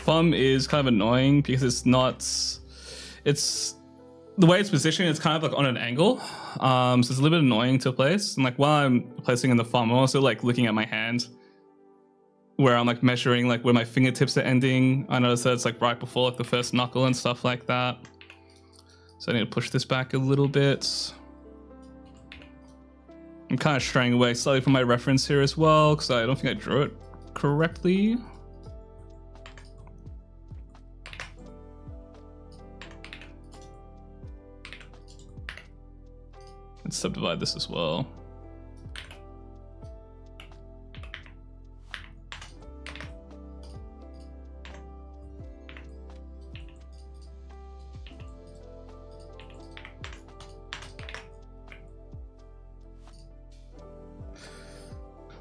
Thumb is kind of annoying because it's the way it's positioned, it's kind of like on an angle. So it's a little bit annoying to place. And like while I'm placing in the thumb, I'm also like looking at my hand where I'm like measuring like where my fingertips are ending. I notice that it's like right before like the first knuckle and stuff like that. So I need to push this back a little bit. I'm kind of straying away slightly from my reference here as well, because I don't think I drew it correctly. Let's subdivide this as well.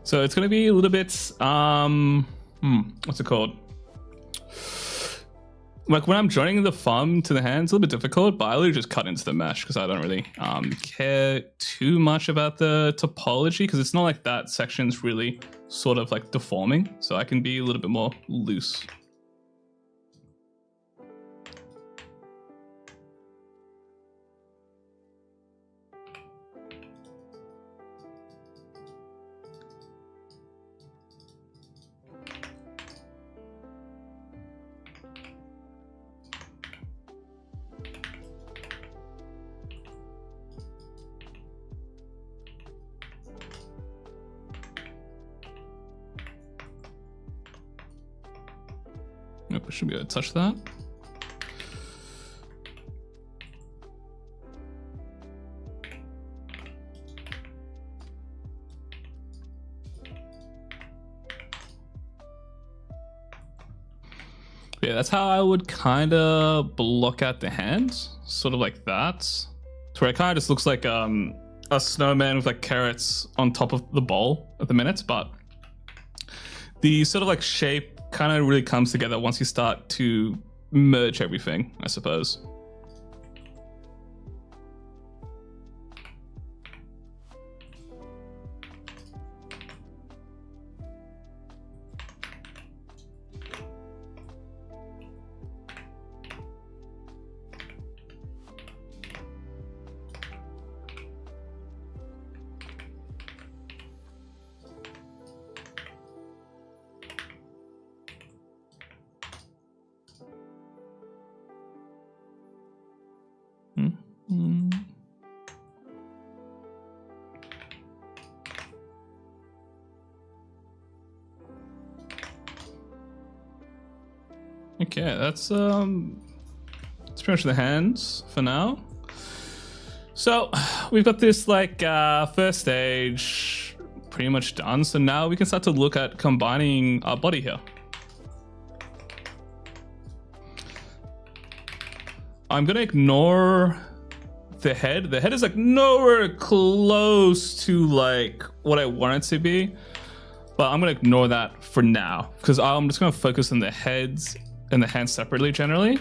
So it's going to be a little bit, what's it called? Like when I'm joining the thumb to the hand, it's a little bit difficult, but I literally just cut into the mesh because I don't really care too much about the topology, because it's not like that section's really sort of like deforming. So I can be a little bit more loose. Nope, I should be able to touch that. Yeah, that's how I would kind of block out the hands, sort of like that. To where it kind of just looks like a snowman with like carrots on top of the bowl at the minute, but the sort of like shape kind of really comes together once you start to merge everything, I suppose. Okay, that's pretty much the hands for now. So we've got this like first stage pretty much done. So now we can start to look at combining our body here. I'm gonna ignore the head. The head is like nowhere close to like what I want it to be, but I'm gonna ignore that for now because I'm just gonna focus on the heads and the hands separately generally.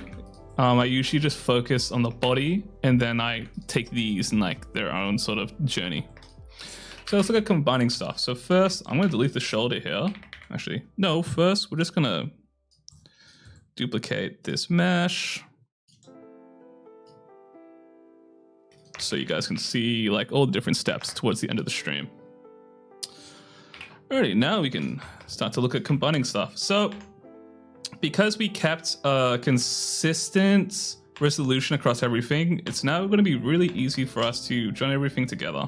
I usually just focus on the body and then I take these in like their own sort of journey. So let's look at combining stuff. So first I'm gonna delete the shoulder here. Actually, no, first we're just gonna duplicate this mesh, so you guys can see like all the different steps towards the end of the stream. Alrighty, now we can start to look at combining stuff. So because we kept a consistent resolution across everything, it's now going to be really easy for us to join everything together.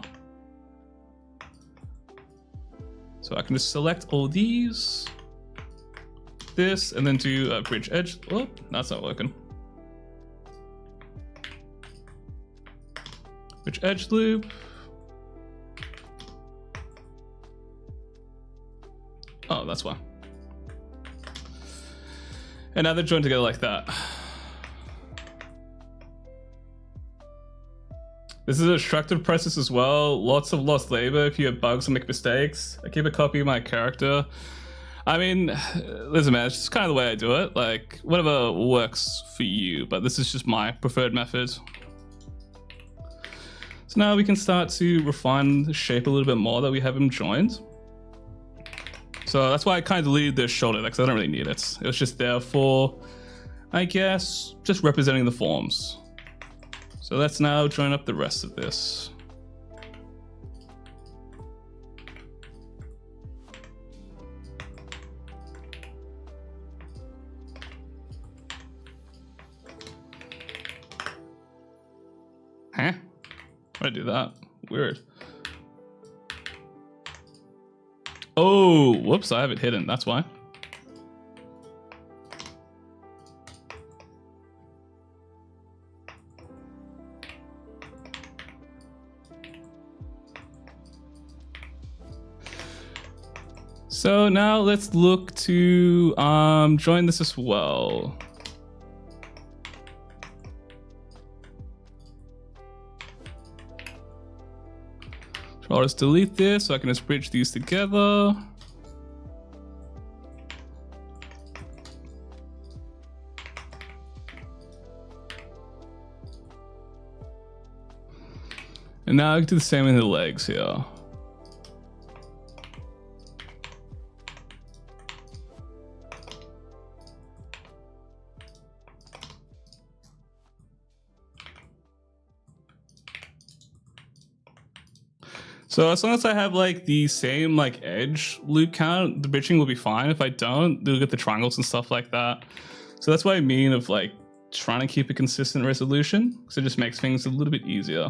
So I can just select all these, this, and then do a bridge edge. Oh, that's not working. Bridge edge loop. Oh, that's why. And now they're joined together like that. This is a destructive process as well. Lots of lost labor if you have bugs and make mistakes. I keep a copy of my character. I mean, listen man, it's just kind of the way I do it. Like, whatever works for you, but this is just my preferred method. So now we can start to refine the shape a little bit more that we have them joined. So that's why I kind of deleted the shoulder, because I don't really need it. It was just there for, I guess, just representing the forms. So let's now join up the rest of this. Huh? Why'd I do that? Weird. Oh, whoops, I have it hidden, that's why. So now let's look to join this as well. So I'll just delete this so I can just bridge these together. And now I can do the same in the legs here. So as long as I have like the same like edge loop count, the bridging will be fine. If I don't, they'll get the triangles and stuff like that. So that's what I mean of like trying to keep a consistent resolution, because it just makes things a little bit easier.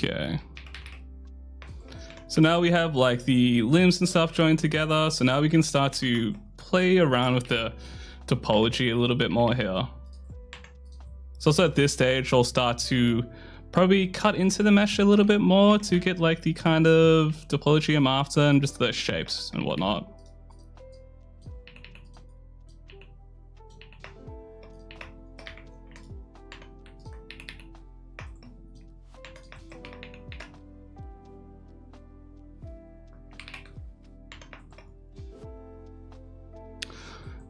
Okay. So now we have like the limbs and stuff joined together. So now we can start to play around with the topology a little bit more here. So also at this stage, I'll start to probably cut into the mesh a little bit more to get like the kind of topology I'm after and just the shapes and whatnot.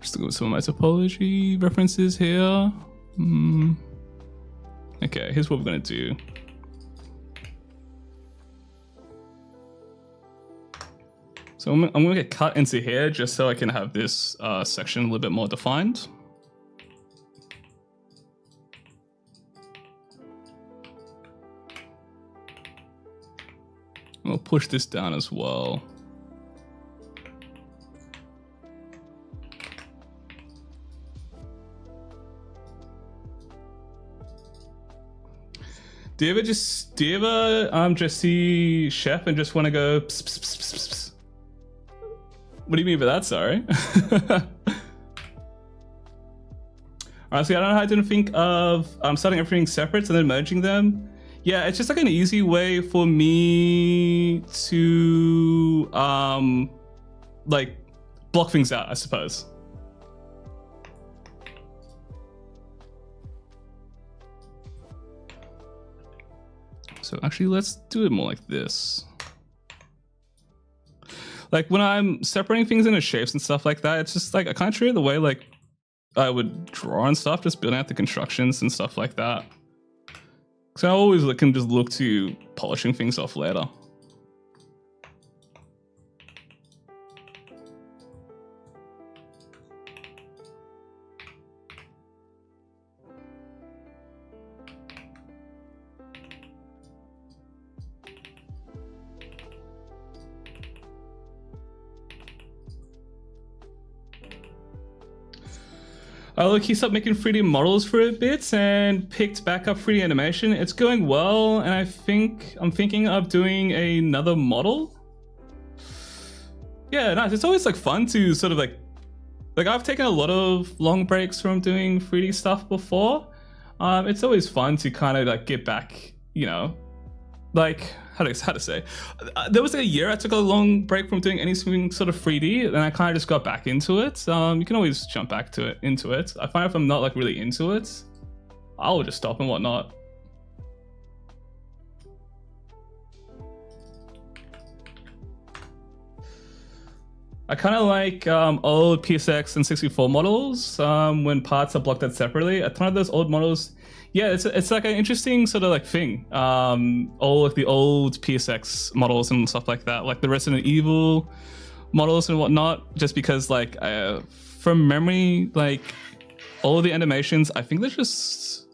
Just to go with some of my topology references here. Okay, here's what we're gonna do. So I'm gonna get cut into here just so I can have this section a little bit more defined. We'll push this down as well. Do you ever just see Chef and just want to go pss, pss, pss, pss, pss? What do you mean by that? Sorry. Honestly, I don't know how I didn't think of starting everything separate and then merging them. Yeah, it's just like an easy way for me to like block things out, I suppose. So actually, let's do it more like this. Like when I'm separating things into shapes and stuff like that, it's just like I kind of treat it the way like I would draw and stuff, just building out the constructions and stuff like that. So I always can just look to polishing things off later. He stopped making 3D models for a bit and picked back up 3D animation. It's going well, and I'm thinking of doing another model. Yeah, nice. It's always like fun to sort of like I've taken a lot of long breaks from doing 3D stuff before. It's always fun to kind of like get back, you know, like how to say. There was a year I took a long break from doing anything sort of 3D, and I kind of just got back into it. You can always jump back into it. I find if I'm not like really into it, I'll just stop and whatnot. I kind of like old PSX and 64 models when parts are blocked out separately. A ton of those old models, yeah, it's like an interesting sort of like thing. All like the old PSX models and stuff like that, like the Resident Evil models and whatnot, just because like from memory, like all the animations, I think they're just,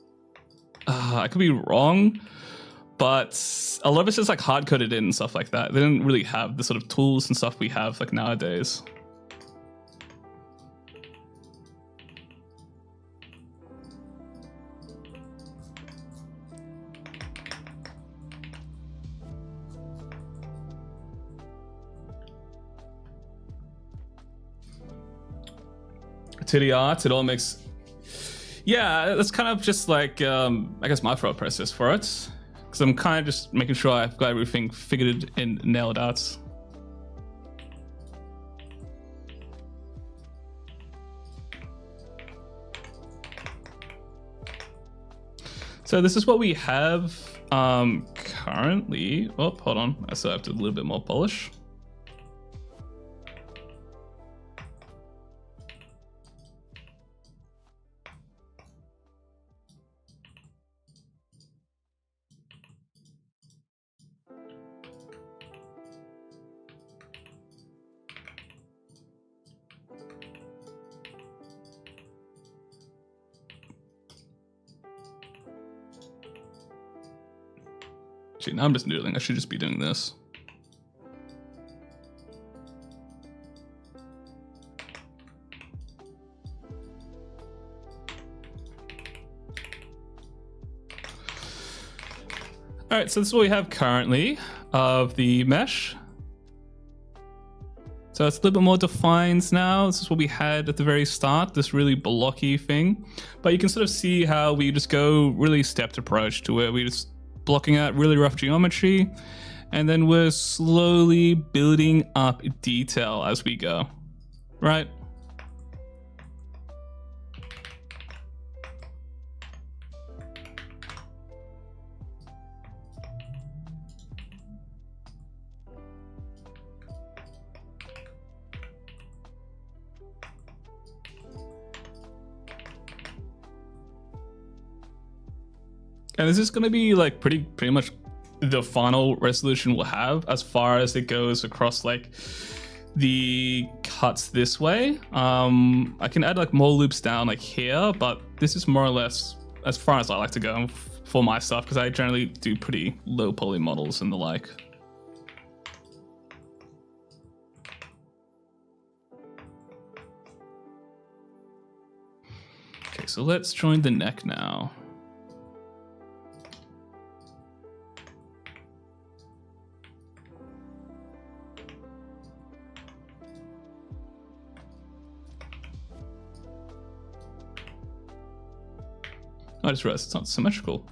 I could be wrong, but a lot of it's just like hard coded in and stuff like that. They didn't really have the sort of tools and stuff we have like nowadays. To the art, it all makes, yeah, that's kind of just like I guess my thought process for it, because I'm kind of just making sure I've got everything figured and nailed out. So this is what we have currently. Oh, hold on, I still have to do a little bit more polish. Gee, now I'm just noodling. I should just be doing this. All right, so this is what we have currently of the mesh. So it's a little bit more defined now. This is what we had at the very start, this really blocky thing. But you can sort of see how we just go really stepped approach to where we just blocking out really rough geometry, and then we're slowly building up detail as we go, right? And this is going to be like pretty much the final resolution we'll have as far as it goes across like the cuts this way. I can add like more loops down like here, but this is more or less as far as I like to go for my stuff, because I generally do pretty low poly models and the like. Okay, so let's join the neck now. I just realized it's not symmetrical.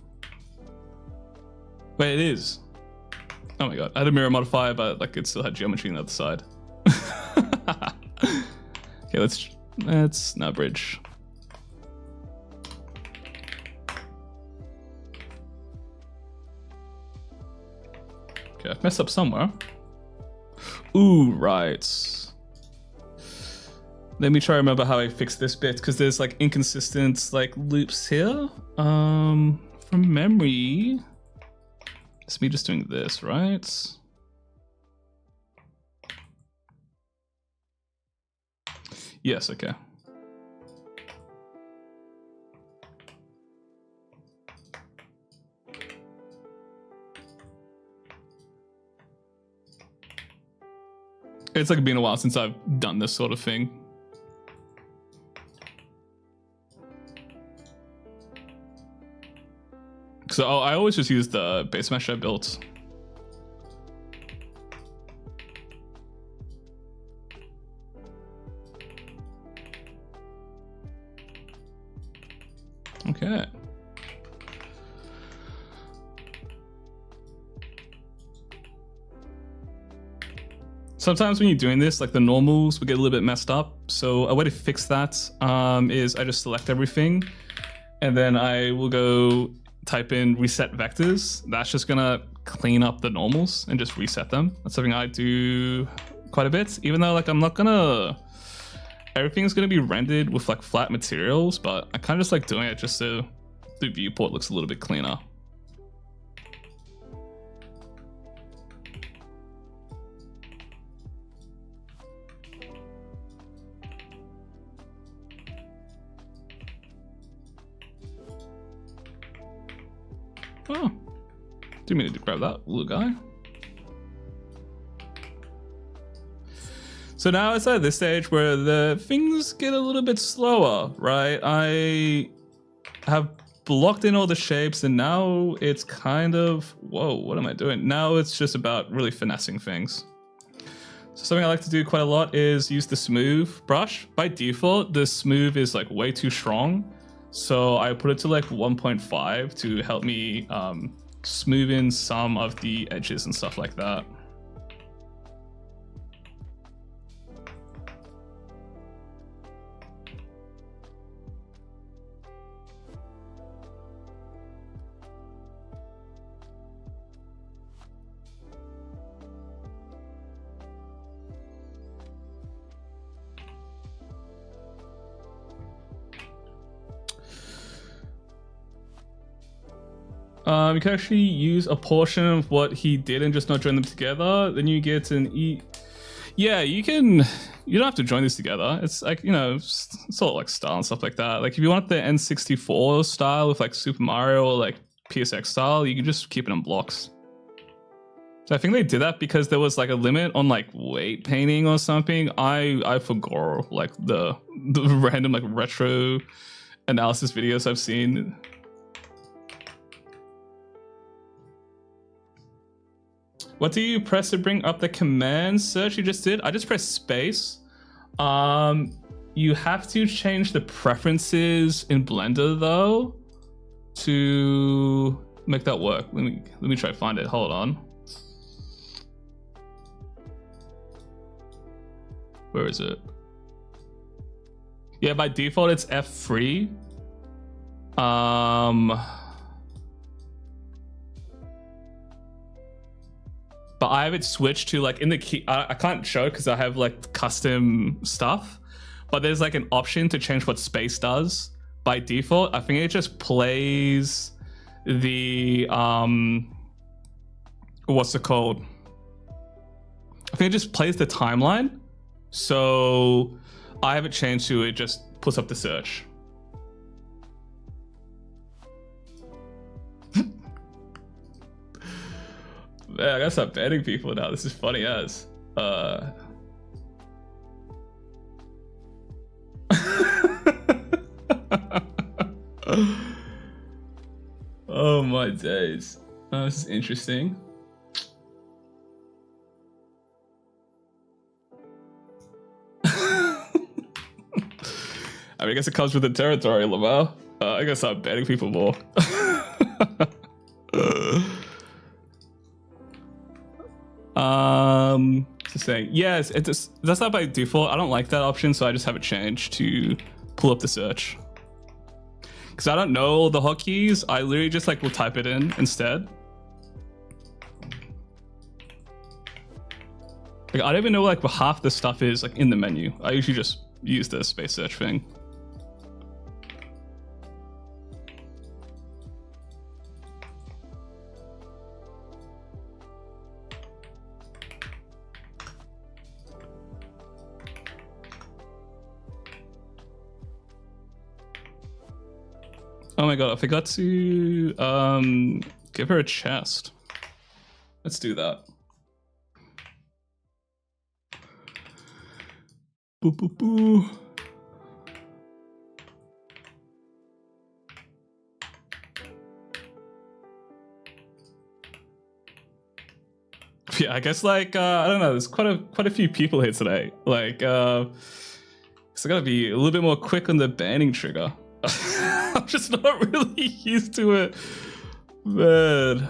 Wait, it is. Oh my god, I had a mirror modifier, but like it still had geometry on the other side. Okay, let's now bridge. Okay, I've messed up somewhere. Ooh, right. Let me try to remember how I fixed this bit, because there's like inconsistent like loops here. From memory, it's me just doing this, right? Yes, okay. It's like been a while since I've done this sort of thing. So I always just use the base mesh I built. Okay. Sometimes when you're doing this, like the normals will get a little bit messed up. So a way to fix that is I just select everything, and then I will go type in reset vectors. That's just gonna clean up the normals and just reset them. That's something I do quite a bit, even though like I'm not gonna, everything's gonna be rendered with like flat materials, but I kind of just like doing it just so the viewport looks a little bit cleaner. Oh, didn't mean to grab that little guy. So now it's at this stage where the things get a little bit slower, right? I have blocked in all the shapes and now it's kind of, whoa, what am I doing? Now it's just about really finessing things. So something I like to do quite a lot is use the smooth brush. By default, the smooth is like way too strong. So I put it to like 1.5 to help me smooth in some of the edges and stuff like that. You can actually use a portion of what he did and just not join them together. Then you get an E. Yeah, you don't have to join these together. It's like, you know, sort of like style and stuff like that. Like if you want the N64 style with like Super Mario or like PSX style, you can just keep it in blocks. So I think they did that because there was like a limit on like weight painting or something. I forgot like the random like retro analysis videos I've seen. What do you press to bring up the command search you just did? I just pressed space. You have to change the preferences in Blender though to make that work. Let me try to find it. Hold on. Where is it? Yeah, by default it's F3. But I have it switched to like in the key. I can't show it because I have like custom stuff, but there's like an option to change what space does by default. I think it just plays the what's it called? I think it just plays the timeline. So I have it changed to it just puts up the search. Man, I gotta stop banning people now. This is funny as. Oh my days. Oh, this is interesting. I mean, I guess it comes with the territory, Lamar. I gotta stop banning people more. To say yes, that's not by default. I don't like that option, so I just have it changed to pull up the search. Because I don't know the hotkeys, I literally just like will type it in instead. Like I don't even know like what half the stuff is like in the menu. I usually just use the space search thing. Oh my god, I forgot to give her a chest. Let's do that. Boo boo boo. Yeah, I guess like I don't know, there's quite a few people here today. Like so I gotta be a little bit more quick on the banning trigger. I'm just not really used to it, man.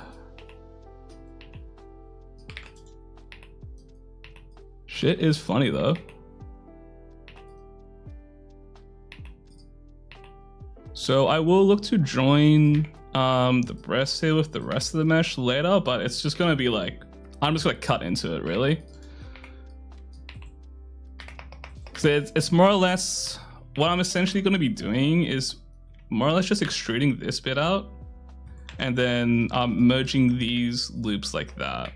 Shit is funny though. So I will look to join the breast here with the rest of the mesh later, but it's just gonna be like, I'm just gonna cut into it really. So it's more or less, what I'm essentially gonna be doing is more or less just extruding this bit out and then merging these loops like that.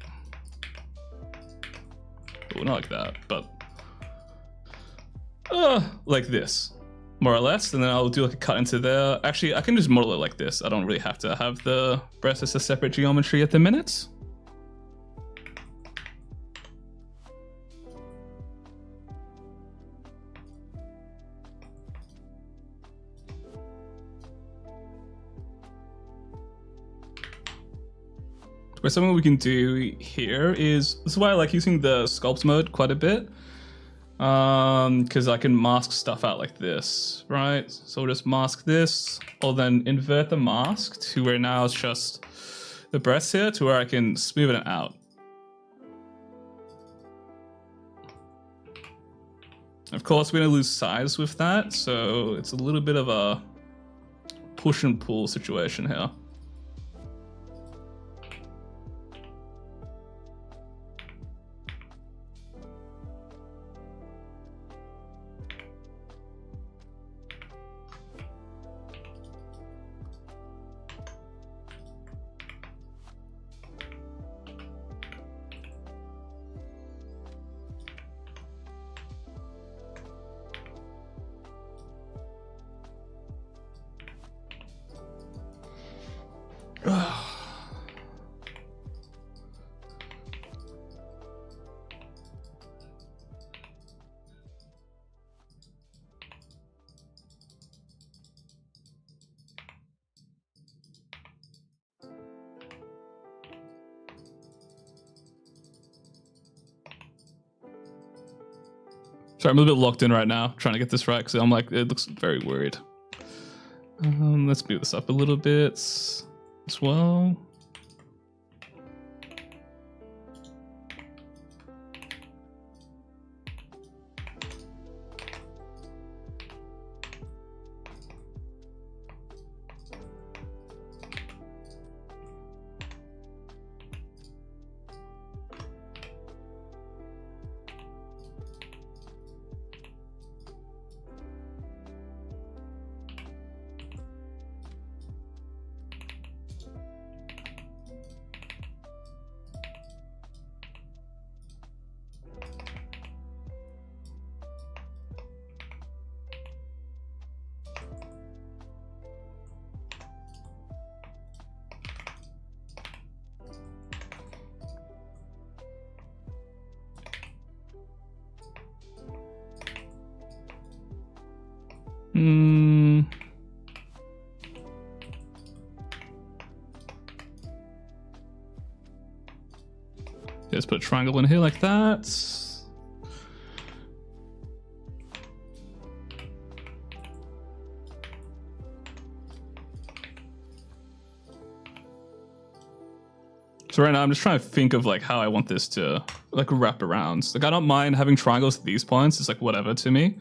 Well, not like that, but like this, more or less. And then I'll do like a cut into there. Actually, I can just model it like this. I don't really have to have the breast as a separate geometry at the minute. But something we can do here is, this is why I like using the sculpt mode quite a bit, because I can mask stuff out like this, right? So we'll just mask this, or then invert the mask to where now it's just the breast here, to where I can smooth it out. Of course, we're gonna lose size with that, so it's a little bit of a push and pull situation here. Sorry, I'm a little bit locked in right now, trying to get this right, because I'm like, it looks very weird. Let's move this up a little bit as well. Let's put a triangle in here like that. So right now I'm just trying to think of like how I want this to like wrap around. Like I don't mind having triangles at these points. It's like whatever to me.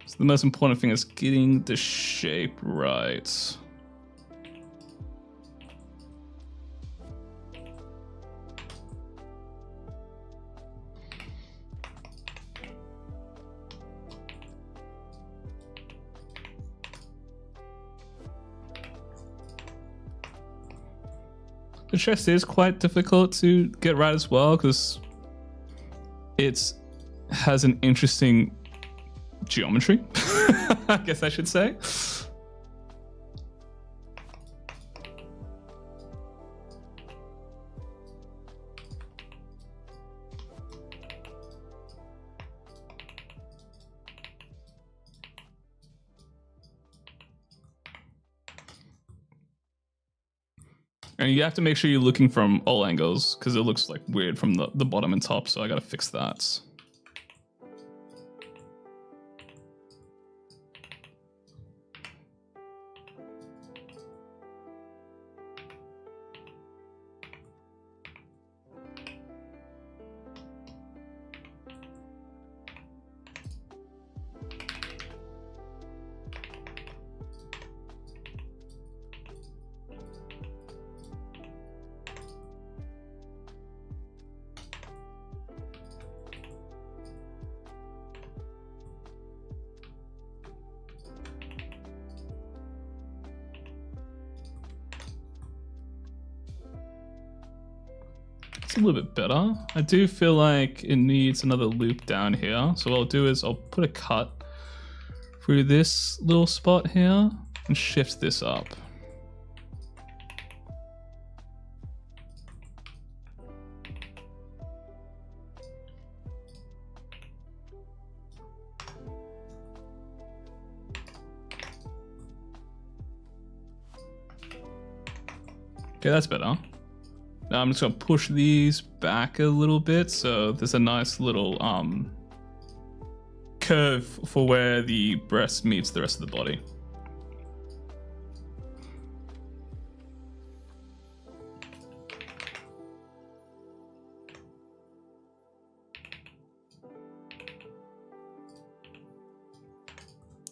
So the most important thing is getting the shape right. The chest is quite difficult to get right as well because it has an interesting geometry, I guess I should say. And you have to make sure you're looking from all angles because it looks like weird from the bottom and top, so I gotta fix that. It's a little bit better. I do feel like it needs another loop down here. So what I'll do is I'll put a cut through this little spot here and shift this up. Okay, that's better. Now I'm just gonna push these back a little bit so there's a nice little curve for where the breast meets the rest of the body.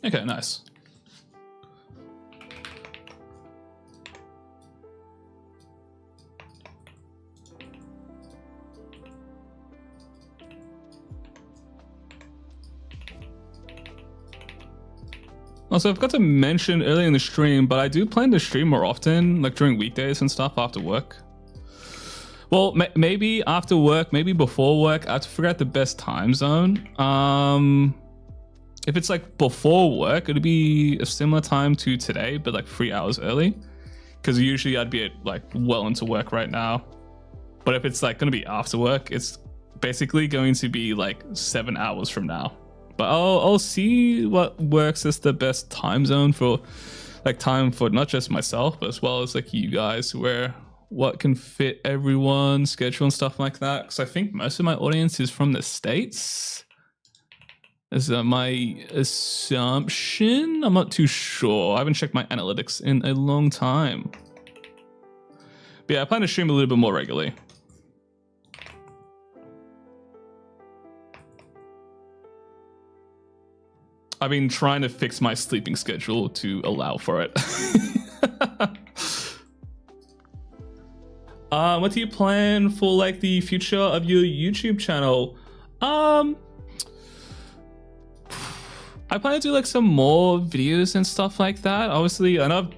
Okay, nice. Also, I forgot to mention earlier in the stream, but I do plan to stream more often, like during weekdays and stuff after work. Well, maybe after work, maybe before work. I have to figure out the best time zone. If it's like before work, it'd be a similar time to today, but like 3 hours early. Because usually I'd be at like well into work right now. But if it's like going to be after work, it's basically going to be like 7 hours from now. But I'll see what works as the best time zone for like time for not just myself, but as well as like you guys, where what can fit everyone's schedule and stuff like that. Because I think most of my audience is from the States. Is my assumption? I'm not too sure. I haven't checked my analytics in a long time. But yeah, I plan to stream a little bit more regularly. I've been trying to fix my sleeping schedule to allow for it. What do you plan for like the future of your YouTube channel? I plan to do like some more videos and stuff like that. Obviously, I know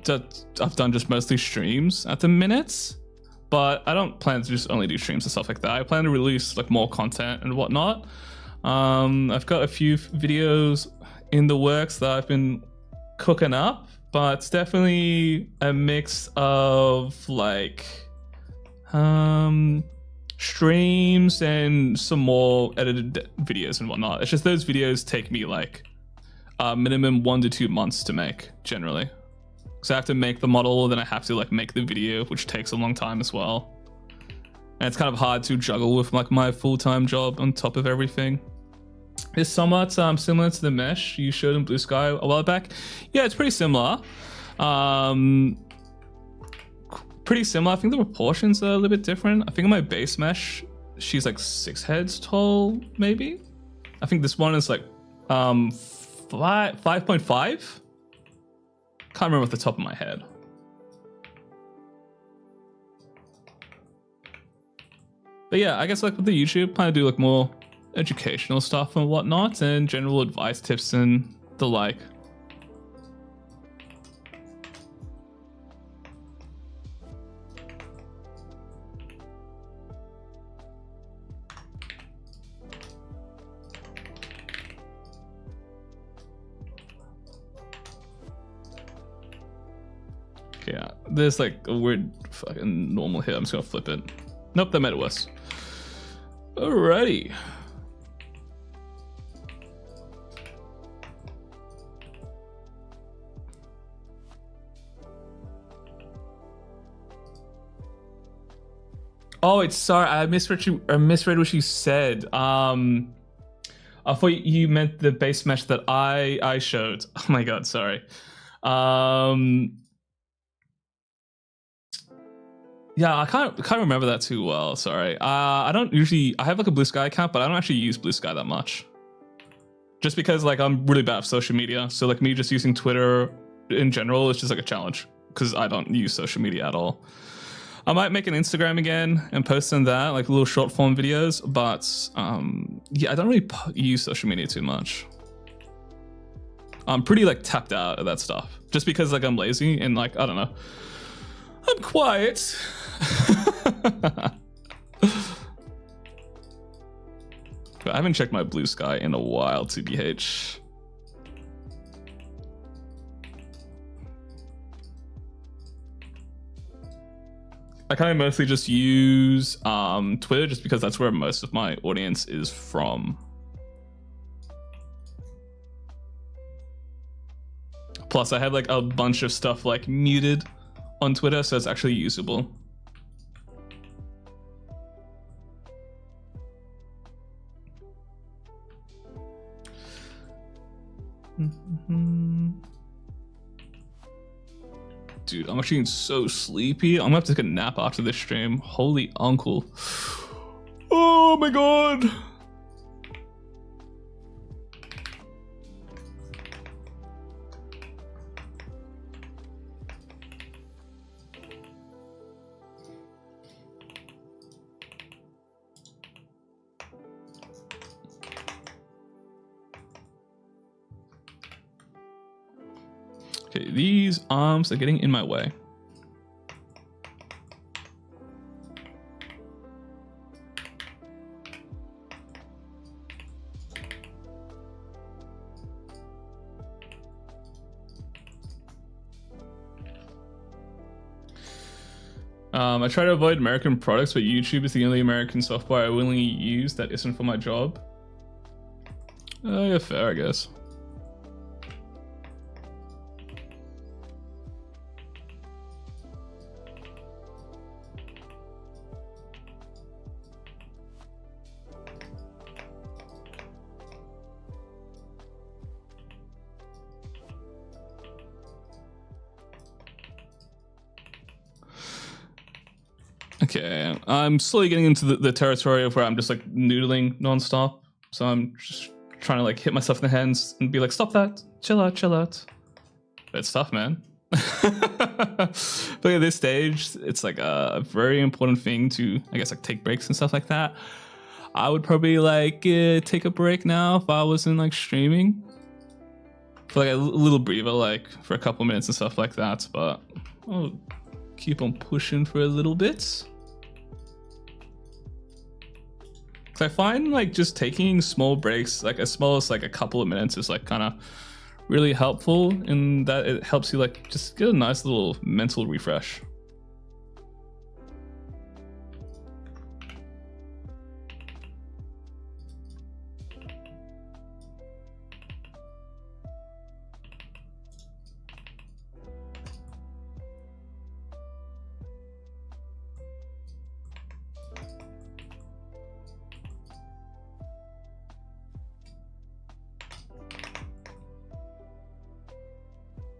I've done just mostly streams at the minute, but I don't plan to just only do streams and stuff like that. I plan to release like more content and whatnot. I've got a few videos in the works that I've been cooking up, but it's definitely a mix of like streams and some more edited videos and whatnot. It's just those videos take me like minimum 1 to 2 months to make generally. So I have to make the model, then I have to like make the video, which takes a long time as well. And it's kind of hard to juggle with like my full-time job on top of everything. It's somewhat similar to the mesh you showed in Blue Sky a while back. Yeah, it's pretty similar. Pretty similar. I think the proportions are a little bit different. I think on my base mesh, she's like 6 heads tall, maybe. I think this one is like 5.5. Can't remember off the top of my head. But yeah, I guess like with the YouTube, plan to do like more educational stuff and whatnot, and general advice, tips, and the like. Yeah, there's like a weird fucking normal here. I'm just gonna flip it. Nope, that made it worse. Alrighty. Oh, it's sorry. I misread what you said. I thought you meant the base mesh that I showed. Oh my god, sorry. Yeah, I can't remember that too well. Sorry. I don't usually. I have like a Blue Sky account, but I don't actually use Blue Sky that much. Just because like I'm really bad at social media, so like me just using Twitter in general is just like a challenge because I don't use social media at all. I might make an Instagram again and post on that, like little short form videos, but yeah, I don't really use social media too much. I'm pretty like tapped out of that stuff just because like I'm lazy and like, I don't know, I'm quiet. I haven't checked my blue sky in a while, TBH. I kind of mostly just use Twitter just because that's where most of my audience is from. Plus, I have like a bunch of stuff like muted on Twitter, so it's actually usable. Dude, I'm actually so sleepy. I'm gonna have to take a nap after this stream. Holy uncle. Oh my god. Okay, these arms are getting in my way. I try to avoid American products, but YouTube is the only American software I willingly use that isn't for my job. Yeah, fair, I guess. Okay, I'm slowly getting into the territory of where I'm just like noodling nonstop. So I'm just trying to like hit myself in the hands and be like, stop that, chill out, chill out. But it's tough, man. But at this stage, it's like a very important thing to, I guess, like take breaks and stuff like that. I would probably like take a break now if I wasn't like streaming. For like a little breather, like for a couple minutes and stuff like that. But I'll keep on pushing for a little bit. Cause I find like just taking small breaks, like as small as like a couple of minutes, is like kind of really helpful in that it helps you like just get a nice little mental refresh.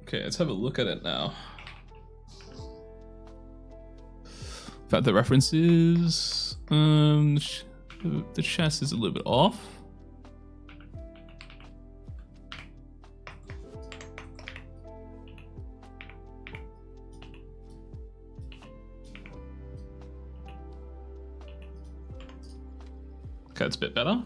Okay, let's have a look at it now. In fact, the references, the chest is a little bit off. Okay, it's a bit better.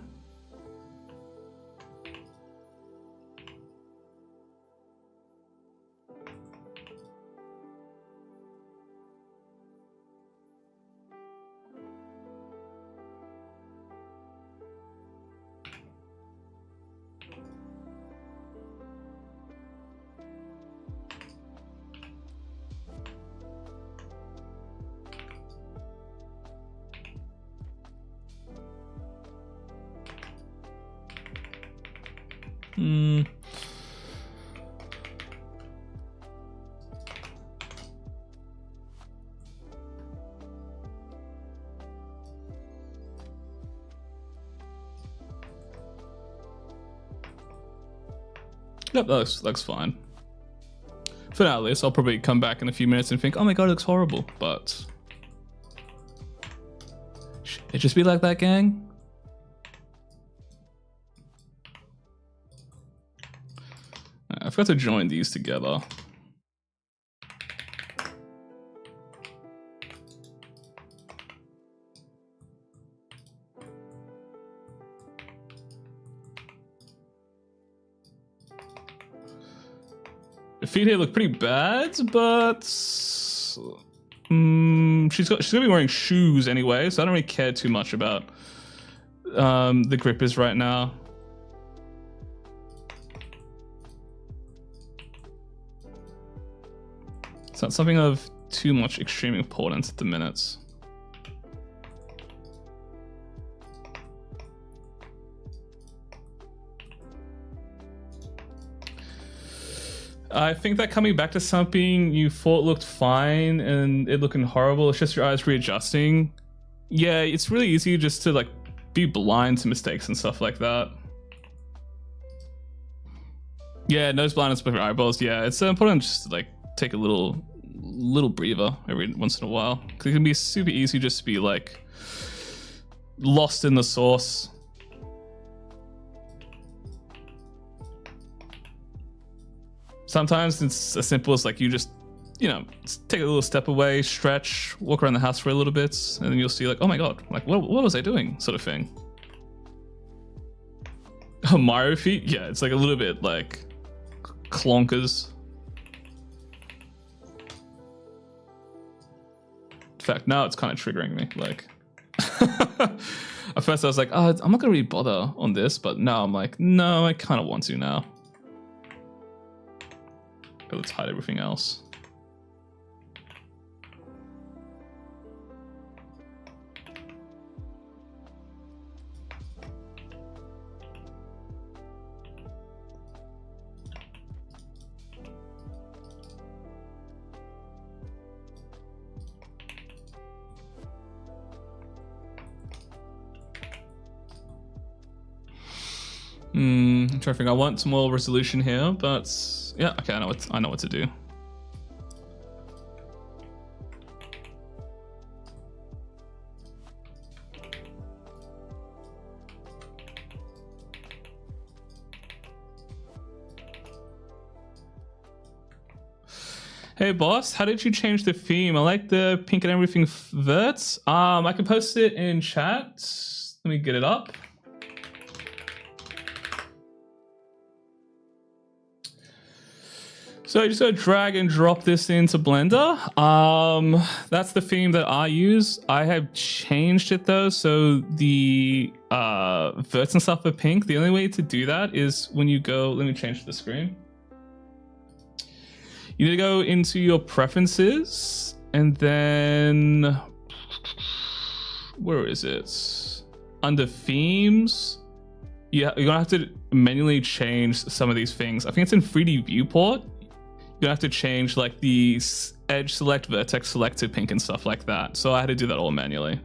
Yep, that looks fine. For now, at least, I'll probably come back in a few minutes and think, oh my god, it looks horrible, but should it just be like that, gang? I forgot to join these together. The feet here look pretty bad, but she's gonna be wearing shoes anyway, so I don't really care too much about the grip is right now. It's not something of too much extreme importance at the minute. I think that coming back to something you thought looked fine and it looking horrible, it's just your eyes readjusting. Yeah, it's really easy just to like be blind to mistakes and stuff like that. Yeah, nose blindness with your eyeballs. Yeah, it's important just to like take a little breather every once in a while, because it can be super easy just to be like lost in the sauce. Sometimes it's as simple as like you just, you know, take a little step away, stretch, walk around the house for a little bit, and then you'll see like, oh my god, like what was I doing, sort of thing. Oh, Mario feet? Yeah, it's like a little bit like clonkers. In fact, now it's kind of triggering me. Like, at first I was like, oh, I'm not gonna really bother on this, but now I'm like, no, I kind of want to now. Let's hide everything else. I'm trying to think. I want some more resolution here, but yeah, okay, I know what to do. Hey boss, how did you change the theme? I like the pink and everything verts. I can post it in chat. Let me get it up. So you just gotta drag and drop this into Blender. That's the theme that I use. I have changed it though, so the verts and stuff are pink. The only way to do that is when you go, let me change the screen. You need to go into your preferences and then, where is it? Under themes, you're gonna have to manually change some of these things. I think it's in 3D viewport. You're gonna have to change like the edge select, vertex select to pink and stuff like that. So I had to do that all manually.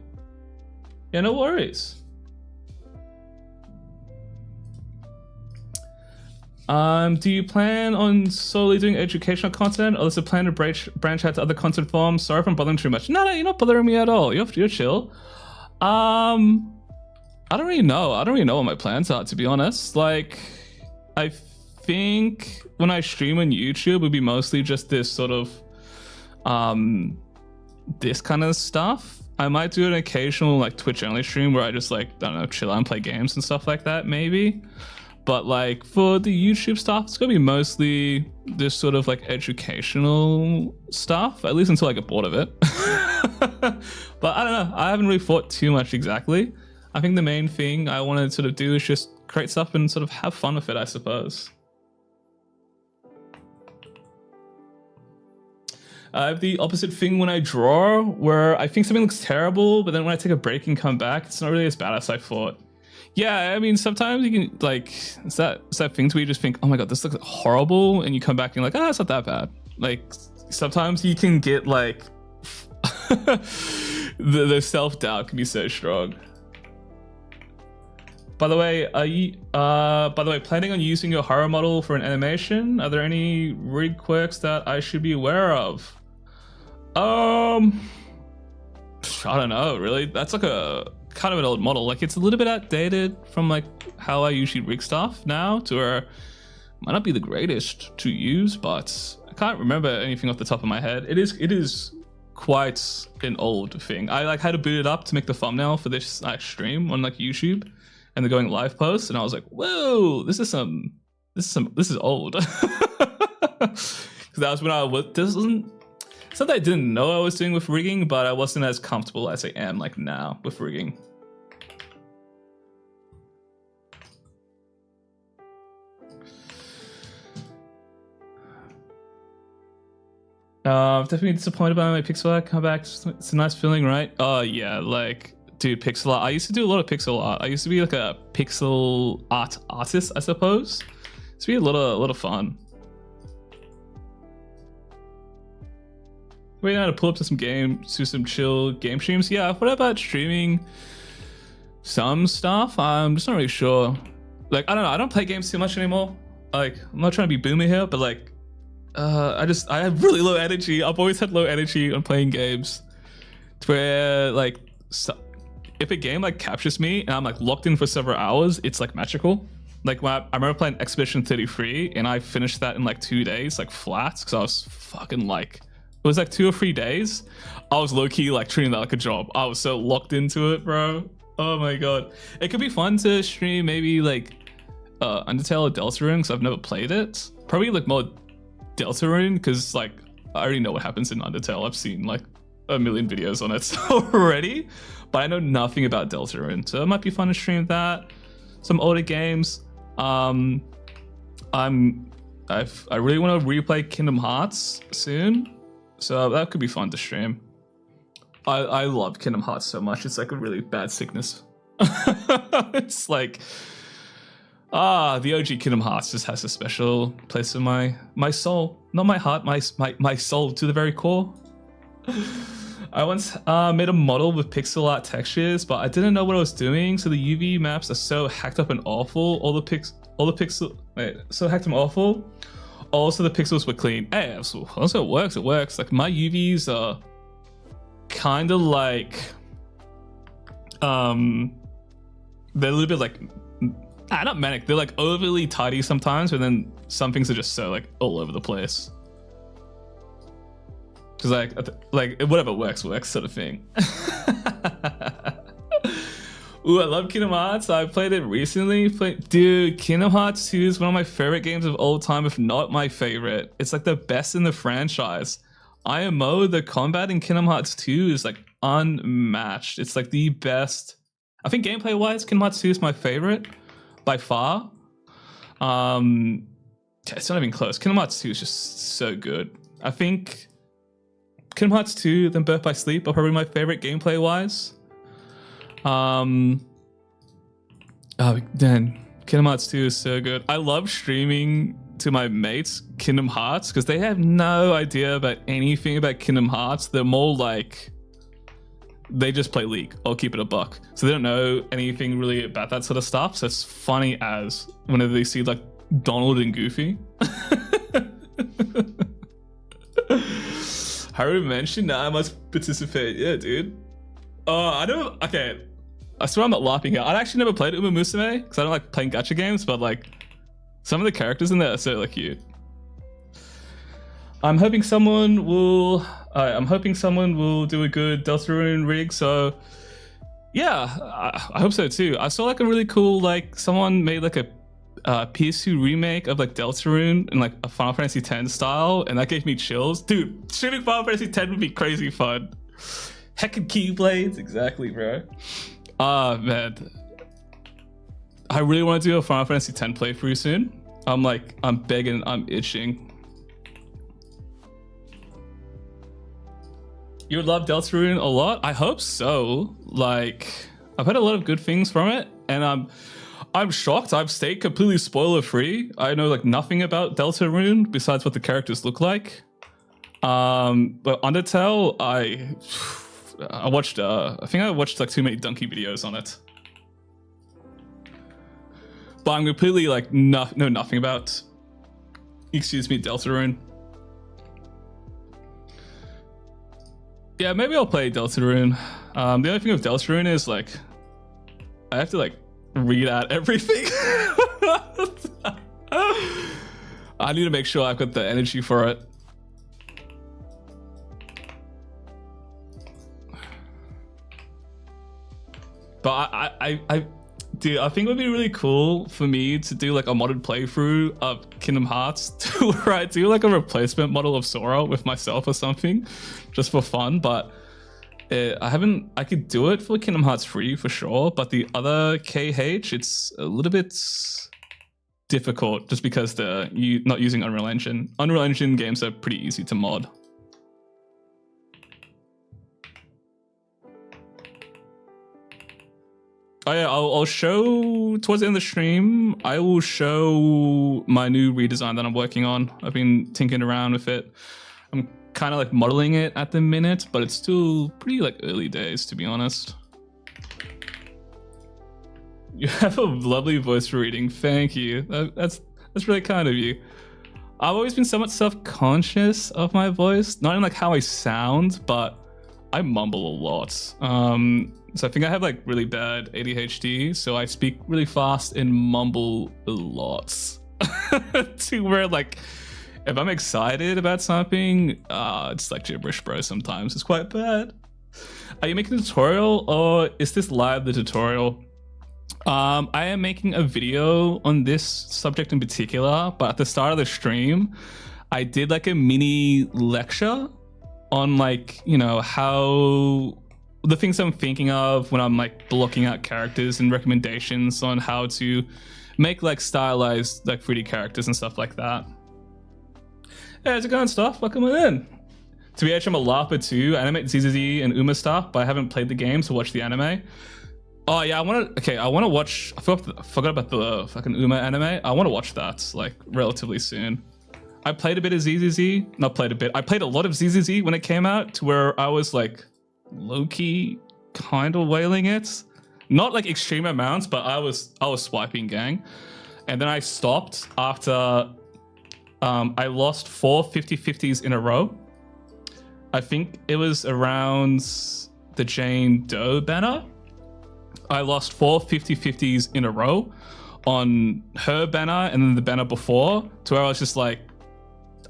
Yeah, no worries. Do you plan on solely doing educational content, or is it plan to branch out to other content forms? Sorry if I'm bothering too much. No, you're not bothering me at all. You're chill. I don't really know. I don't really know what my plans are, to be honest. Like, I think when I stream on YouTube, it would be mostly just this sort of, this kind of stuff. I might do an occasional like Twitch only stream where I just like, I don't know, chill out and play games and stuff like that, maybe. But like for the YouTube stuff, it's gonna be mostly this sort of like educational stuff, at least until I get bored of it. But I don't know, I haven't really thought too much exactly. I think the main thing I want to sort of do is just create stuff and sort of have fun with it, I suppose. I have the opposite thing when I draw, where I think something looks terrible, but then when I take a break and come back, it's not really as bad as I thought. Yeah, I mean, sometimes you can, like, it's that things where you just think, oh my god, this looks horrible, and you come back and you're like, ah, it's not that bad. Like, sometimes you can get, like, the self-doubt can be so strong. By the way, planning on using your horror model for an animation? Are there any rig quirks that I should be aware of? I don't know, really. That's like a kind of an old model. Like, it's a little bit outdated from like how I usually rig stuff now, to where it might not be the greatest to use, but I can't remember anything off the top of my head. It is quite an old thing. I like had to boot it up to make the thumbnail for this stream on like YouTube and the going live post, and I was like, whoa, this is old. Because that was when I was, it's not that I didn't know I was doing with rigging, but I wasn't as comfortable as I am like now with rigging. Definitely disappointed by my pixel art comeback. It's a nice feeling, right? Oh yeah, like, dude, pixel art. I used to do a lot of pixel art. I used to be like a pixel art artist, I suppose. It's be a lot of fun. Waiting out to pull up to some games, do some chill game streams. Yeah, what about streaming some stuff? I'm just not really sure. Like, I don't know. I don't play games too much anymore. Like, I'm not trying to be boomer here, but like, I have really low energy. I've always had low energy on playing games. To where like, if a game like captures me and I'm like locked in for several hours, it's like magical. Like when I remember playing Expedition 33 and I finished that in like 2 days, like flat, because I was fucking like, it was like 2 or 3 days. I was low-key like treating that like a job. I was so locked into it, bro. Oh my god. It could be fun to stream maybe like Undertale or Deltarune, because I've never played it. Probably like more Deltarune, because like I already know what happens in Undertale. I've seen like a million videos on it already, but I know nothing about Deltarune, so it might be fun to stream that. Some older games. I really want to replay Kingdom Hearts soon, so that could be fun to stream. I love Kingdom Hearts so much. It's like a really bad sickness. It's like, the OG Kingdom Hearts just has a special place in my soul. Not my heart, my soul to the very core. I once made a model with pixel art textures, but I didn't know what I was doing, so the UV maps are so hacked up and awful. So hacked and awful. Also, the pixels were clean. Hey, also it works. It works. Like my UVs are kind of like, they're a little bit like, not manic. They're like overly tidy sometimes, but then some things are just so like all over the place. Cause like whatever works sort of thing. Ooh, I love Kingdom Hearts. I played it recently. Dude, Kingdom Hearts 2 is one of my favorite games of all time, if not my favorite. It's like the best in the franchise. IMO, the combat in Kingdom Hearts 2 is like unmatched. It's like the best. I think gameplay wise, Kingdom Hearts 2 is my favorite by far. It's not even close. Kingdom Hearts 2 is just so good. I think Kingdom Hearts 2, then Birth by Sleep are probably my favorite gameplay wise. Then Kingdom Hearts 2 is so good. I love streaming to my mates Kingdom Hearts because they have no idea about anything about Kingdom Hearts. They're more like, they just play League. I'll keep it a buck. So they don't know anything really about that sort of stuff. So it's funny as whenever they see like Donald and Goofy. Haru mentioned that I must participate. Yeah, dude. I don't. Okay, I swear I'm not laughing here. I actually never played Uma Musume because I don't like playing gacha games, but like some of the characters in there are so like cute. I'm hoping someone will do a good Deltarune rig. So yeah, I hope so too. I saw like a really cool, like someone made like a PS2 remake of like Deltarune in like a Final Fantasy X style, and that gave me chills. Dude, streaming Final Fantasy X would be crazy fun. Heckin' Keyblades, exactly, bro. Man, I really want to do a Final Fantasy X playthrough soon. I'm begging, I'm itching. You would love Deltarune a lot? I hope so. Like, I've heard a lot of good things from it, and I'm shocked. I've stayed completely spoiler free. I know like nothing about Deltarune besides what the characters look like. But Undertale, I watched. I think I watched like too many donkey videos on it. But I'm completely like know nothing about. Excuse me, Deltarune. Yeah, maybe I'll play Deltarune. The only thing with Deltarune is like, I have to like read out everything. I need to make sure I've got the energy for it. But dude, I think it would be really cool for me to do like a modded playthrough of Kingdom Hearts where I do like a replacement model of Sora with myself or something, just for fun. But I could do it for Kingdom Hearts 3 for sure, but the other KH, it's a little bit difficult just because they're not using Unreal Engine. Unreal Engine games are pretty easy to mod. Oh yeah, I'll show towards the end of the stream. I will show my new redesign that I'm working on. I've been tinkering around with it. I'm kind of like modeling it at the minute, but it's still pretty like early days, to be honest. You have a lovely voice for reading. Thank you. That's really kind of you. I've always been somewhat self-conscious of my voice, not in like how I sound, but I mumble a lot. So I think I have like really bad ADHD, so I speak really fast and mumble a lot. To where like, if I'm excited about something, it's like gibberish, bro, sometimes. It's quite bad. Are you making a tutorial or is this live the tutorial? I am making a video on this subject in particular, but at the start of the stream, I did like a mini lecture on like, you know, how the things I'm thinking of when I'm like blocking out characters and recommendations on how to make like stylized like 3D characters and stuff like that. Hey, how's it going, stuff? Welcome in. To be honest, I'm a LARPer too. I animate ZZZ and Uma stuff, but I haven't played the game to watch the anime. Oh yeah, I want to watch. I forgot about the fucking Uma anime. I want to watch that like relatively soon. I played a bit of ZZZ. Not played a bit. I played a lot of ZZZ when it came out, to where I was like low-key kind of wailing it. Not like extreme amounts, but I was swiping, gang. And then I stopped after I lost 4 50-50s in a row. I think it was around the Jane Doe banner. I lost 4 50-50s in a row on her banner and then the banner before, to where I was just like,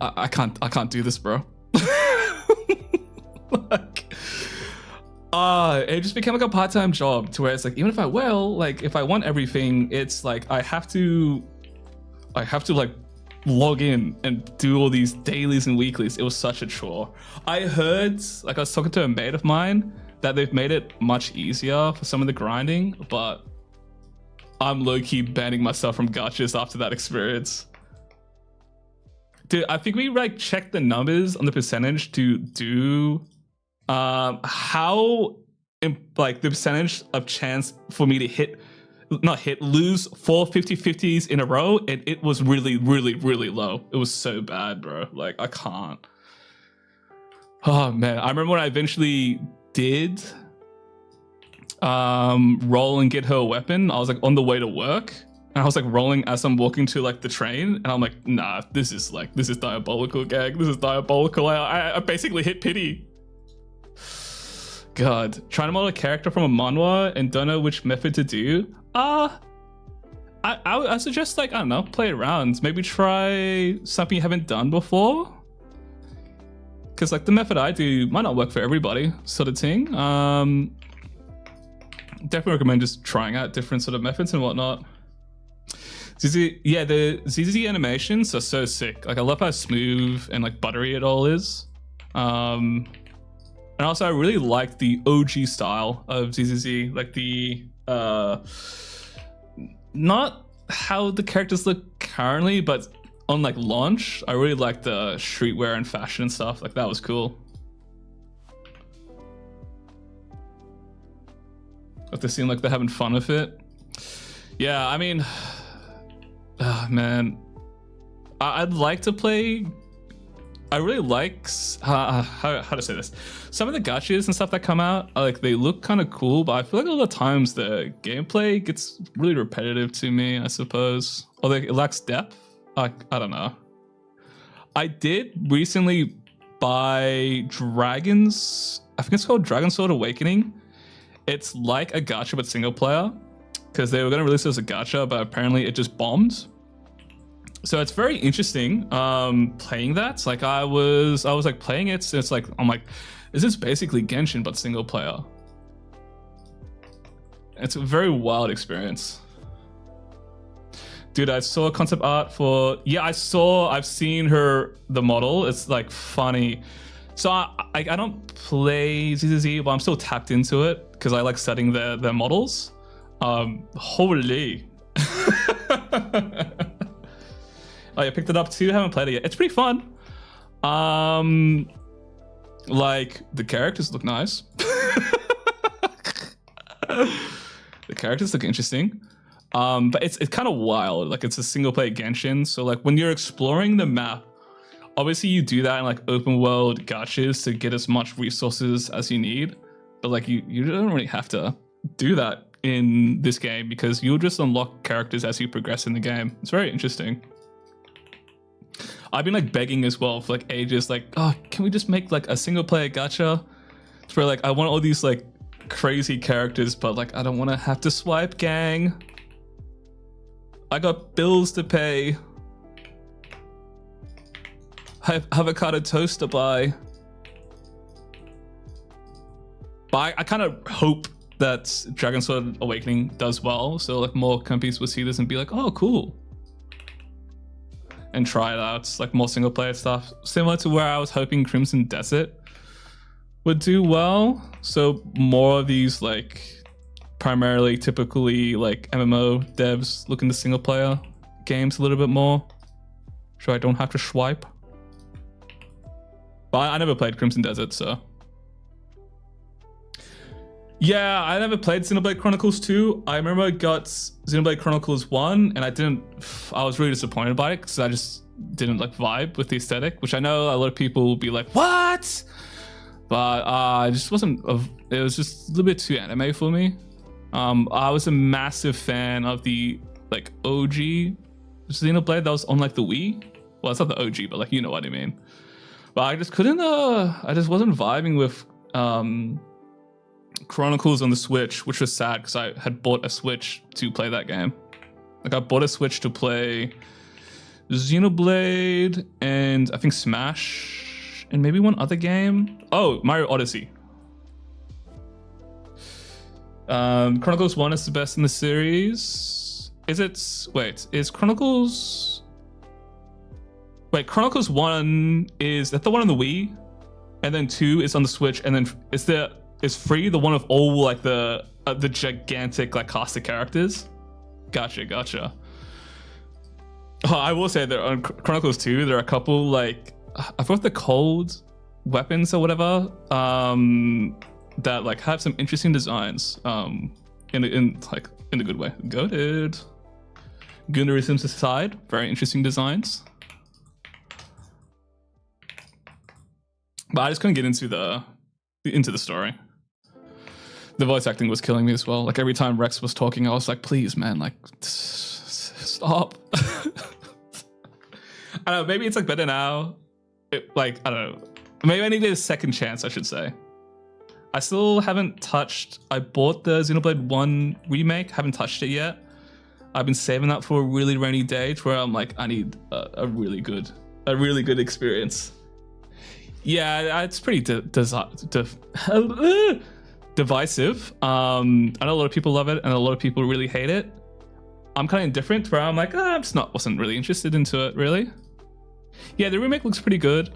I can't do this, bro. Like, it just became like a part-time job, to where it's like, even if I if I want everything, it's like I have to like log in and do all these dailies and weeklies. It was such a chore. I heard, like I was talking to a mate of mine, that they've made it much easier for some of the grinding, but I'm low-key banning myself from gachas after that experience. Dude, I think we like checked the numbers on the percentage to do like the percentage of chance for me to lose 4 50-50s in a row, and it was really, really, really low. It was so bad, bro. Like, I can't. Oh man, I remember when I eventually did roll and get her a weapon. I was like on the way to work, and I was like rolling as I'm walking to like the train, and I'm like, nah, this is diabolical, gang. This is diabolical. I basically hit pity. God, trying to model a character from a manhwa and don't know which method to do. I suggest, like, I don't know, play around. Maybe try something you haven't done before. Because like the method I do might not work for everybody, sort of thing. Definitely recommend just trying out different sort of methods and whatnot. Yeah, the ZZZ animations are so sick. Like, I love how smooth and like buttery it all is. And also I really like the OG style of ZZZ, like the not how the characters look currently, but on like launch, I really like the streetwear and fashion and stuff. Like, that was cool. But they seem like they're having fun with it. Yeah, I mean, man, I'd like to play. I really like how to say this. Some of the gachas and stuff that come out, like, they look kind of cool, but I feel like a lot of times the gameplay gets really repetitive to me, I suppose, or like, it lacks depth. I don't know. I did recently buy Dragons. I think it's called Dragon Sword Awakening. It's like a gacha but single player, because they were going to release it as a gacha, but apparently it just bombed. So it's very interesting playing that. Like, I was like playing it, so it's like, I'm like, this is basically Genshin but single player. It's a very wild experience. Dude, I saw concept art for, yeah, I've seen the model. It's like funny. So I don't play ZZZ, but I'm still tapped into it because I like studying their models. Holy. Oh, I picked it up too. Haven't played it yet. It's pretty fun. Like, the characters look nice. The characters look interesting. But it's kind of wild. Like it's a single player Genshin. So like when you're exploring the map, obviously you do that in like open world gachas to get as much resources as you need. But like you don't really have to do that in this game because you'll just unlock characters as you progress in the game. It's very interesting. I've been like begging as well for like ages, like, oh, can we just make like a single player gacha? It's where like I want all these like crazy characters, but like I don't want to have to swipe, gang. I got bills to pay. I have avocado toast to buy. But I kind of hope that Dragon Sword Awakening does well, so like more companies will see this and be like, oh, cool. And try it out. It's like more single player stuff. Similar to where I was hoping Crimson Desert would do well. So more of these like primarily typically like MMO devs look into single player games a little bit more. So I don't have to swipe. But I never played Crimson Desert, so. Yeah, I never played Xenoblade Chronicles 2. I remember I got Xenoblade Chronicles 1 and I was really disappointed by it because I just didn't like vibe with the aesthetic, which I know a lot of people will be like, what? But I just wasn't, it was just a little bit too anime for me. I was a massive fan of the like OG Xenoblade that was on like the Wii. Well, it's not the OG, but like, you know what I mean. But I just couldn't, I just wasn't vibing with Chronicles on the Switch, which was sad because I had bought a Switch to play that game. Like I bought a Switch to play Xenoblade and I think Smash and maybe one other game. Oh, Mario Odyssey. Chronicles 1 is the best in the series. Is Chronicles... Wait, Chronicles 1 is that the one on the Wii? And then 2 is on the Switch, and then is 3 the one of all like the gigantic like cast of characters? Gotcha. Oh, I will say that on Chronicles 2, there are a couple like I forgot the cold weapons or whatever that like have some interesting designs in a good way. Goated. Gunnerisms aside, very interesting designs. But I just couldn't get into the story. The voice acting was killing me as well. Like every time Rex was talking, I was like, please, man, like stop. I don't know, maybe it's like better now. I don't know. Maybe I needed a second chance, I should say. I still haven't touched, I bought the Xenoblade 1 remake, haven't touched it yet. I've been saving that for a really rainy day to where I'm like, I need a really good experience. Yeah, it's pretty divisive. I know a lot of people love it and a lot of people really hate it. I'm kind of indifferent where I'm like, wasn't really interested into it, really. Yeah, the remake looks pretty good.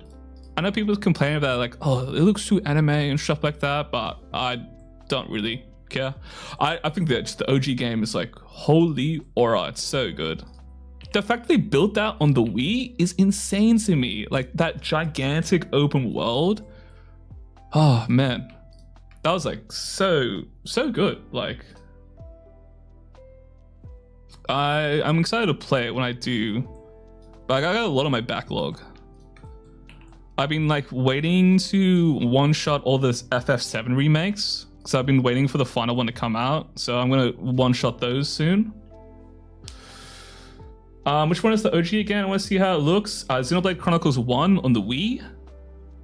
I know people complain about like, oh, it looks too anime and stuff like that, but I don't really care. I think that just the OG game is like, holy aura, it's so good. The fact they built that on the Wii is insane to me. Like that gigantic open world. Oh man, that was like so good. Like I'm excited to play it when I do. Like I got a lot on my backlog. I've been like waiting to one-shot all this FF7 remakes because I've been waiting for the final one to come out. So I'm gonna one-shot those soon. Which one is the OG again? I want to see how it looks. Xenoblade Chronicles 1 on the Wii.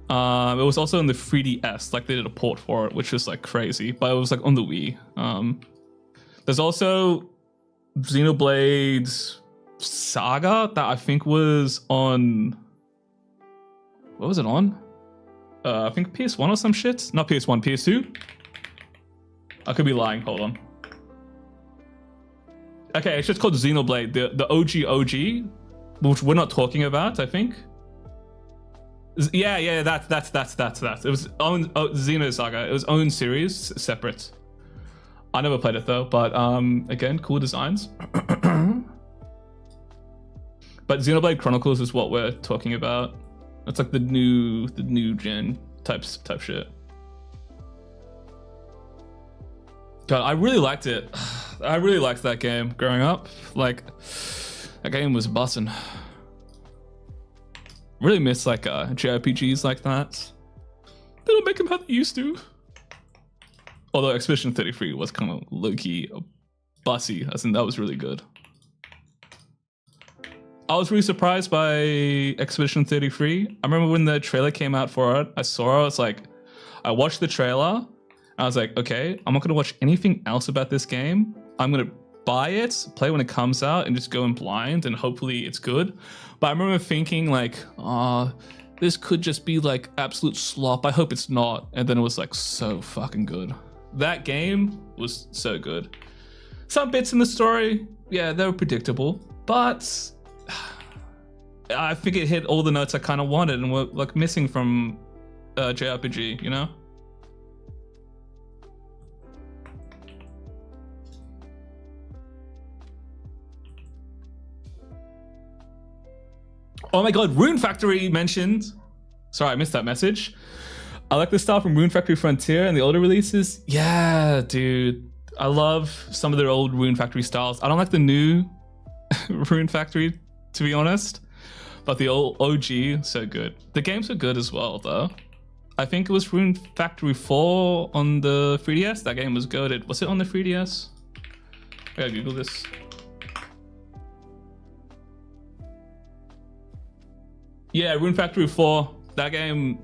It was also on the 3DS, like they did a port for it, which was like crazy, but it was like on the Wii. There's also Xenoblade Saga that I think was on... What was it on? I think PS1 or some shit? Not PS1, PS2? I could be lying, hold on. Okay, it's just called Xenoblade, the OG, which we're not talking about, I think. Yeah, that's that. It was own Xeno Saga. It was own series, separate. I never played it though, but again, cool designs. But Xenoblade Chronicles is what we're talking about. It's like the new gen type shit. God, I really liked it. I really liked that game growing up. Like, that game was bussin'. Really miss like JRPGs like that. They don't make them how they used to. Although Expedition 33 was kind of low-key bussy. I think that was really good. I was really surprised by Expedition 33. I remember when the trailer came out for it, I watched the trailer. I was like, okay, I'm not gonna watch anything else about this game. I'm gonna buy it, play when it comes out, and just go in blind, and hopefully it's good. But I remember thinking like, this could just be like absolute slop. I hope it's not. And then it was like so fucking good. That game was so good. Some bits in the story, yeah, they were predictable, but I think it hit all the notes I kind of wanted and were like missing from JRPG, you know? Oh my god, Rune Factory mentioned. Sorry, I missed that message. I like the style from Rune Factory Frontier and the older releases. Yeah, dude. I love some of their old Rune Factory styles. I don't like the new Rune Factory, to be honest. But the old OG, so good. The games are good as well, though. I think it was Rune Factory 4 on the 3DS. That game was goated. Was it on the 3DS? I gotta Google this. Yeah, Rune Factory 4. That game,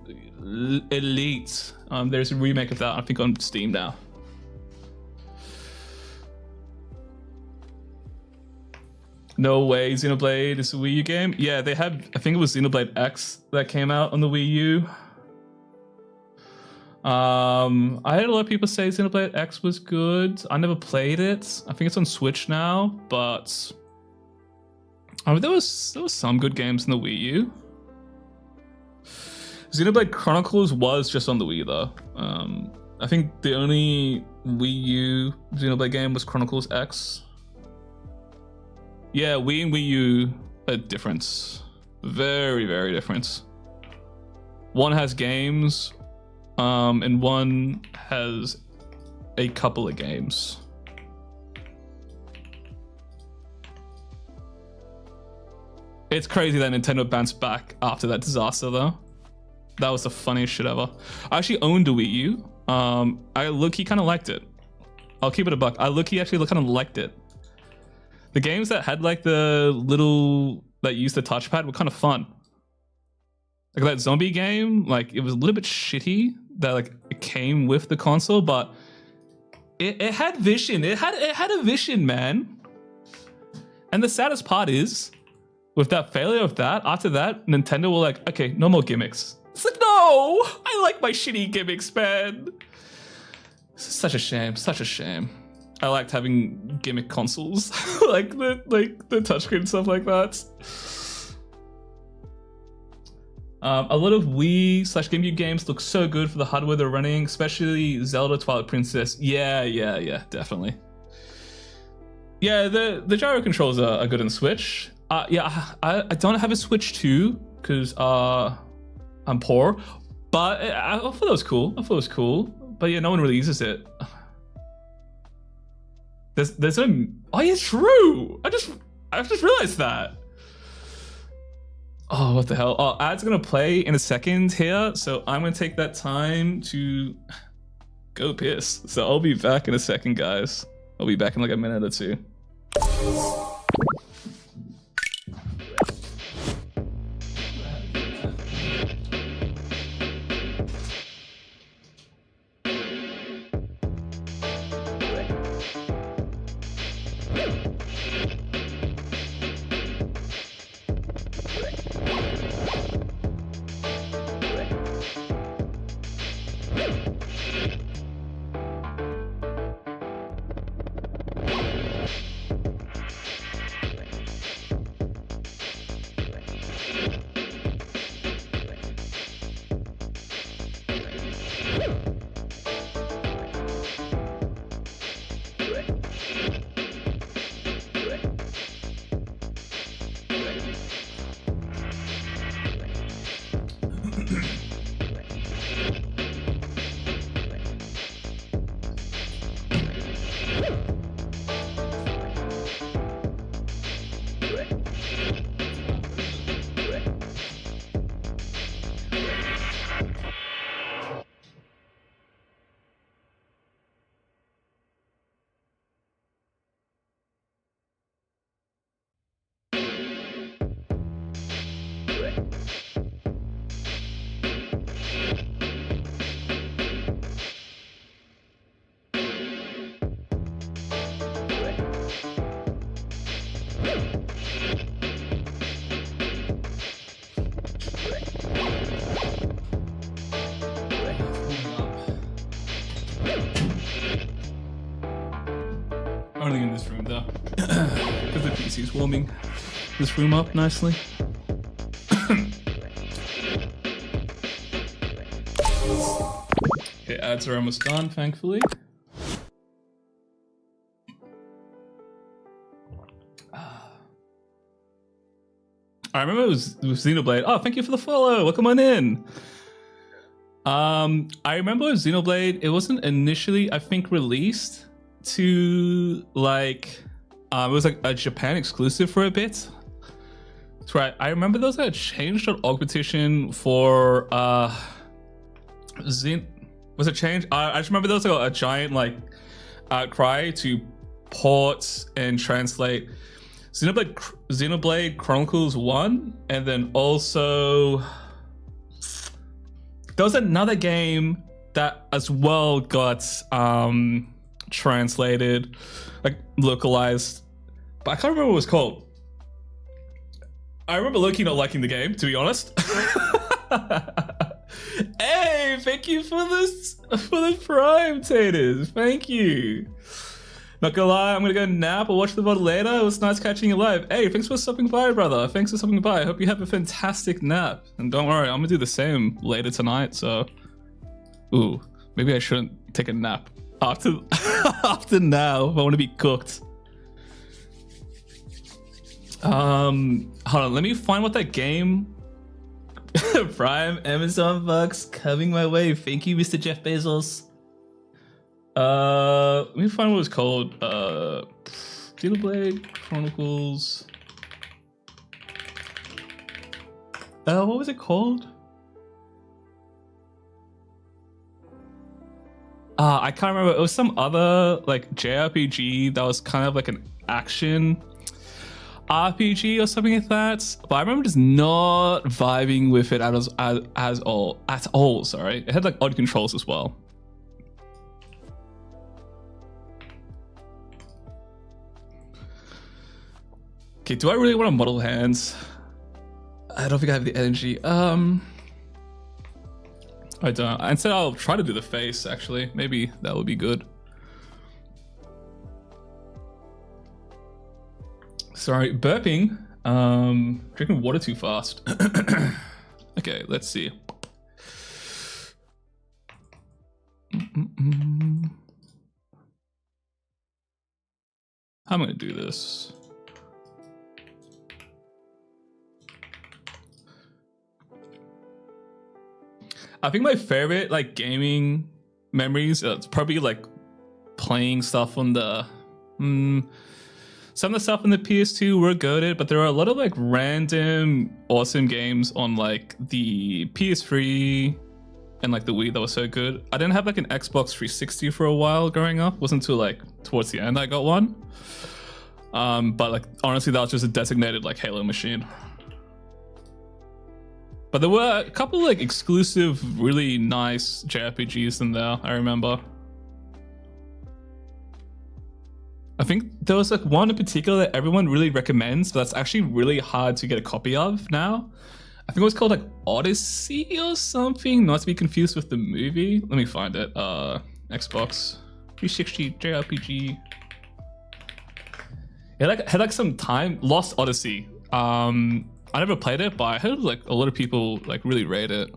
elite. There's a remake of that, I think, on Steam now. No way, Xenoblade is a Wii U game. Yeah, they had, I think it was Xenoblade X that came out on the Wii U. I had a lot of people say Xenoblade X was good. I never played it. I think it's on Switch now, but I mean, there was some good games in the Wii U. Xenoblade Chronicles was just on the Wii though. I think the only Wii U Xenoblade game was Chronicles X. Yeah, Wii and Wii U are different. Very, very different. One has games, and one has a couple of games. It's crazy that Nintendo bounced back after that disaster though. That was the funniest shit ever. I actually owned a Wii U. I low-key kind of liked it. I'll keep it a buck. I low-key actually kind of liked it. The games that had like the little, that used the touchpad were kind of fun. Like that zombie game, like it was a little bit shitty that like it came with the console, but it had vision. It had a vision, man. And the saddest part is, with that failure of that, after that, Nintendo were like, okay, no more gimmicks. It's like, no, I like my shitty gimmicks, man. Such a shame, such a shame. I liked having gimmick consoles, like the touchscreen and stuff like that. A lot of Wii / GameCube games look so good for the hardware they're running, especially Zelda Twilight Princess. Yeah, definitely. Yeah, the gyro controls are good on Switch. Yeah, I don't have a Switch 2 because I'm poor, but I thought it was cool. But yeah, no one really uses it. There's no. Oh yeah, true. I just realized that. Oh, what the hell? Oh, ad's gonna play in a second here, so I'm gonna take that time to go piss. So I'll be back in a second, guys. I'll be back in like a minute or two. Only in this room though, because the PC's warming this room up nicely. Okay, ads are almost done, thankfully. I remember it was Xenoblade. Oh, thank you for the follow. Welcome on in. I remember Xenoblade. It wasn't initially, I think, released to like, it was like a Japan exclusive for a bit. That's right. I remember there was a change.org petition for was it change? I just remember there was like a giant like outcry to port and translate Xenoblade Chronicles 1, and then also there was another game that as well got translated, like localized, but I can't remember what it was called. I remember Loki not liking the game, to be honest. Hey, thank you for the Prime, Taters. Thank you. Not gonna lie, I'm gonna go nap or watch the VOD later. It was nice catching you live. Hey, thanks for stopping by, brother. Thanks for stopping by. I hope you have a fantastic nap. And don't worry, I'm gonna do the same later tonight, so... Ooh, maybe I shouldn't take a nap after now if I want to be cooked. Hold on, let me find what that game... Prime, Amazon bucks coming my way. Thank you, Mr. Jeff Bezos. Let me find what it's called. Xenoblade Chronicles. What was it called? I can't remember. It was some other like JRPG that was kind of like an action RPG or something like that. But I remember just not vibing with it at all. Sorry, it had like odd controls as well. Okay, do I really want to model hands? I don't think I have the energy. I don't. Instead, I'll try to do the face, actually. Maybe that would be good. Sorry, burping. Drinking water too fast. Okay, let's see. How am I gonna do this? I think my favorite like gaming memories, it's probably like playing stuff on the some of the stuff on the PS2 were goated, but there are a lot of like random awesome games on like the PS3 and like the Wii that was so good. I didn't have like an Xbox 360 for a while growing up. It wasn't until like towards the end I got one. But like honestly, that was just a designated like Halo machine. But there were a couple like exclusive, really nice JRPGs in there, I remember. I think there was like one in particular that everyone really recommends, but that's actually really hard to get a copy of now. I think it was called like Odyssey or something, not to be confused with the movie. Let me find it. Xbox 360 JRPG. It had like some time. Lost Odyssey. I never played it, but I heard like a lot of people like really rate it.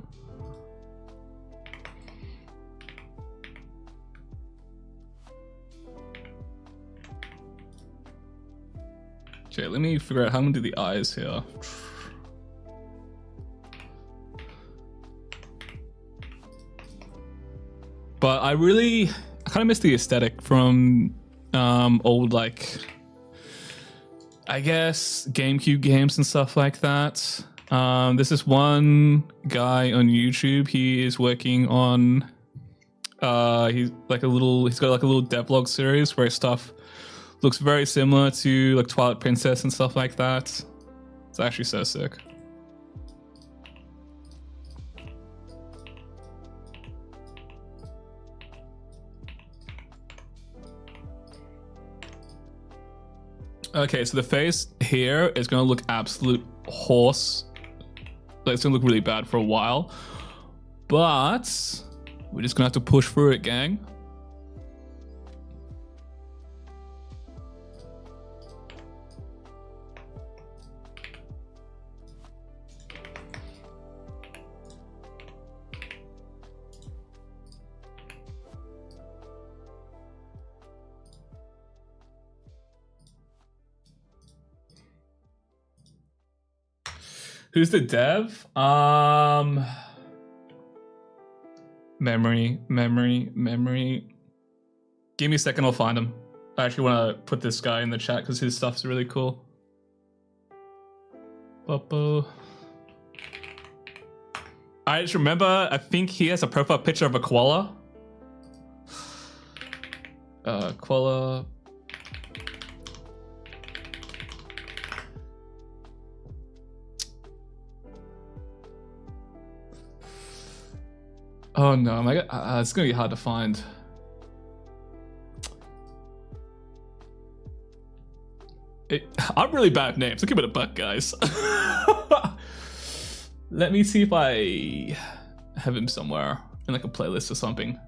Okay, let me figure out how I'm gonna do the eyes here. But I kind of miss the aesthetic from old like, I guess, GameCube games and stuff like that. This is one guy on YouTube. He is working on he's got like a little devlog series where stuff looks very similar to like Twilight Princess and stuff like that. It's actually so sick. Okay, so the face here is gonna look absolute horse. Like, it's gonna look really bad for a while, but we're just gonna have to push through it, gang. Who's the dev? Memory. Give me a second, I'll find him. I actually want to put this guy in the chat because his stuff's really cool. Popo. I just remember, I think he has a profile picture of a koala. Koala. Oh no, my God, it's gonna be hard to find. I'm really bad at names. I'll give it a buck, guys. Let me see if I have him somewhere in like a playlist or something.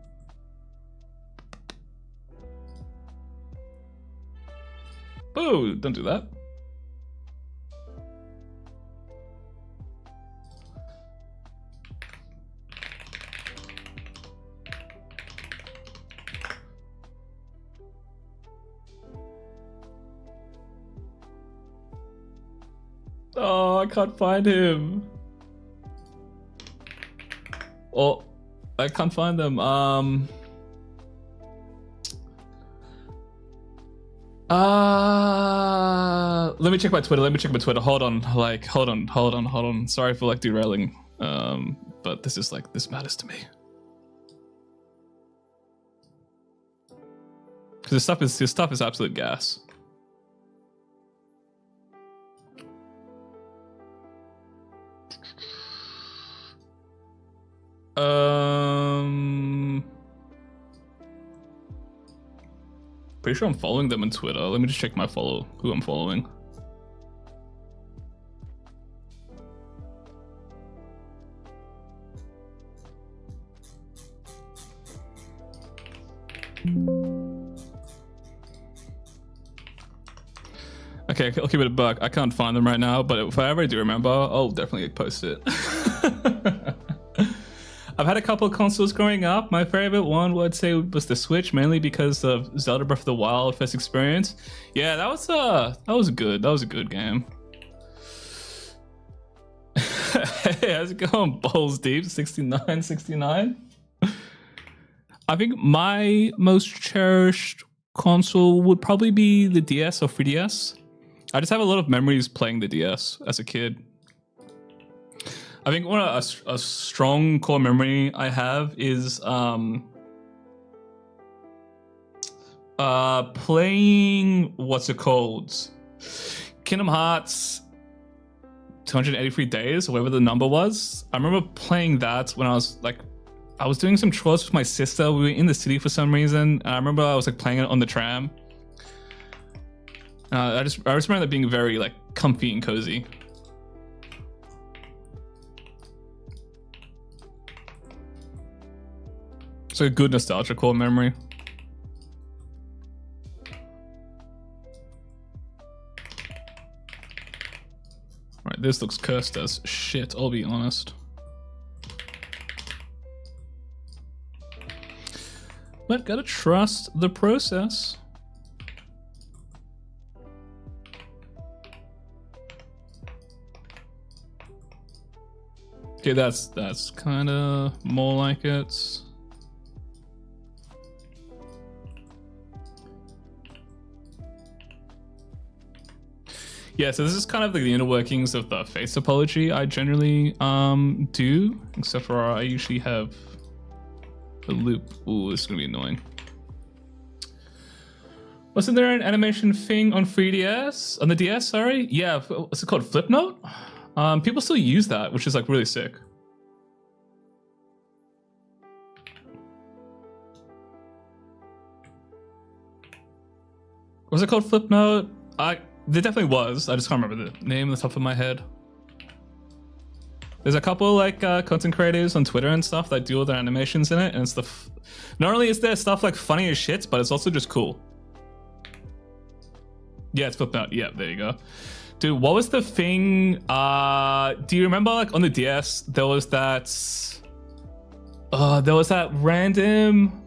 Oh, don't do that. Oh, I can't find him. Oh, I can't find them. Let me check my Twitter. Hold on. Hold on. Sorry for like derailing. But this is like, this matters to me. Because this stuff is absolute gas. Pretty sure I'm following them on Twitter. Let me just check my who I'm following. Okay, I'll keep it a buck. I can't find them right now, but if I ever do remember, I'll definitely post it. I've had a couple of consoles growing up. My favorite one, I'd say, was the Switch, mainly because of Zelda Breath of the Wild first experience. Yeah, that was a good game. Hey, how's it going? Balls deep, 69. I think my most cherished console would probably be the DS or 3DS. I just have a lot of memories playing the DS as a kid. I think a strong core memory I have is playing, what's it called? Kingdom Hearts 283 Days, or whatever the number was. I remember playing that when I was doing some chores with my sister. We were in the city for some reason, and I remember I was like playing it on the tram. I just remember that being very like comfy and cozy. It's like a good nostalgia core memory. Right, this looks cursed as shit, I'll be honest. But gotta trust the process. Okay, that's kind of more like it. Yeah, so this is kind of like the inner workings of the face topology I generally do, except for I usually have a loop. Ooh, this is gonna be annoying. Wasn't there an animation thing on 3DS? On the DS, sorry? Yeah, what's it called? Flipnote? People still use that, which is like really sick. Was it called Flipnote? There definitely was. I just can't remember the name off the top of my head. There's a couple like content creators on Twitter and stuff that do all their animations in it, and it's not only is there stuff like funny as shit, but it's also just cool. Yeah, it's Flipnote. Yeah, there you go. Dude, what was the thing? Do you remember like on the DS there was that random.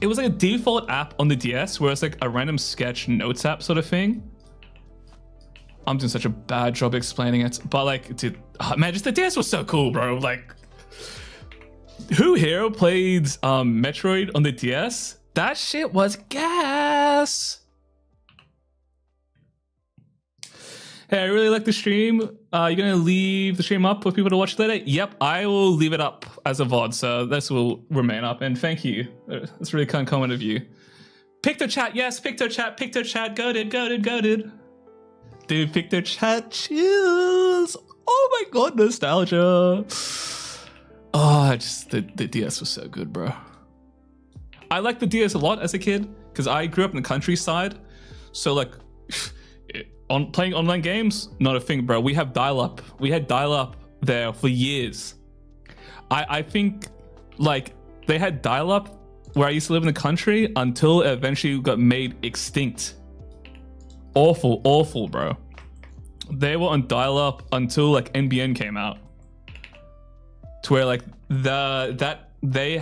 It was like a default app on the DS where it's like a random sketch notes app sort of thing. I'm doing such a bad job explaining it, but like, dude, oh, man, just the DS was so cool, bro. Like, who here played Metroid on the DS? That shit was gas. Hey, I really like the stream. You gonna leave the stream up for people to watch later? Yep, I will leave it up as a VOD, so this will remain up. And thank you. That's really kind comment of you. PictoChat, yes, PictoChat, goated. Dude, PictoChat, cheers. Oh my god, nostalgia. Oh, just the DS was so good, bro. I liked the DS a lot as a kid because I grew up in the countryside. So like, playing online games, not a thing, bro. We have dial-up. We had dial-up there for years. I think like they had dial-up where I used to live in the country until it eventually got made extinct. Awful, bro. They were on dial-up until like NBN came out. To where like they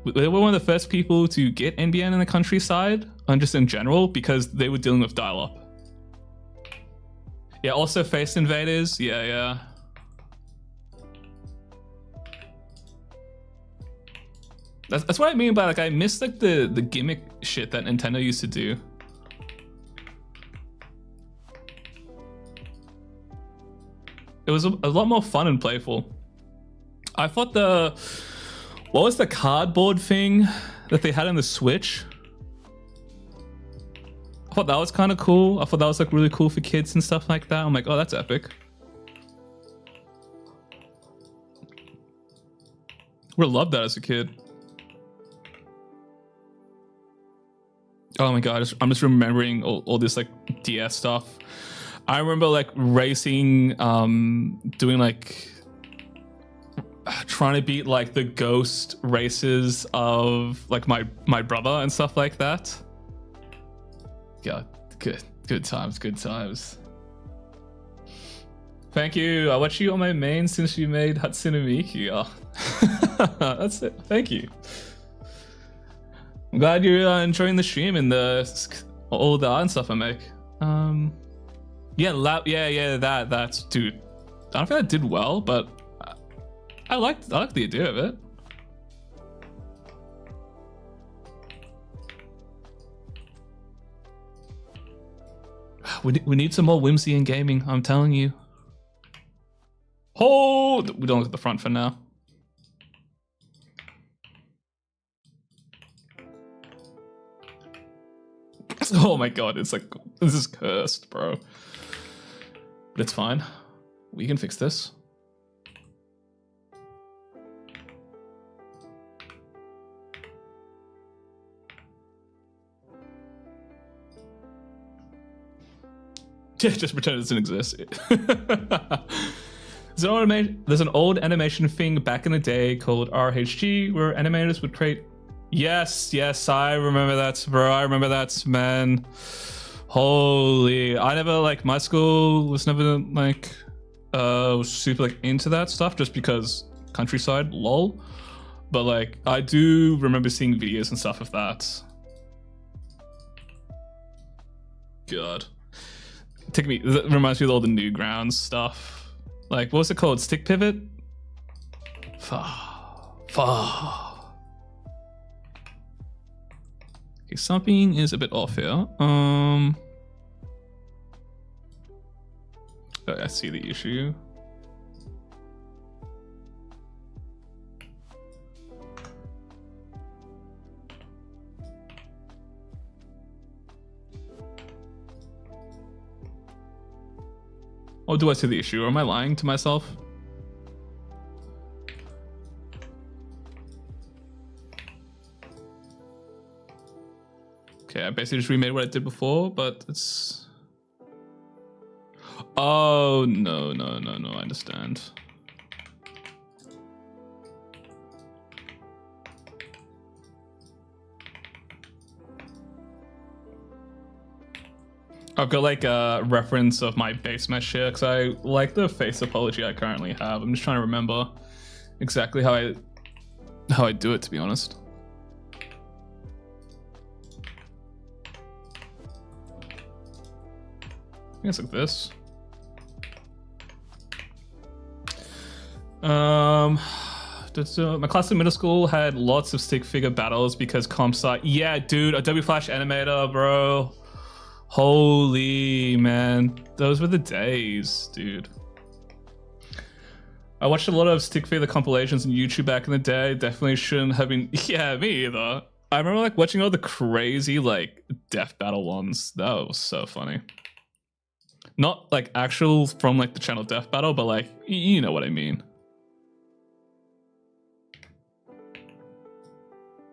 were one of the first people to get NBN in the countryside and just in general because they were dealing with dial-up. Yeah, also Face Invaders. Yeah. That's what I mean by like I miss like the gimmick shit that Nintendo used to do. It was a lot more fun and playful. I thought what was the cardboard thing that they had in the Switch? I thought that was kind of cool. I thought that was like really cool for kids and stuff like that. I'm like, oh, that's epic. Would have loved that as a kid. Oh my god, I'm just remembering all this like DS stuff. I remember like racing, doing like trying to beat like the ghost races of like my brother and stuff like that. Yeah, good times. Thank you. I watched you on my main since you made Hatsune Miku. Oh. That's it. Thank you. I'm glad you're enjoying the stream and all the art and stuff I make. Yeah, that's dude. I don't think that did well, but I like the idea of it. We need some more whimsy in gaming. I'm telling you. Hold. We don't look at the front for now. Oh my god, it's like, this is cursed, bro. But it's fine. We can fix this. Just pretend it doesn't exist. There's an old animation thing back in the day called RHG where animators would create. Yes, I remember that, bro. I remember that, man. Holy, I never like my school was never like was super like into that stuff just because countryside, lol. But like I do remember seeing videos and stuff of that. God. That reminds me of all the Newgrounds stuff. Like, what was it called? Stick pivot? Okay, something is a bit off here. I see the issue. Or do I see the issue? Or am I lying to myself? Okay, I basically just remade what I did before, but it's... Oh, no, I understand. I've got like a reference of my base mesh here because I like the face topology I currently have. I'm just trying to remember exactly how I do it, to be honest. I think it's like this. My class in middle school had lots of stick figure battles because comp sci. Yeah, dude, Adobe Flash Animator, bro. Holy man, those were the days, dude. I watched a lot of stick figure compilations on YouTube back in the day. Definitely shouldn't have been. Yeah, me either. I remember like watching all the crazy like death battle ones. That was so funny. Not like actual from like the channel death battle, but like you know what I mean.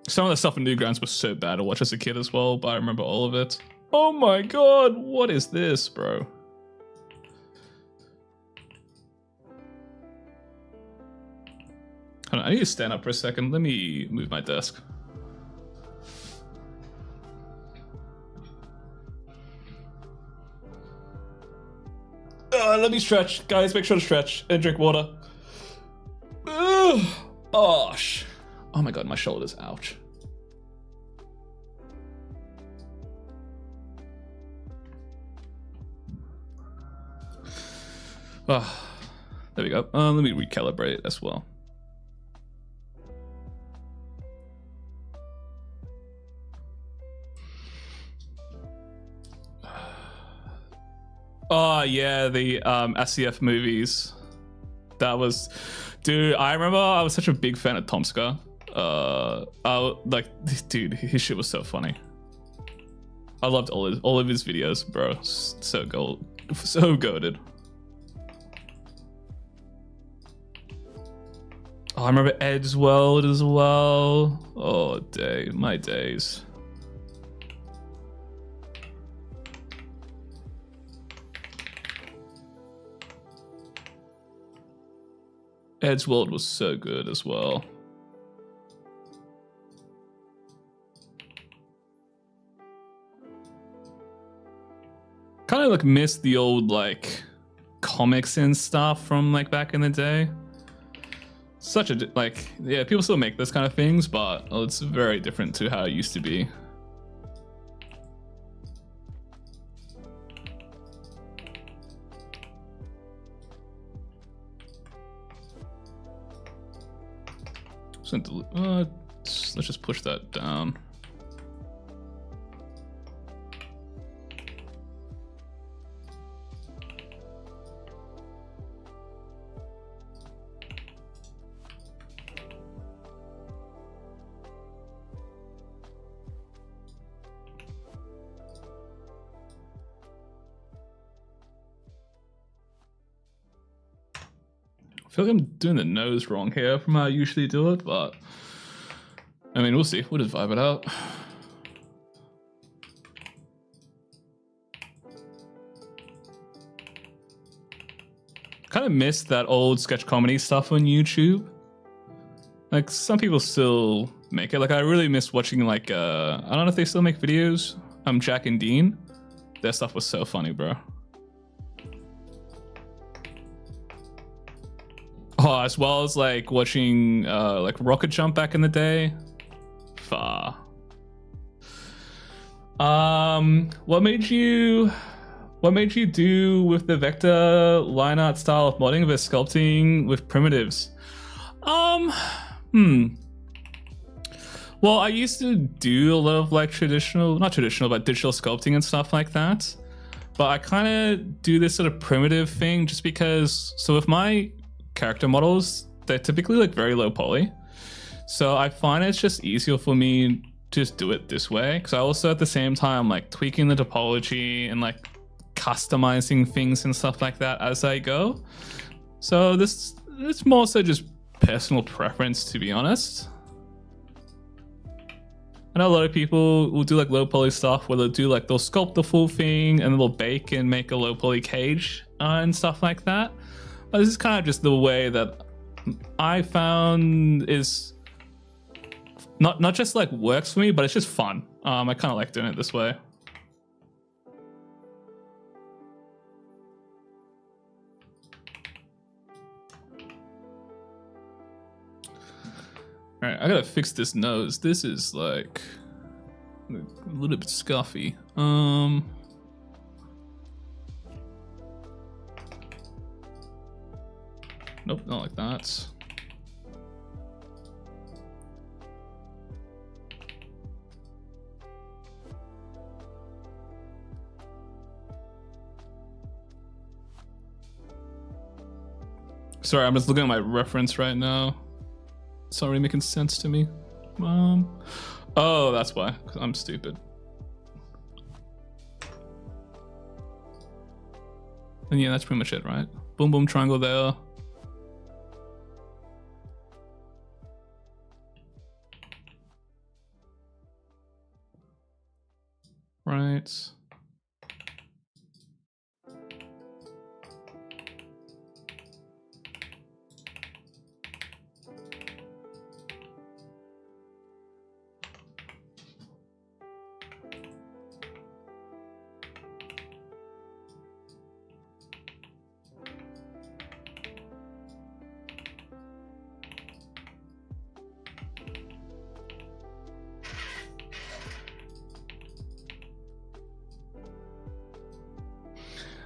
Some of the stuff in Newgrounds was so bad to watch as a kid as well, but I remember all of it. Oh my god, what is this, bro? Hold on, I need to stand up for a second. Let me move my desk. Let me stretch. Guys, make sure to stretch and drink water. Ugh. Oh, oh my god, my shoulders, ouch. Oh, there we go. Let me recalibrate as well. Oh yeah, the SCF movies. That was, dude. I remember I was such a big fan of Tomska. Dude, his shit was so funny. I loved all of his videos, bro. So goated. Oh, I remember Ed's World as well. Oh, my days. Ed's World was so good as well. Kind of like miss the old like comics and stuff from like back in the day. Such a like, yeah, people still make this kind of things, but it's very different to how it used to be. Let's just push that down. I feel like I'm doing the nose wrong here from how I usually do it, but I mean, we'll see. We'll just vibe it out. Kind of miss that old sketch comedy stuff on YouTube. Like, some people still make it. Like, I really miss watching, like, I don't know if they still make videos. Jack and Dean. Their stuff was so funny, bro. Oh, as well as like watching like Rocket Jump back in the day. Far. What made you do with the vector line art style of modding versus sculpting with primitives? Well, I used to do a lot of like not traditional, but digital sculpting and stuff like that. But I kind of do this sort of primitive thing just because, so with my character models, they're typically like very low poly, so I find it's just easier for me to just do it this way, because I also at the same time like tweaking the topology and like customizing things and stuff like that as I go. So it's more so just personal preference, to be honest. I know a lot of people will do like low poly stuff where they'll sculpt the full thing and then they'll bake and make a low poly cage and stuff like that. But this is kind of just the way that I found is not just like works for me, but it's just fun. I kind of like doing it this way. All right, I gotta fix this nose. This is like a little bit scuffy. Nope, not like that. Sorry, I'm just looking at my reference right now. It's not really making sense to me. Oh, that's why. 'Cause I'm stupid. And yeah, that's pretty much it, right? Boom, boom, triangle there. Right.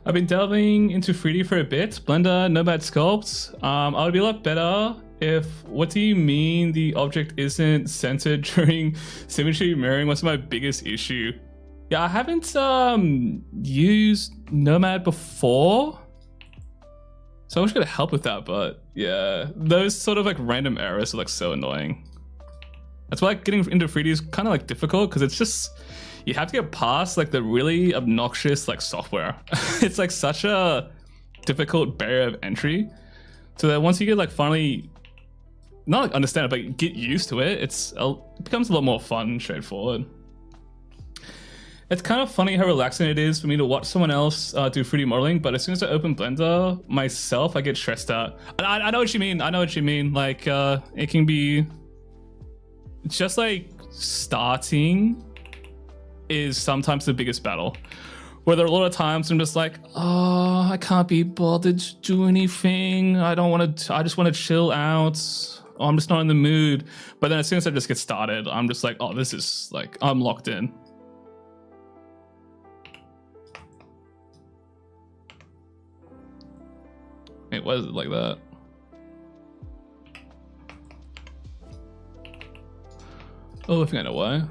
I've been delving into 3D for a bit. Blender, Nomad Sculpt. I would be a lot better if, what do you mean the object isn't centered during symmetry mirroring? What's my biggest issue? Yeah, I haven't used Nomad before. So I wish I could help with that, but yeah, those sort of like random errors are like so annoying. That's why like, getting into 3D is kind of like difficult because it's just, you have to get past like the really obnoxious like software. It's like such a difficult barrier of entry. So that once you get like finally, not like understand it, but get used to it, it becomes a lot more fun and straightforward. It's kind of funny how relaxing it is for me to watch someone else do 3D modeling, but as soon as I open Blender myself, I get stressed out. And I know what you mean. I know what you mean. Like it can be just like starting is sometimes the biggest battle, where there are a lot of times I'm just like, oh, I can't be bothered to do anything. I just want to chill out. Oh, I'm just not in the mood. But then as soon as I just get started, I'm just like, oh, this is like, I'm locked in. Wait, why is it like that? Oh, I think I know why.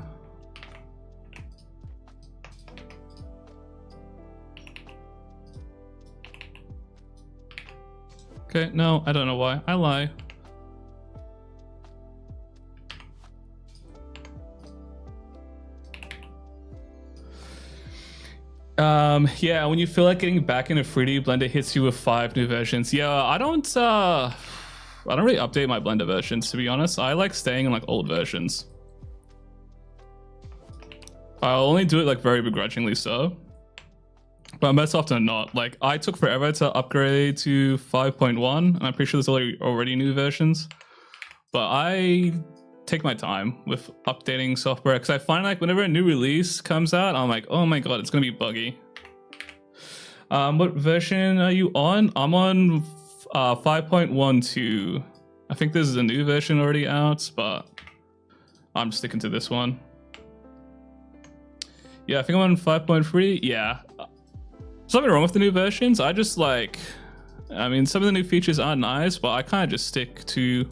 Okay, no, I don't know why. I lie. Yeah, when you feel like getting back into 3D, Blender hits you with 5 new versions. Yeah, I don't really update my Blender versions, to be honest. I like staying in like old versions. I'll only do it like very begrudgingly so. But most often than not, like I took forever to upgrade to 5.1, and I'm pretty sure there's already new versions. But I take my time with updating software because I find like whenever a new release comes out, I'm like, oh my god, it's gonna be buggy. What version are you on? I'm on 5.12. I think there's a new version already out, but I'm just sticking to this one. Yeah, I think I'm on 5.3. Yeah. There's nothing wrong with the new versions. I just like, I mean, some of the new features are nice, but I kind of just stick to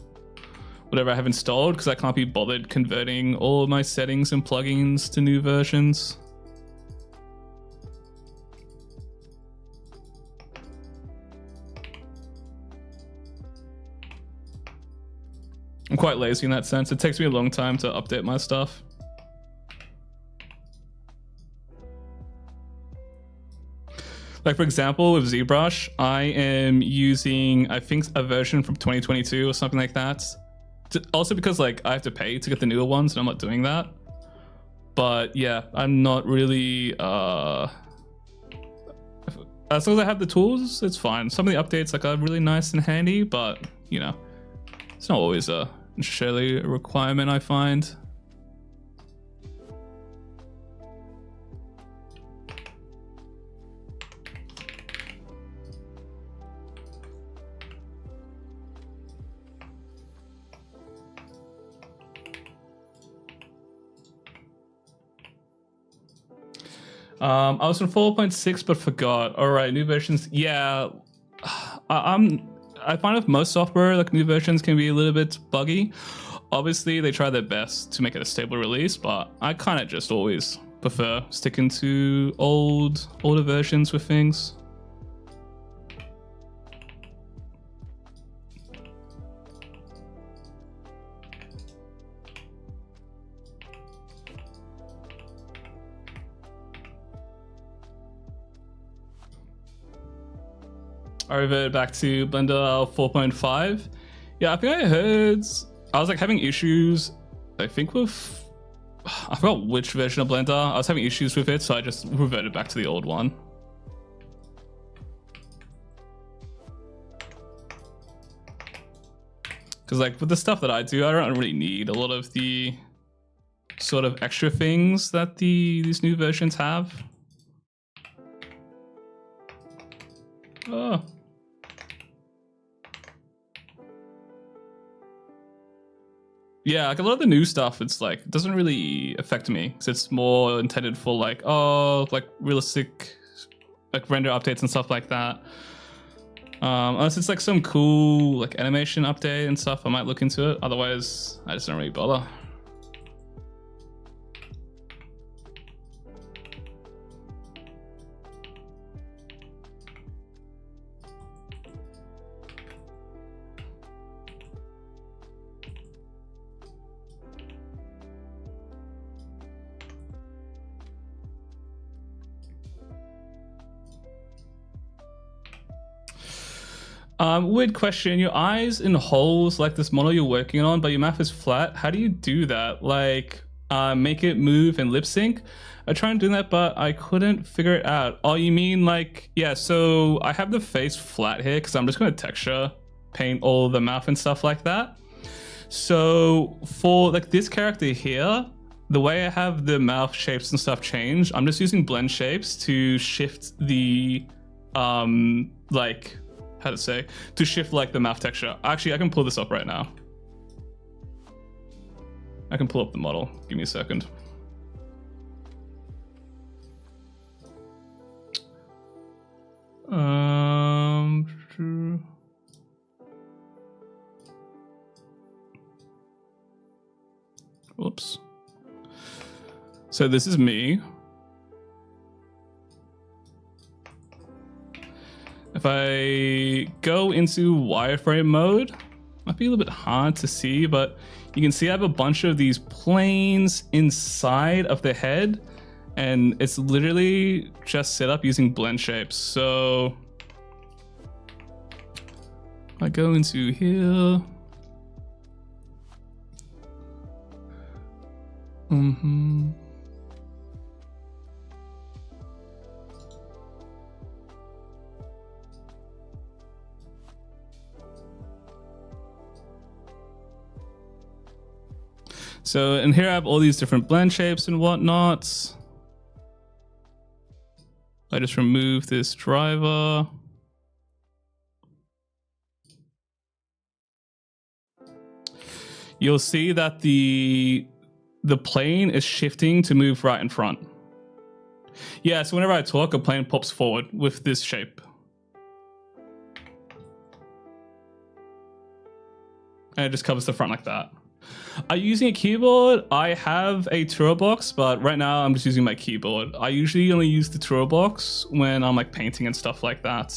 whatever I have installed because I can't be bothered converting all of my settings and plugins to new versions. I'm quite lazy in that sense. It takes me a long time to update my stuff. Like for example, with ZBrush, I am using, I think, a version from 2022 or something like that. Also because like I have to pay to get the newer ones and I'm not doing that. But yeah, I'm not really, as long as I have the tools, it's fine. Some of the updates like are really nice and handy, but you know, it's not always necessarily a requirement, I find. I was on 4.6 but forgot. All right, new versions. Yeah, I find with most software, like new versions can be a little bit buggy. Obviously, they try their best to make it a stable release, but I kind of just always prefer sticking to older versions with things. I reverted back to Blender 4.5. Yeah, I think I heard I was like having issues, I think with, I forgot which version of Blender. I was having issues with it, so I just reverted back to the old one. Because like with the stuff that I do, I don't really need a lot of the sort of extra things that these new versions have. Oh. Yeah, like a lot of the new stuff, it's like, it doesn't really affect me because it's more intended for like, oh, like realistic, like render updates and stuff like that. Unless it's like some cool like animation update and stuff, I might look into it. Otherwise, I just don't really bother. Weird question. Your eyes in holes like this model you're working on, but your mouth is flat. How do you do that? Like, make it move and lip sync? I tried doing that, but I couldn't figure it out. Oh, you mean like, yeah, so I have the face flat here because I'm just going to texture paint all the mouth and stuff like that. So for like this character here, the way I have the mouth shapes and stuff change, I'm just using blend shapes to shift the, like, how to say, to shift like the mouth texture. Actually, I can pull this up right now. I can pull up the model. Give me a second. Whoops. So this is me. If I go into wireframe mode, might be a little bit hard to see, but you can see I have a bunch of these planes inside of the head, and it's literally just set up using blend shapes. So I go into here. So, and here I have all these different blend shapes and whatnot. I just remove this driver. You'll see that the plane is shifting to move right in front. Yeah, so whenever I talk, a plane pops forward with this shape. And it just covers the front like that. Are you using a keyboard? I have a TurboBox, but right now I'm just using my keyboard. I usually only use the TurboBox when I'm like painting and stuff like that.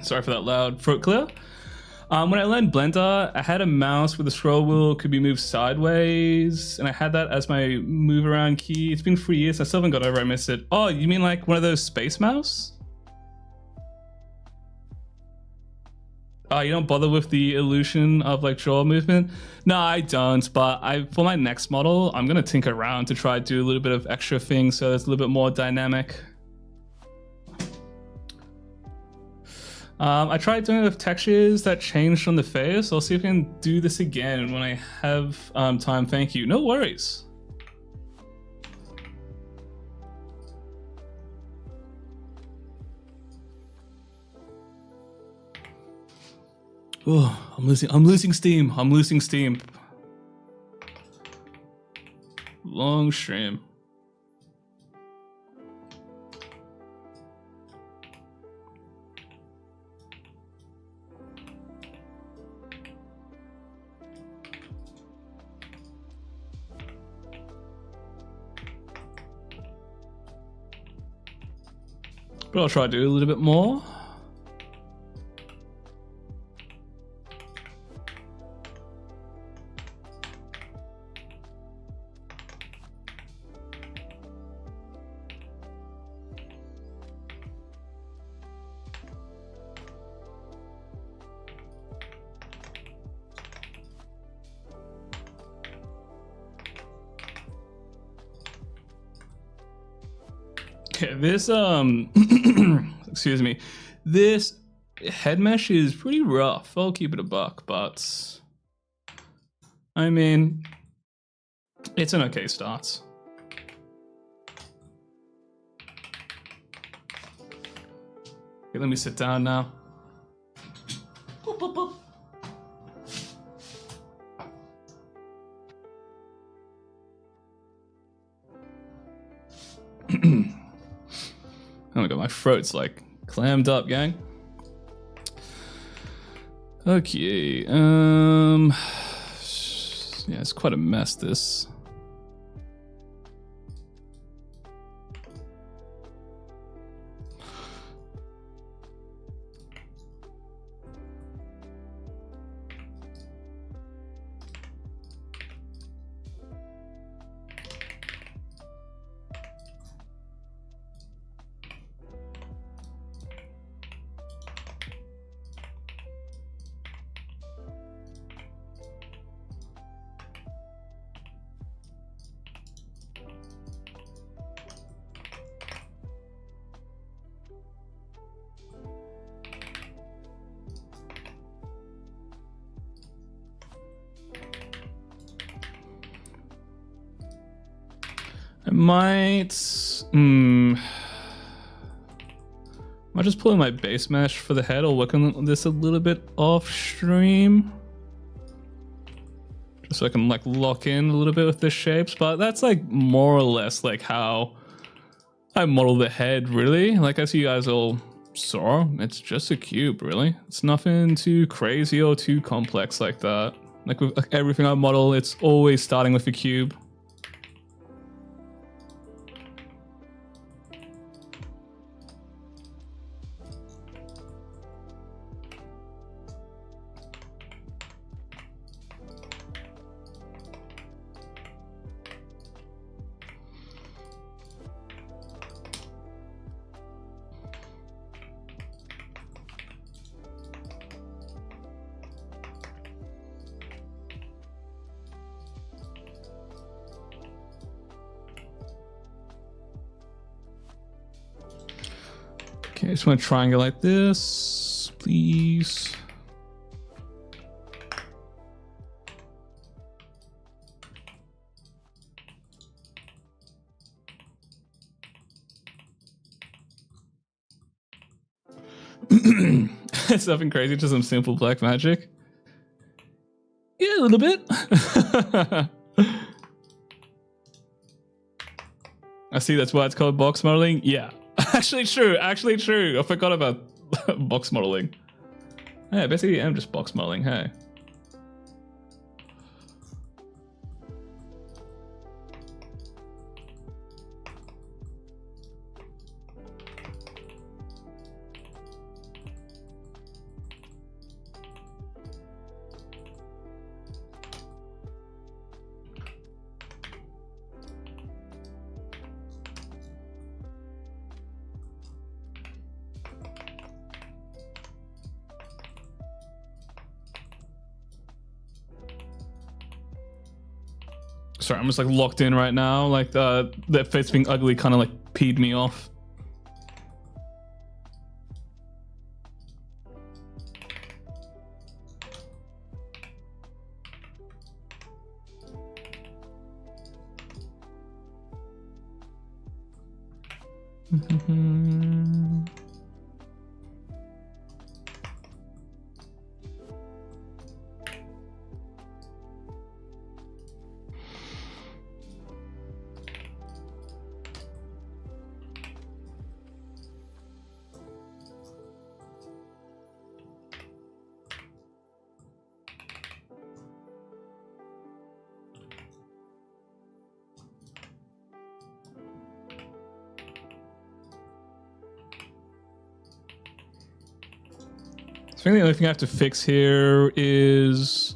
Sorry for that loud throat clear. When I learned Blender, I had a mouse with a scroll wheel could be moved sideways, and I had that as my move around key. It's been 3 years, I still haven't got over it, I missed it. Oh, you mean like one of those space mouse? Oh, you don't bother with the illusion of like jaw movement? No, I don't, but for my next model, I'm gonna tinker around to try to do a little bit of extra things so it's a little bit more dynamic. I tried doing it with textures that changed on the face. I'll see if I can do this again when I have time. Thank you. No worries. Oh, I'm losing steam. I'm losing steam. Long stream. But I'll try to do a little bit more. Okay, this excuse me, this head mesh is pretty rough. I'll keep it a buck, but I mean, it's an okay start. Okay, let me sit down now. Boop, boop, boop. Oh my god, my throat's like clammed up, gang. Okay, yeah, it's quite a mess, this. I might just pull in my base mesh for the head. I'll work on this a little bit off stream, just so I can like lock in a little bit with the shapes. But that's like more or less like how I model the head, really. Like as you guys all saw, it's just a cube, really. It's nothing too crazy or too complex like that. Like with everything I model, it's always starting with a cube. Okay, I just want to triangulate this, please. It's nothing crazy, just some simple black magic. Yeah, a little bit. I see, that's why it's called box modeling. Yeah. Actually true, actually true. I forgot about box modeling. Yeah, basically I'm just box modeling, hey. Sorry, I'm just like locked in right now. Like that face being ugly kind of like peed me off. I think the only thing I have to fix here is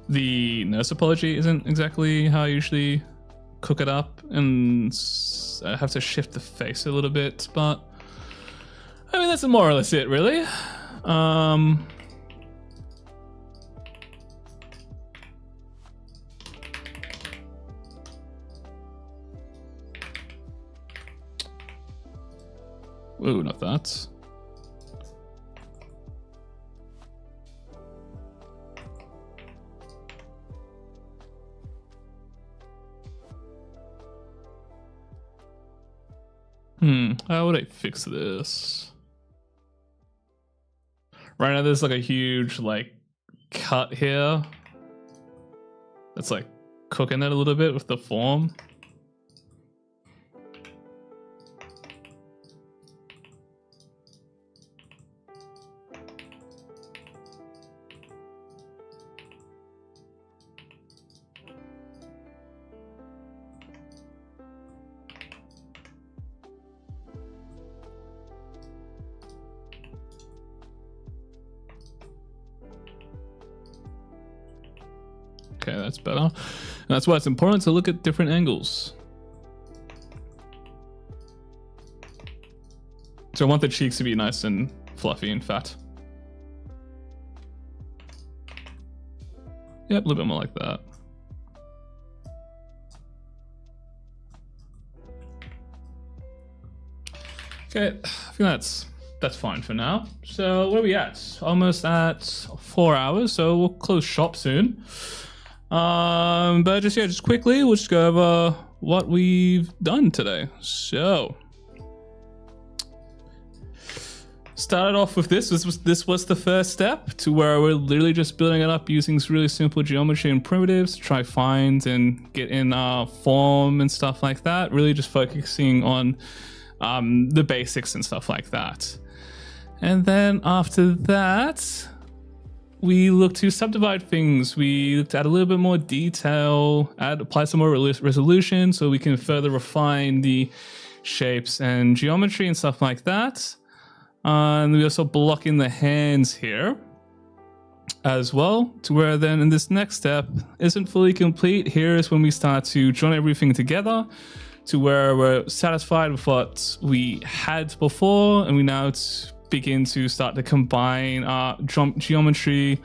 the nurse apology isn't exactly how I usually cook it up, and I have to shift the face a little bit, but I mean, that's more or less it, really. Ooh, not that. How would I fix this? Right now there's like a huge like cut here. That's like cooking it a little bit with the form. Okay, that's better. And that's why it's important to look at different angles. So I want the cheeks to be nice and fluffy and fat. Yep, a little bit more like that. Okay, I think that's fine for now. So where are we at? Almost at 4 hours, so we'll close shop soon. But just quickly, we'll just go over what we've done today. So, started off with this. This was the first step to where we're literally just building it up using really simple geometry and primitives to try find and get in form and stuff like that. Really just focusing on the basics and stuff like that. And then after that, we look to subdivide things. We looked at a little bit more detail, apply some more resolution so we can further refine the shapes and geometry and stuff like that. And we also block in the hands here as well, to where then in this next step isn't fully complete. Here is when we start to join everything together to where we're satisfied with what we had before, and we now begin to start to combine geometry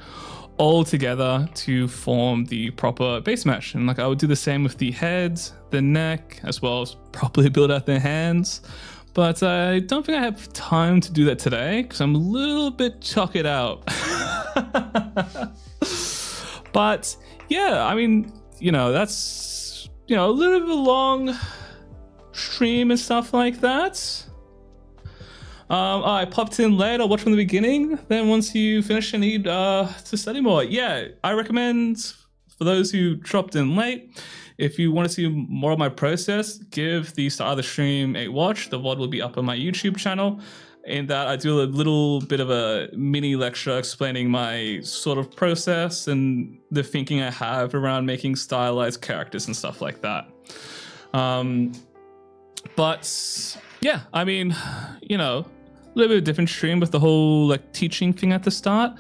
all together to form the proper base mesh. And like I would do the same with the head, the neck, as well as properly build out the hands. But I don't think I have time to do that today because I'm a little bit chuck it out. But yeah, I mean, that's, a little bit of a long stream and stuff like that. I popped in late, I'll watch from the beginning. Then once you finish and need to study more. Yeah, I recommend for those who dropped in late, if you want to see more of my process, give the start of the stream a watch. The VOD will be up on my YouTube channel. In that I do a little bit of a mini lecture explaining my sort of process and the thinking I have around making stylized characters and stuff like that. But yeah, I mean, a little bit of a different stream with the whole like teaching thing at the start.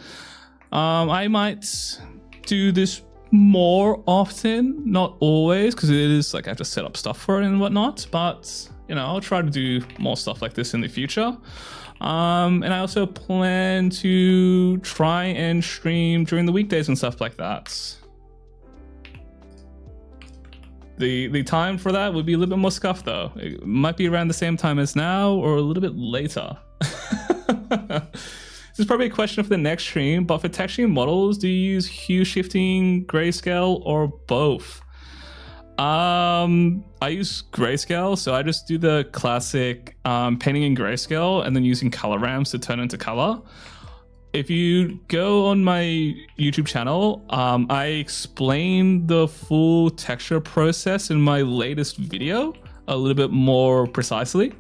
I might do this more often, not always, because it is like I have to set up stuff for it and whatnot, but I'll try to do more stuff like this in the future. And I also plan to try and stream during the weekdays and stuff like that. The time for that would be a little bit more scuffed though. It might be around the same time as now or a little bit later. This is probably a question for the next stream, but for texturing models, do you use hue shifting, grayscale, or both? I use grayscale, so I just do the classic painting in grayscale and then using color ramps to turn into color. If you go on my YouTube channel, I explain the full texture process in my latest video a little bit more precisely.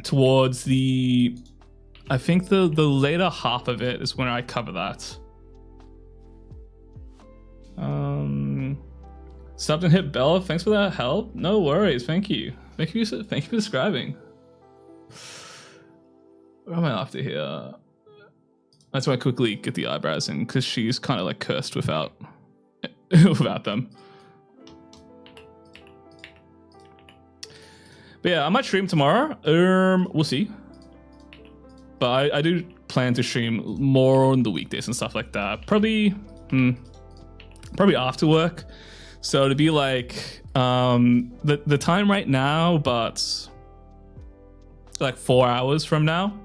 Towards I think the later half of it is when I cover that. Subbed and hit bell. Thanks for that help. No worries. Thank you. Thank you for subscribing. What am I after here? That's why I quickly get the eyebrows in, because she's kind of like cursed without without them. But yeah, I might stream tomorrow. We'll see. But I do plan to stream more on the weekdays and stuff like that. Probably after work. So to be like the time right now, but like 4 hours from now.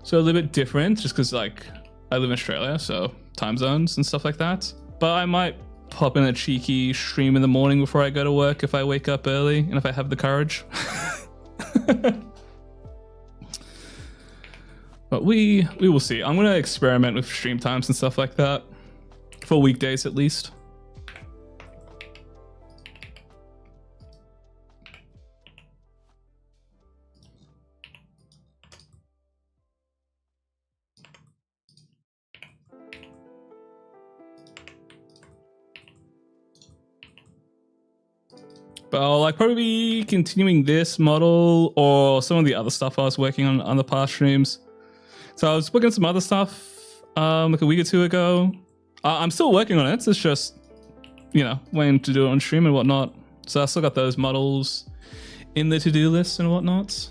So a little bit different, just because like I live in Australia, so time zones and stuff like that. But I might pop in a cheeky stream in the morning before I go to work if I wake up early and if I have the courage. But we will see. I'm gonna experiment with stream times and stuff like that for weekdays at least. But I'll like probably be continuing this model or some of the other stuff I was working on the past streams. So I was working on some other stuff like a week or two ago. I'm still working on it. It's just, you know, waiting to do it on stream and whatnot. So I still got those models in the to-do list and whatnot.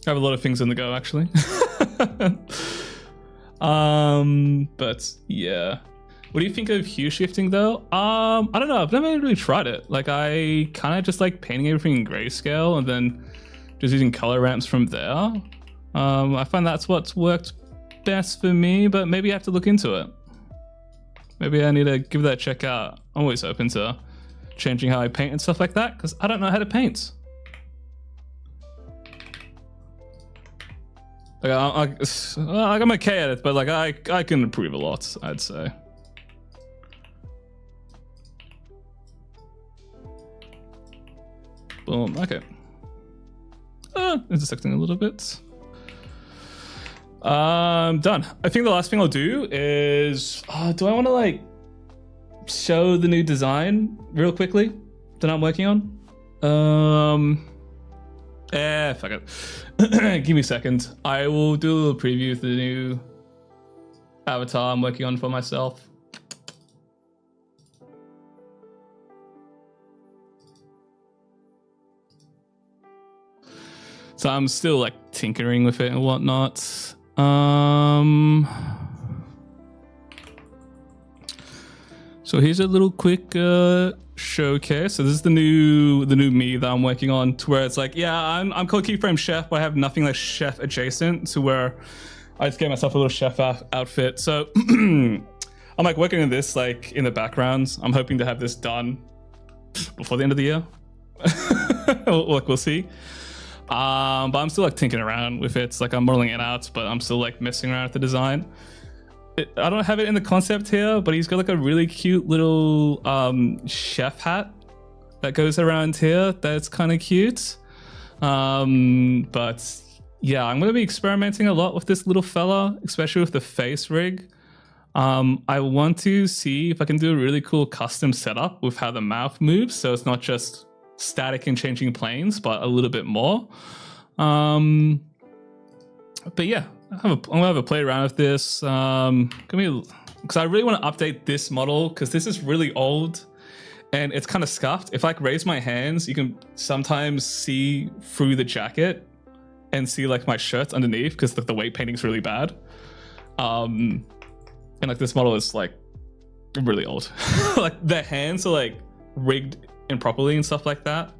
I have a lot of things on the go actually. But yeah. What do you think of hue shifting though? I don't know. I've never really tried it. Like I kind of just like painting everything in grayscale and then just using color ramps from there. I find that's what's worked best for me, but maybe I have to look into it. Maybe I need to give that a check out. I'm always open to changing how I paint and stuff like that because I don't know how to paint. Like I'm okay at it, but like I can improve a lot, I'd say. Boom. Okay. Intersecting a little bit. Done. I think the last thing I'll do is, do I want to like show the new design real quickly that I'm working on? Fuck it. Give me a second. I will do a little preview of the new avatar I'm working on for myself. So I'm still like tinkering with it and whatnot. So here's a little quick showcase. So this is the new me that I'm working on, to where it's like, yeah, I'm called Keyframe Chef, but I have nothing like chef adjacent, to where I just gave myself a little chef outfit. So I'm like working on this like in the background. I'm hoping to have this done before the end of the year. Like we'll see. But I'm still like tinkering around with it. It's like I'm modeling it out, but I'm still like messing around with the design. I don't have it in the concept here, but he's got like a really cute little chef hat that goes around here. That's kind of cute. But yeah, I'm gonna be experimenting a lot with this little fella, especially with the face rig. I want to see if I can do a really cool custom setup with how the mouth moves, so it's not just static and changing planes, but a little bit more. But yeah, I'm gonna have a play around with this. Because I really want to update this model, because this is really old and it's kind of scuffed. If I raise my hands, you can sometimes see through the jacket and see like my shirt underneath, because the weight painting is really bad. And like this model is like really old. Like the hands are like rigged improperly and stuff like that,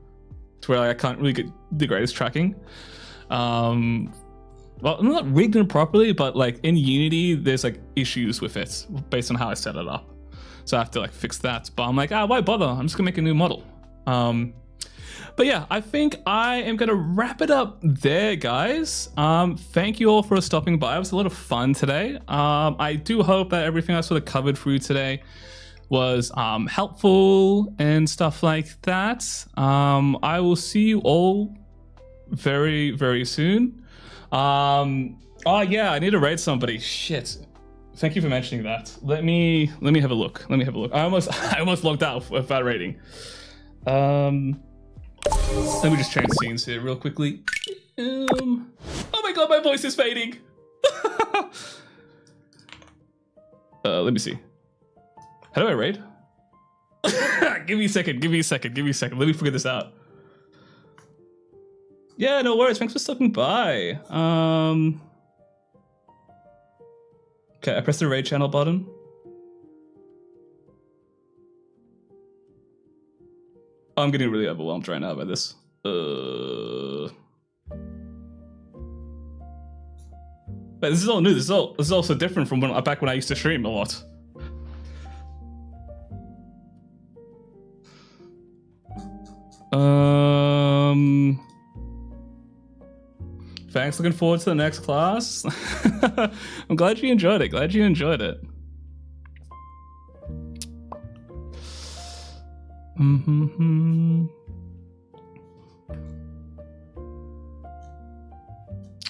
to where like, I can't really get the greatest tracking. Well, not rigged improperly, but like in Unity, there's like issues with it based on how I set it up. So I have to like fix that. But I'm like, why bother? I'm just gonna make a new model. But yeah, I think I am gonna wrap it up there, guys. Thank you all for stopping by. It was a lot of fun today. I do hope that everything I sort of covered through today was helpful and stuff like that. I will see you all very, very soon. Oh yeah, I need to raid somebody. Shit. Thank you for mentioning that. Let me have a look. I almost logged out without raiding. Let me just change scenes here real quickly. Oh my god, my voice is fading. Let me see. How do I raid? Give me a second. Let me figure this out. Yeah, no worries. Thanks for stopping by. Okay, I pressed the raid channel button. I'm getting really overwhelmed right now by this. But this is all new. This is also different from back when I used to stream a lot. Thanks. Looking forward to the next class. I'm glad you enjoyed it.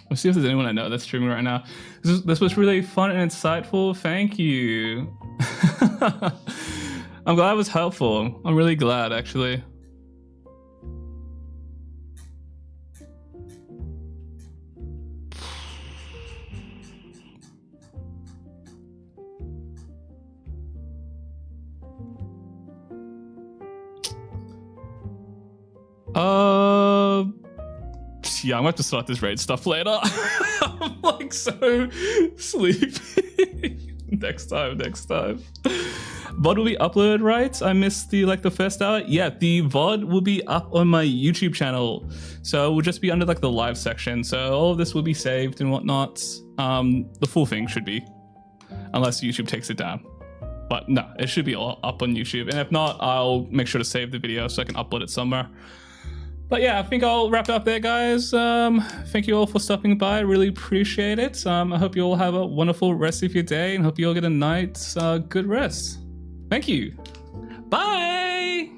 Let's see if there's anyone I know that's streaming right now. This was really fun and insightful. Thank you. I'm glad it was helpful. I'm really glad, actually. Yeah, I'm gonna have to start this raid stuff later. I'm like so sleepy. Next time. VOD will be uploaded, right? I missed the first hour. Yeah, the VOD will be up on my YouTube channel. So it will just be under like the live section. So all of this will be saved and whatnot. The full thing should be, unless YouTube takes it down. But no, it should be all up on YouTube. And if not, I'll make sure to save the video so I can upload it somewhere. But yeah, I think I'll wrap it up there, guys. Thank you all for stopping by. I really appreciate it. I hope you all have a wonderful rest of your day and hope you all get a night's good rest. Thank you. Bye.